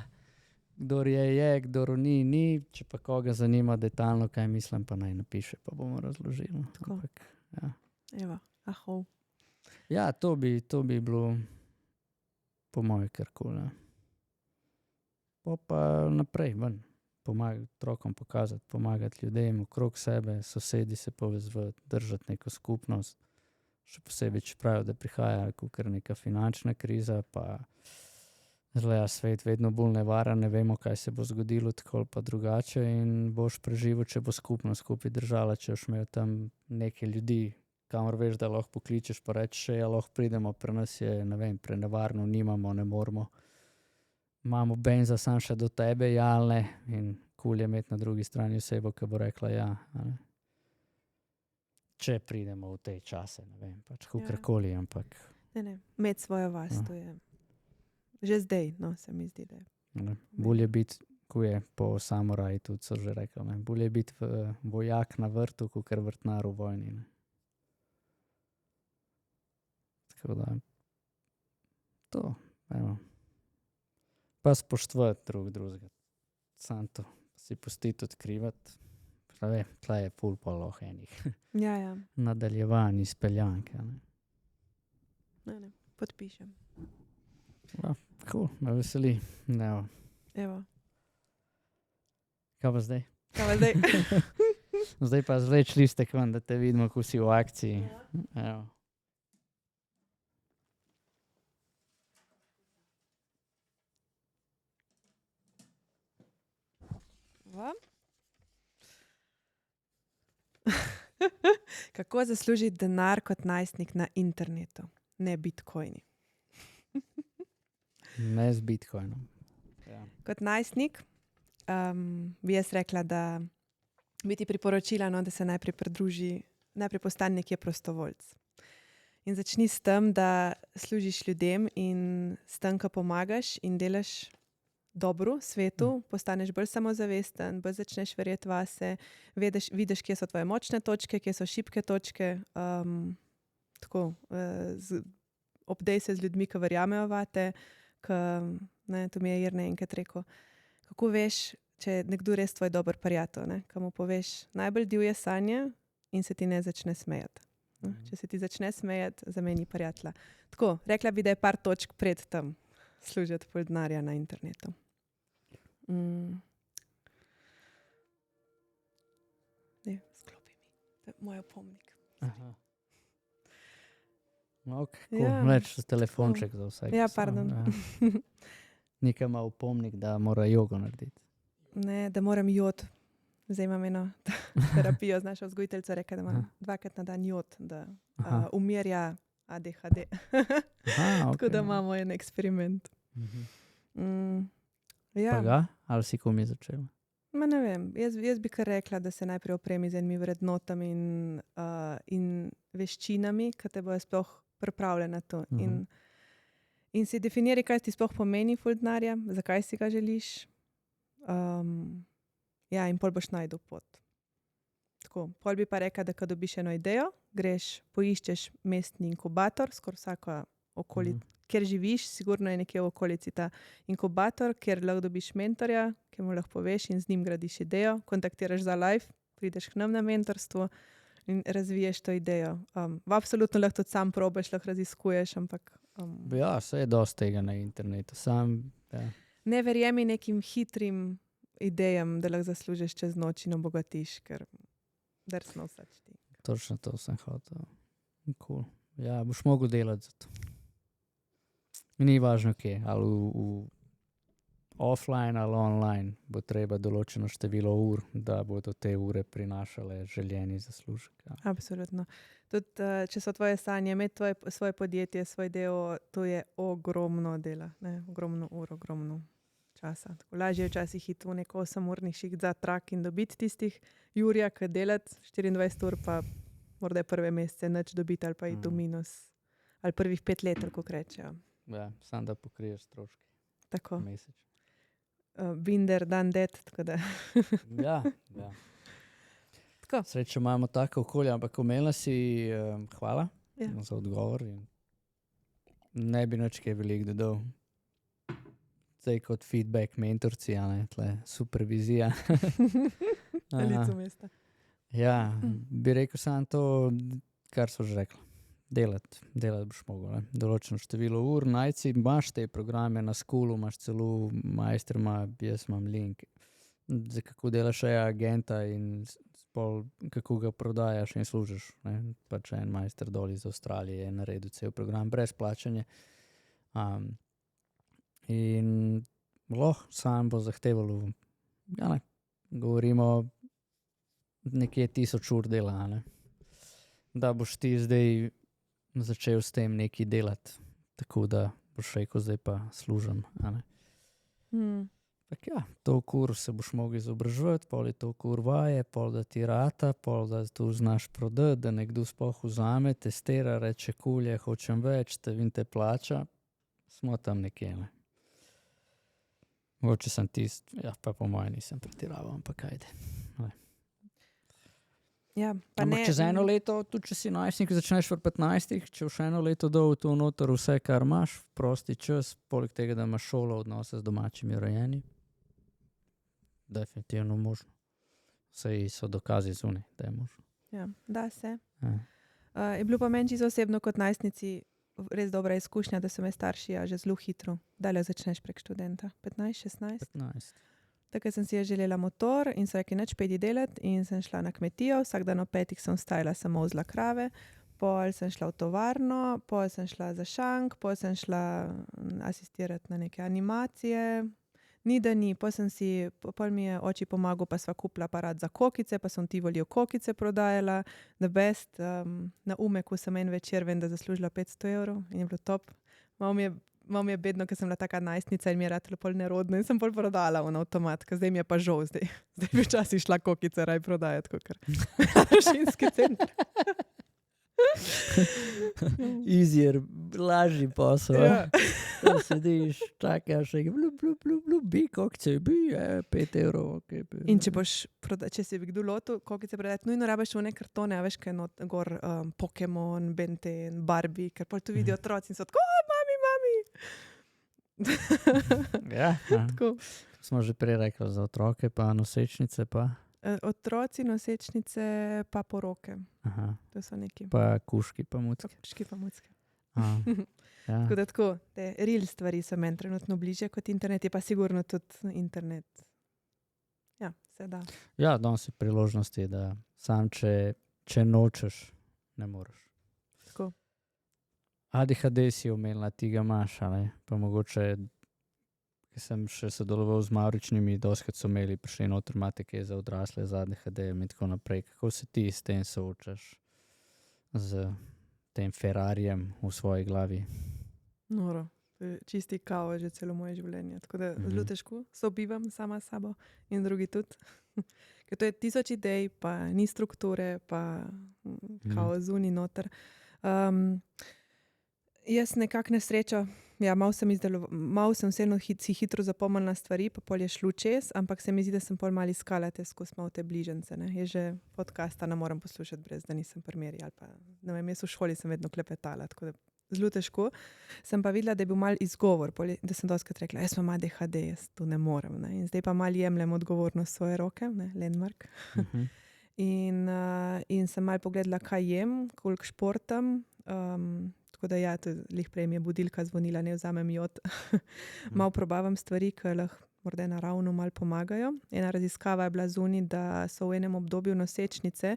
kdor je, kdor ni, če pa koga zanima detaljno, kaj mislim, pa naj napiše, pa bomo razložili.
Tako.
Ampak, ja.
Evo, ahov.
Ja, to bi bilo po mojem karkoli. Pa naprej, ven. Pomagati otrokom pokazati, pomagati ljudem okrog sebe, sosedi se povezati, držati neko skupnost. Še posebej, če pravijo, da prihaja kakor neka finančna kriza, pa zgleda svet vedno bolj nevaren, ne vemo, kaj se bo zgodilo tako ali pa drugače in boš preživel, če bo skupnost skupaj držala, če boš imel tam nekaj ljudi, kamor veš, da lahko pokličeš, pa rečeš, ja, lahko pridemo, pri nas je, ne vem, prenevarno, nimamo, ne moramo. Imamo benza sam še do tebe, ja ali ne, in kul je imeti na drugi strani osebo, ki bo rekla ja. A ne? Če pridemo v te čase, ne vem, pač kakorkoli, ampak
Ne, imeti svojo vas,
Ja.
to je že zdaj, no, se mi zdi, da je.
ne, bolje biti, ko je po samuraji, tudi so že rekli, ne, bolje biti vojak na vrtu, kakor vrtnar v vojni. Ne. Tako da, to, evo. Pa spoštovati drugega. Sam to si pustiti odkrivati. Pravi, tle je ful pa lahko enih
Ja.
nadaljevanj, izpeljank.
Ne, podpišem.
Cool, me veseli. Evo.
Evo,
Kaj pa zdaj?
kaj pa zdaj?
Zdaj pa zvleč listek ven, da te vidimo, ko si v akciji. Evo.
Kako zaslužiti denar kot najstnik na internetu, ne bitcoini?
Ne z bitcoinom. Ja.
Kot najstnik bi jaz rekla, da bi ti priporočila, no, da se najprej postane nekje prostovoljc. In začni s tem, da služiš ljudem in s tem, ko pomagaš in delaš dobro svetu, postaneš bolj samozavesten, bolj začneš verjeti vase, vidiš, kje so tvoje močne točke, kje so šibke točke. Obdej se z ljudmi, ki verjamejo vate. To mi je Jernej enkrat rekel. Kako veš, če je nekdo res tvoj dober prijatelj, ko mu poveš najbolj divje sanje in se ti ne začne smejati. Če se ti začne smejati, zameni prijatelja. Tako, rekla bi, da je par točk pred tem služiti pol denarja na internetu. Ne, sklopi mi. To je moj opomnik.
Aha. Ok,
Ja,
več telefonček za vsak.
Ja, pardon.
Nekaj ima opomnik, da mora jogo narediti.
Ne, da moram jod. Zdaj imam eno terapijo z našo vzgojiteljico, rekla, da imam 2-krat na dan jod, da umirja ADHD. Tako da imamo en eksperiment.
Pa ga? Ali si komi začela?
Ma ne vem, jaz bi kar rekla, da se najprej opremi z enimi vrednotami in veščinami, ki te bojo sploh pripravljene na to. In si definiri, kaj ti sploh pomeni ful denarja, zakaj si ga želiš. Ja, in pol boš najdel pot. Tako, pol bi pa rekla, da ko dobiš eno idejo, greš, poiščeš mestni inkubator, skoraj vsako kjer živiš, sigurno je nekje v okolici ta inkubator, kjer lahko dobiš mentorja, ki mu lahko poveš in z njim gradiš idejo, kontaktiraš za live, prideš k nam na mentorstvo in razviješ to idejo. Absolutno lahko tudi sam probaš, lahko raziskuješ, ampak...
Ja, se je dosti tega na internetu.
Ne verjemi nekim hitrim idejam, da lahko zaslužiš čez noč in obogatiš, ker there's no such thing.
Točno to sem hotel. Cool. Ja, boš mogel delati za to. Ni važno kje, ali v offline ali online, bo treba določeno število ur, da bodo te ure prinašale željeni zaslužek. Ja.
Absolutno. Tudi, če so tvoje sanje, imeti svoje podjetje, svoj del, to je ogromno dela, ne? Ogromno ur, ogromno časa. Tako lažje je včasih iti v neko 8-urni šiht za trak in dobiti tistih jurja, ki delati 24 ur, pa morda prve mesece nič dobiti ali pa iti v minus. Ali prvih 5 let, kako rečejo.
Ja, sam da pokriješ stroške.
Tako.
Mesec.
Binder, dan det, tako da.
Ja.
Tako.
Srečo imamo tako okolje, ampak omenila si, hvala za odgovor. Ne bi nič kaj veliko dodal. Zdaj kot feedback mentorci, supervizija.
Na licu mesta.
Ja, bi rekel samo to, kar so že rekli. Delati boš mogel. Določeno število ur, najci, imaš te programe na skulu, imaš celo majster, jaz imam link, za kako delaš agenta in kako ga prodajaš in služiš. Pač en majster dol iz Avstralije je naredil cel program brez plačanja. In lahko sam bo zahtevalo, govorimo nekje 1000 ur dela, da boš ti zdaj začel s tem nekaj delati, tako da boš rekel, zdaj pa služim. Tak toliko ur se boš mogel izobraževati, pol je toliko ur vaje, pol da ti rata, pol da tu znaš prodati, da nekdo sploh vzame, testira, reče kulje, hočem več, te plača, smo tam nekje. Mogoče sem pa po mojem nisem pretiraval, ampak ajde. Ampak čez eno leto, tudi če si najstnik, začneš v 15, če boš eno leto dol tu noter vse, kar imaš, prosti čas, poleg tega, da imaš šolo, odnose z domačimi rojeni, definitivno možno. Saj so dokazi zunaj, da je možno.
Ja, da se. Je bilo pa meni čisto osebno kot najstnici res dobra izkušnja, da so me starši že zelo hitro. Dalje začneš prek študenta. 15, 16?
15.
Takrat sem si želela motor in so rekli, neč pejdi delati in sem šla na kmetijo. Vsak dan ob 5 sem vstajala samo vzla krave, pol sem šla v tovarno, pol sem šla za šank, pol sem šla asistirati na neke animacije. Ni da ni, pol mi je oči pomagal, pa sva kupila aparat za kokice, pa sem Tivolijo kokice prodajala, the best. Na Umeku sem en večer, vem, da zaslužila 500 evrov in je bilo top. Malo mi je bedno, ker sem bila taka najstnica in mi je ratalo pol nerodno in sem pol prodala v avtomat, ker zdaj mi je pa žal, zdaj bi včasih šla kokice raj prodajati, kakor mašinski center.
Easier, lažji posel. Da sediš, čakaš, bi kokice, 5 evrov.
In če si bi kdo lotil kokice prodajati, nujno rabiš v ne kartone, a veš, kaj je gor Pokemon, Benten, Barbie, ker pol tu vidijo otroci in so tako, mami.
Tako. Smo že prej rekli za otroke, pa nosečnice pa.
Otroci, nosečnice, pa poroke.
Aha.
To so neki.
Pa kuški, pa mucke.
Tako da tako, te real stvari so meni trenutno bliže kot internet, je pa sigurno tudi internet. Ja, se da.
Ja, danes je priložnosti, da sam če nočeš, ne moreš.
Tako.
ADHD si omenila, ti ga imaš, pa mogoče, ki sem še sodeloval z mavričnimi, doskrat so imeli prišli noter matike za odrasle z ADHD-jem in tako naprej. Kako se ti s tem soočaš? Z tem Ferrarijem v svoji glavi?
Noro. Čisti kao že celo moje življenje. Tako da zelo težko sobivam sama s sabo in drugi tudi. Ker to je 1000 idej, pa ni strukture, pa kao zunaj noter. Jaz nekako nesrečo, malo sem vseeno si hitro zapomnila stvari, pa pol je šlo čez, ampak se mi zdi, da sem pol malo iskala skozi malo te bližance. Je že podcasta ne morem poslušati brez, da nisem primeri ali pa, ne vem, jaz v šoli sem vedno klepetala, tako da zelo težko. Sem pa videla, da je bil mal izgovor, da sem doskrat rekla, jaz imam ADHD, jaz tu ne morem. In zdaj pa mal jemljem odgovornost v svoje roke, Landmark. In sem mal pogledala, kaj jem, koliko športam. Tako da lih prej mi je budilka zvonila, ne vzamem jod. Malo probavam stvari, ki lahko morda naravno malo pomagajo. Ena raziskava je bila zunaj, da so v enem obdobju nosečnice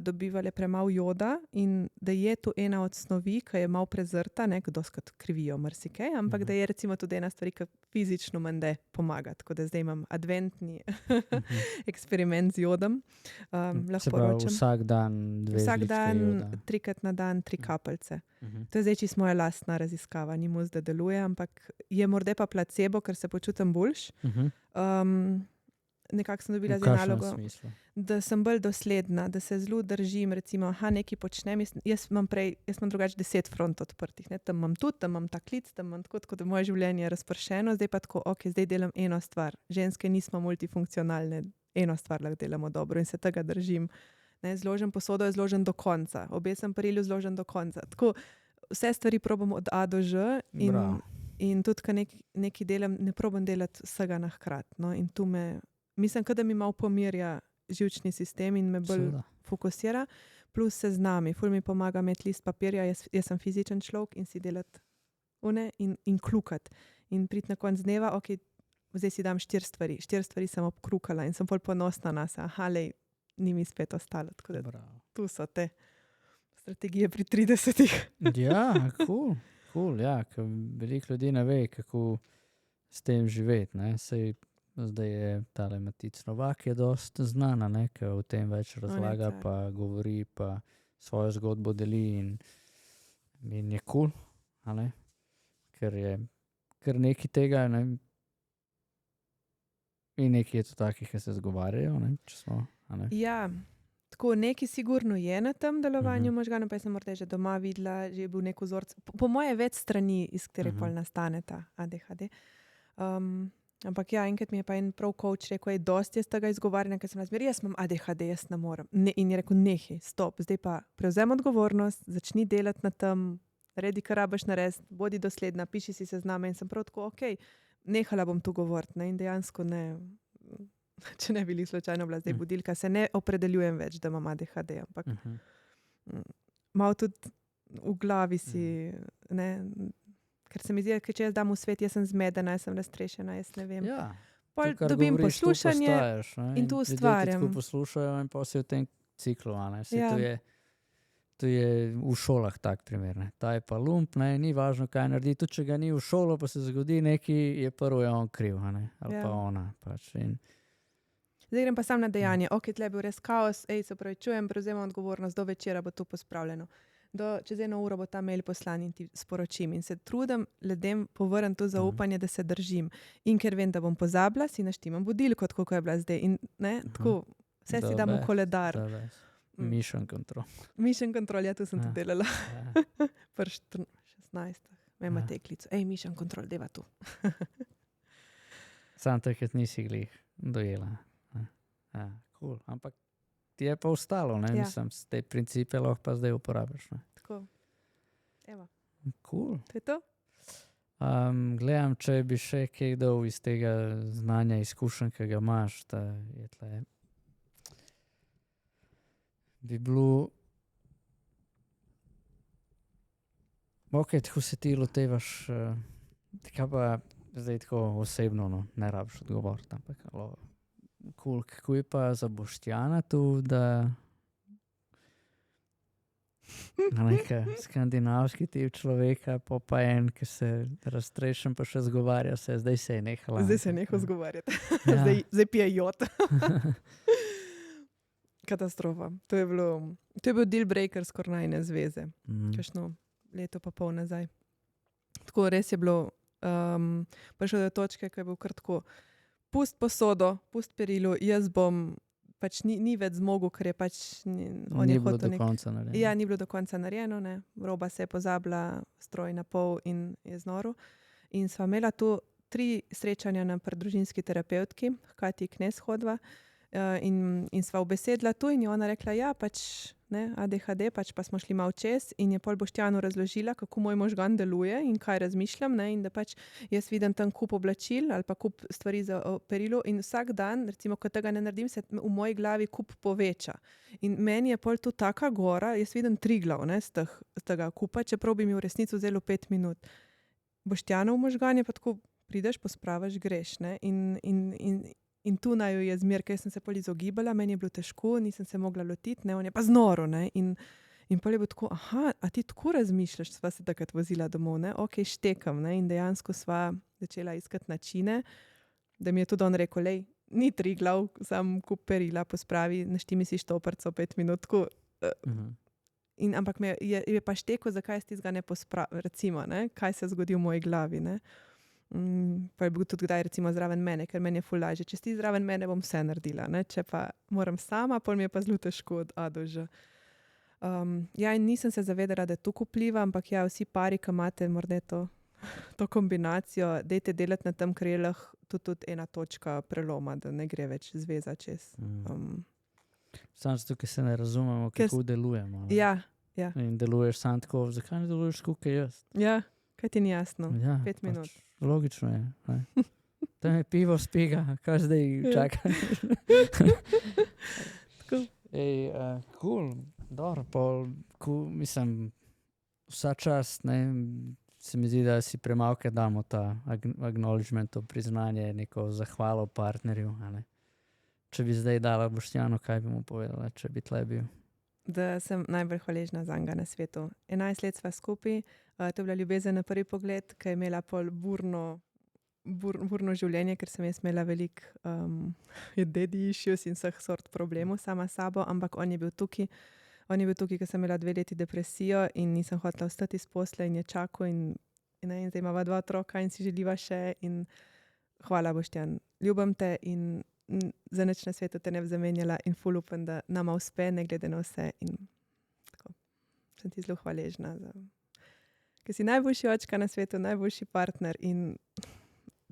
dobivale premalo joda in da je tu ena od snovi, ki je malo prezrta, doskrat krivijo marsikaj, ampak da je recimo tudi ena stvar, ki fizično mende pomaga. Tako da zdaj imam adventni eksperiment z jodom.
Se pravi vsak dan 2
vsak
žličke
dan,
joda.
3-krat na dan, 3 kapljice. To je zdaj čisto moja lastna raziskava, ni mu zdaj deluje, ampak je morda pa placebo, ker se počutim boljš. Nekako sem dobila zdaj nalogo, da sem bolj dosledna, da se zelo držim, recimo, nekaj počnem, jaz imam drugače 10 front odprtih, tam imam tudi, tam imam ta klic, tam imam tako da moje življenje je razpršeno, zdaj pa tako, zdaj delam eno stvar. Ženske nismo multifunkcionalne, eno stvar lahko delamo dobro in se tega držim, Ne, zložen posodo je zložen do konca, obesen perilju zložen do konca. Tako, vse stvari probam od A do Ž in tudi, ko nekaj delam, ne probam delati vsega nahkrati. No, in tu mislim, da mi malo pomirja živčni sistem in me bolj fokusira, plus seznami. Ful mi pomaga imeti list papirja, jaz sem fizičen človek in si delati in klukati. In priti na konc dneva, ok, zdaj si dam 4 stvari. 4 stvari sem obkrukala in sem bolj ponosna na se. Aha, lej, ni mi spet ostalo. Tako da tu so te strategije pri 30-ih.
Ja, cool, ja, ker veliko ljudi ne ve, kako s tem živeti, ne. Sej zdaj je tale Matic Novak je dosti znana, ne, ker o tem več razlaga, pa govori, pa svojo zgodbo deli in je cool, a ne, ker je kar nekaj tega, ne, in nekaj je to takih, ki se zgovarjajo, ne, če smo, a ne.
Ja, tako nekaj sigurno je na tem delovanju možganov, pa sem morda že doma videla, že je bil nek vzorc. Po moje več strani, iz katerih pol nastane ta ADHD. Ampak ja, enkrat mi je pa en prav coach rekel, je dosti jaz tega izgovarjanja, ker sem razmer, jaz imam ADHD, jaz ne morem. In je rekel, nehaj, stop, zdaj pa prevzem odgovornost, začni delati na tem, naredi, kar rabiš narediti, bodi dosledna, piši si sezname in sem prav tako, ok, nehala bom tu govoriti, ne, in dejansko ne, če ne bili slučajno bila zdaj budilka, se ne opredeljujem več, da imam ADHD, ampak malo tudi v glavi si, ne, ker se mi zdi, ker če jaz dam v svet, jaz sem zmedena, jaz sem raztrešena, jaz ne vem.
Ja,
pol
to, kar
dobim
govoriš,
poslušanje in tu ustvarjam.
Ljudje te poslušajo in pa si v tem ciklu, ne, to je v šolah tak primer, ne. Ta je pa lump, ne, ni važno, kaj naredi, tudi če ga ni v šolo, pa se zgodi nekaj, je prvo je on kriv, ne, ali pa ona, pač.
Zdaj grem pa sam na dejanje, ok, tle je bil res kaos, se opravičujem, prevzemam odgovornost, do večera bo to pospravljeno. Čez 1 uro bo ta mail poslan in ti sporočim in se trudim ljudem povrniti to zaupanje, da se držim. In ker vem, da bom pozabila, si naštimam budilko, tako kot je bila zdaj. In ne, tako, vse si dam v koledar.
Mission control.
Mission control, ja, tu sem tudi delala. Pri 16. Me ima teklico. Mission control, deva tu.
Sam takrat nisi glih dojela. Cool, ampak ti je pa ostalo, ne, mislim, te principe lahko pa zdaj uporabiš, ne.
Tako, evo.
Cool.
To je to?
Gledam, če bi še kaj dal iz tega znanja, izkušenj, ki ga imaš, da je tle. Bi bilo... Ok, tako se ti lotevaš, kaj pa zdaj tako osebno, no, ne rabiš odgovoriti, ampak cool, kako je pa za Boštjana tu, da neka skandinavski tip človeka, pa en, ki se raztrešen, pa še zgovarja se, zdaj se je nehala.
Zdaj se je nehal zgovarjati. Zdaj pije jod. Katastrofa. To je bil deal breaker skoraj najne zveze. Kakšno leto pa pol nazaj. Tako res je bilo, prišel do točke, ko je bil kar tako, pust posodo, pust perilo, jaz bom, pač ni več zmogel, ker je pač
ni bilo do konca narejeno.
Ja, ni bilo do konca narejeno, ne. Roba se je pozabila, stroj na pol in je znoril. In sva imela tu 3 srečanja na družinski terapevtki, hkrati Knez hodva, in sva ubesedila tu in je ona rekla, ja, pač, ne, ADHD, pač pa smo šli malo čez in je pol Boštjanu razložila, kako moj možgan deluje in kaj razmišljam, ne, in da pač jaz vidim tam kup oblačil ali pa kup stvari za perilo in vsak dan, recimo, ko tega ne naredim, se v moji glavi kup poveča. In meni je pol tu taka gora, jaz vidim 3 glav, ne, z tega kupa, čeprav bi mi v resnici vzelo 5 minut. Boštjanov možgan je pa tako, prideš, pospravaš, greš, ne, in tu naju je zmer, ker sem se pol izogibala, meni je bilo težko, nisem se mogla lotiti, ne, on je pa znoro, ne, in pol je bilo tako, aha, a ti tako razmišljaš, sva se takrat vozila domov, ne, ok, štekam, ne, in dejansko sva začela iskati načine, da mi je tudi on rekel, lej, ni 3 glav, sam kup perila, pospravi, naštimi si štoparco 5 minut, tako, ampak je pa štekel, zakaj jaz tizga ne pospravim, recimo, ne, kaj se zgodi v moji glavi, ne. Pa je bil tudi kdaj recimo zraven mene, ker meni je ful lažje. Če si zraven mene, bom vse naredila, ne? Če pa moram sama, pol mi je pa zelo težko od A do Ž. Ja, in nisem se zavedala, da je to vpliva, ampak ja, vsi pari, ki imate morda to kombinacijo, dajte delati na tem, ker je lahko tudi ena točka preloma, da ne gre več zveza čez.
Samo zato, ker se ne razumemo,
Ker
kako delujemo. Ne?
Ja, ja.
In deluješ sam tako, zakaj ne deluješ tako, kot jaz?
Ja, kaj ti ni jasno?
Ja,
5 minut.
Logično je. Ne? Tam je pivo spiga, kaj zdaj čakaš? Cool, dobro, mislim, vsa čast, ne, se mi zdi, da si premalke damo ta acknowledgement, to priznanje, neko zahvalo partnerju. Ne? Če bi zdaj dala Boštjanu, kaj bi mu povedala, če bi tle bil?
Da sem najbolj hvaležna za njega na svetu. 11 let sva skupaj, to je bila ljubezen na prvi pogled, ki je imela pol burno življenje, ker sem jaz imela veliko daddy issues in vseh sort problemov sama s sabo, ampak on je bil tukaj. On je bil tukaj, ker sem imela 2 leti depresijo in nisem hotela vstati iz posle in je čakal in zdaj imava 2 otroka in si želiva še in hvala Boštjan, ljubim te in za nič na svetu te ne bi zamenjala in ful upam, da nama uspe, ne glede na vse in tako. Sem ti zelo hvaležna, ker si najboljši očka na svetu, najboljši partner in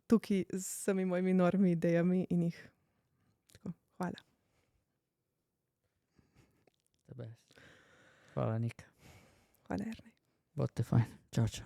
tukaj z vsemi mojimi normi idejami in jih tako, hvala.
Hvala, Nika.
Hvala, Erne.
Bote fajn. Čau, čau.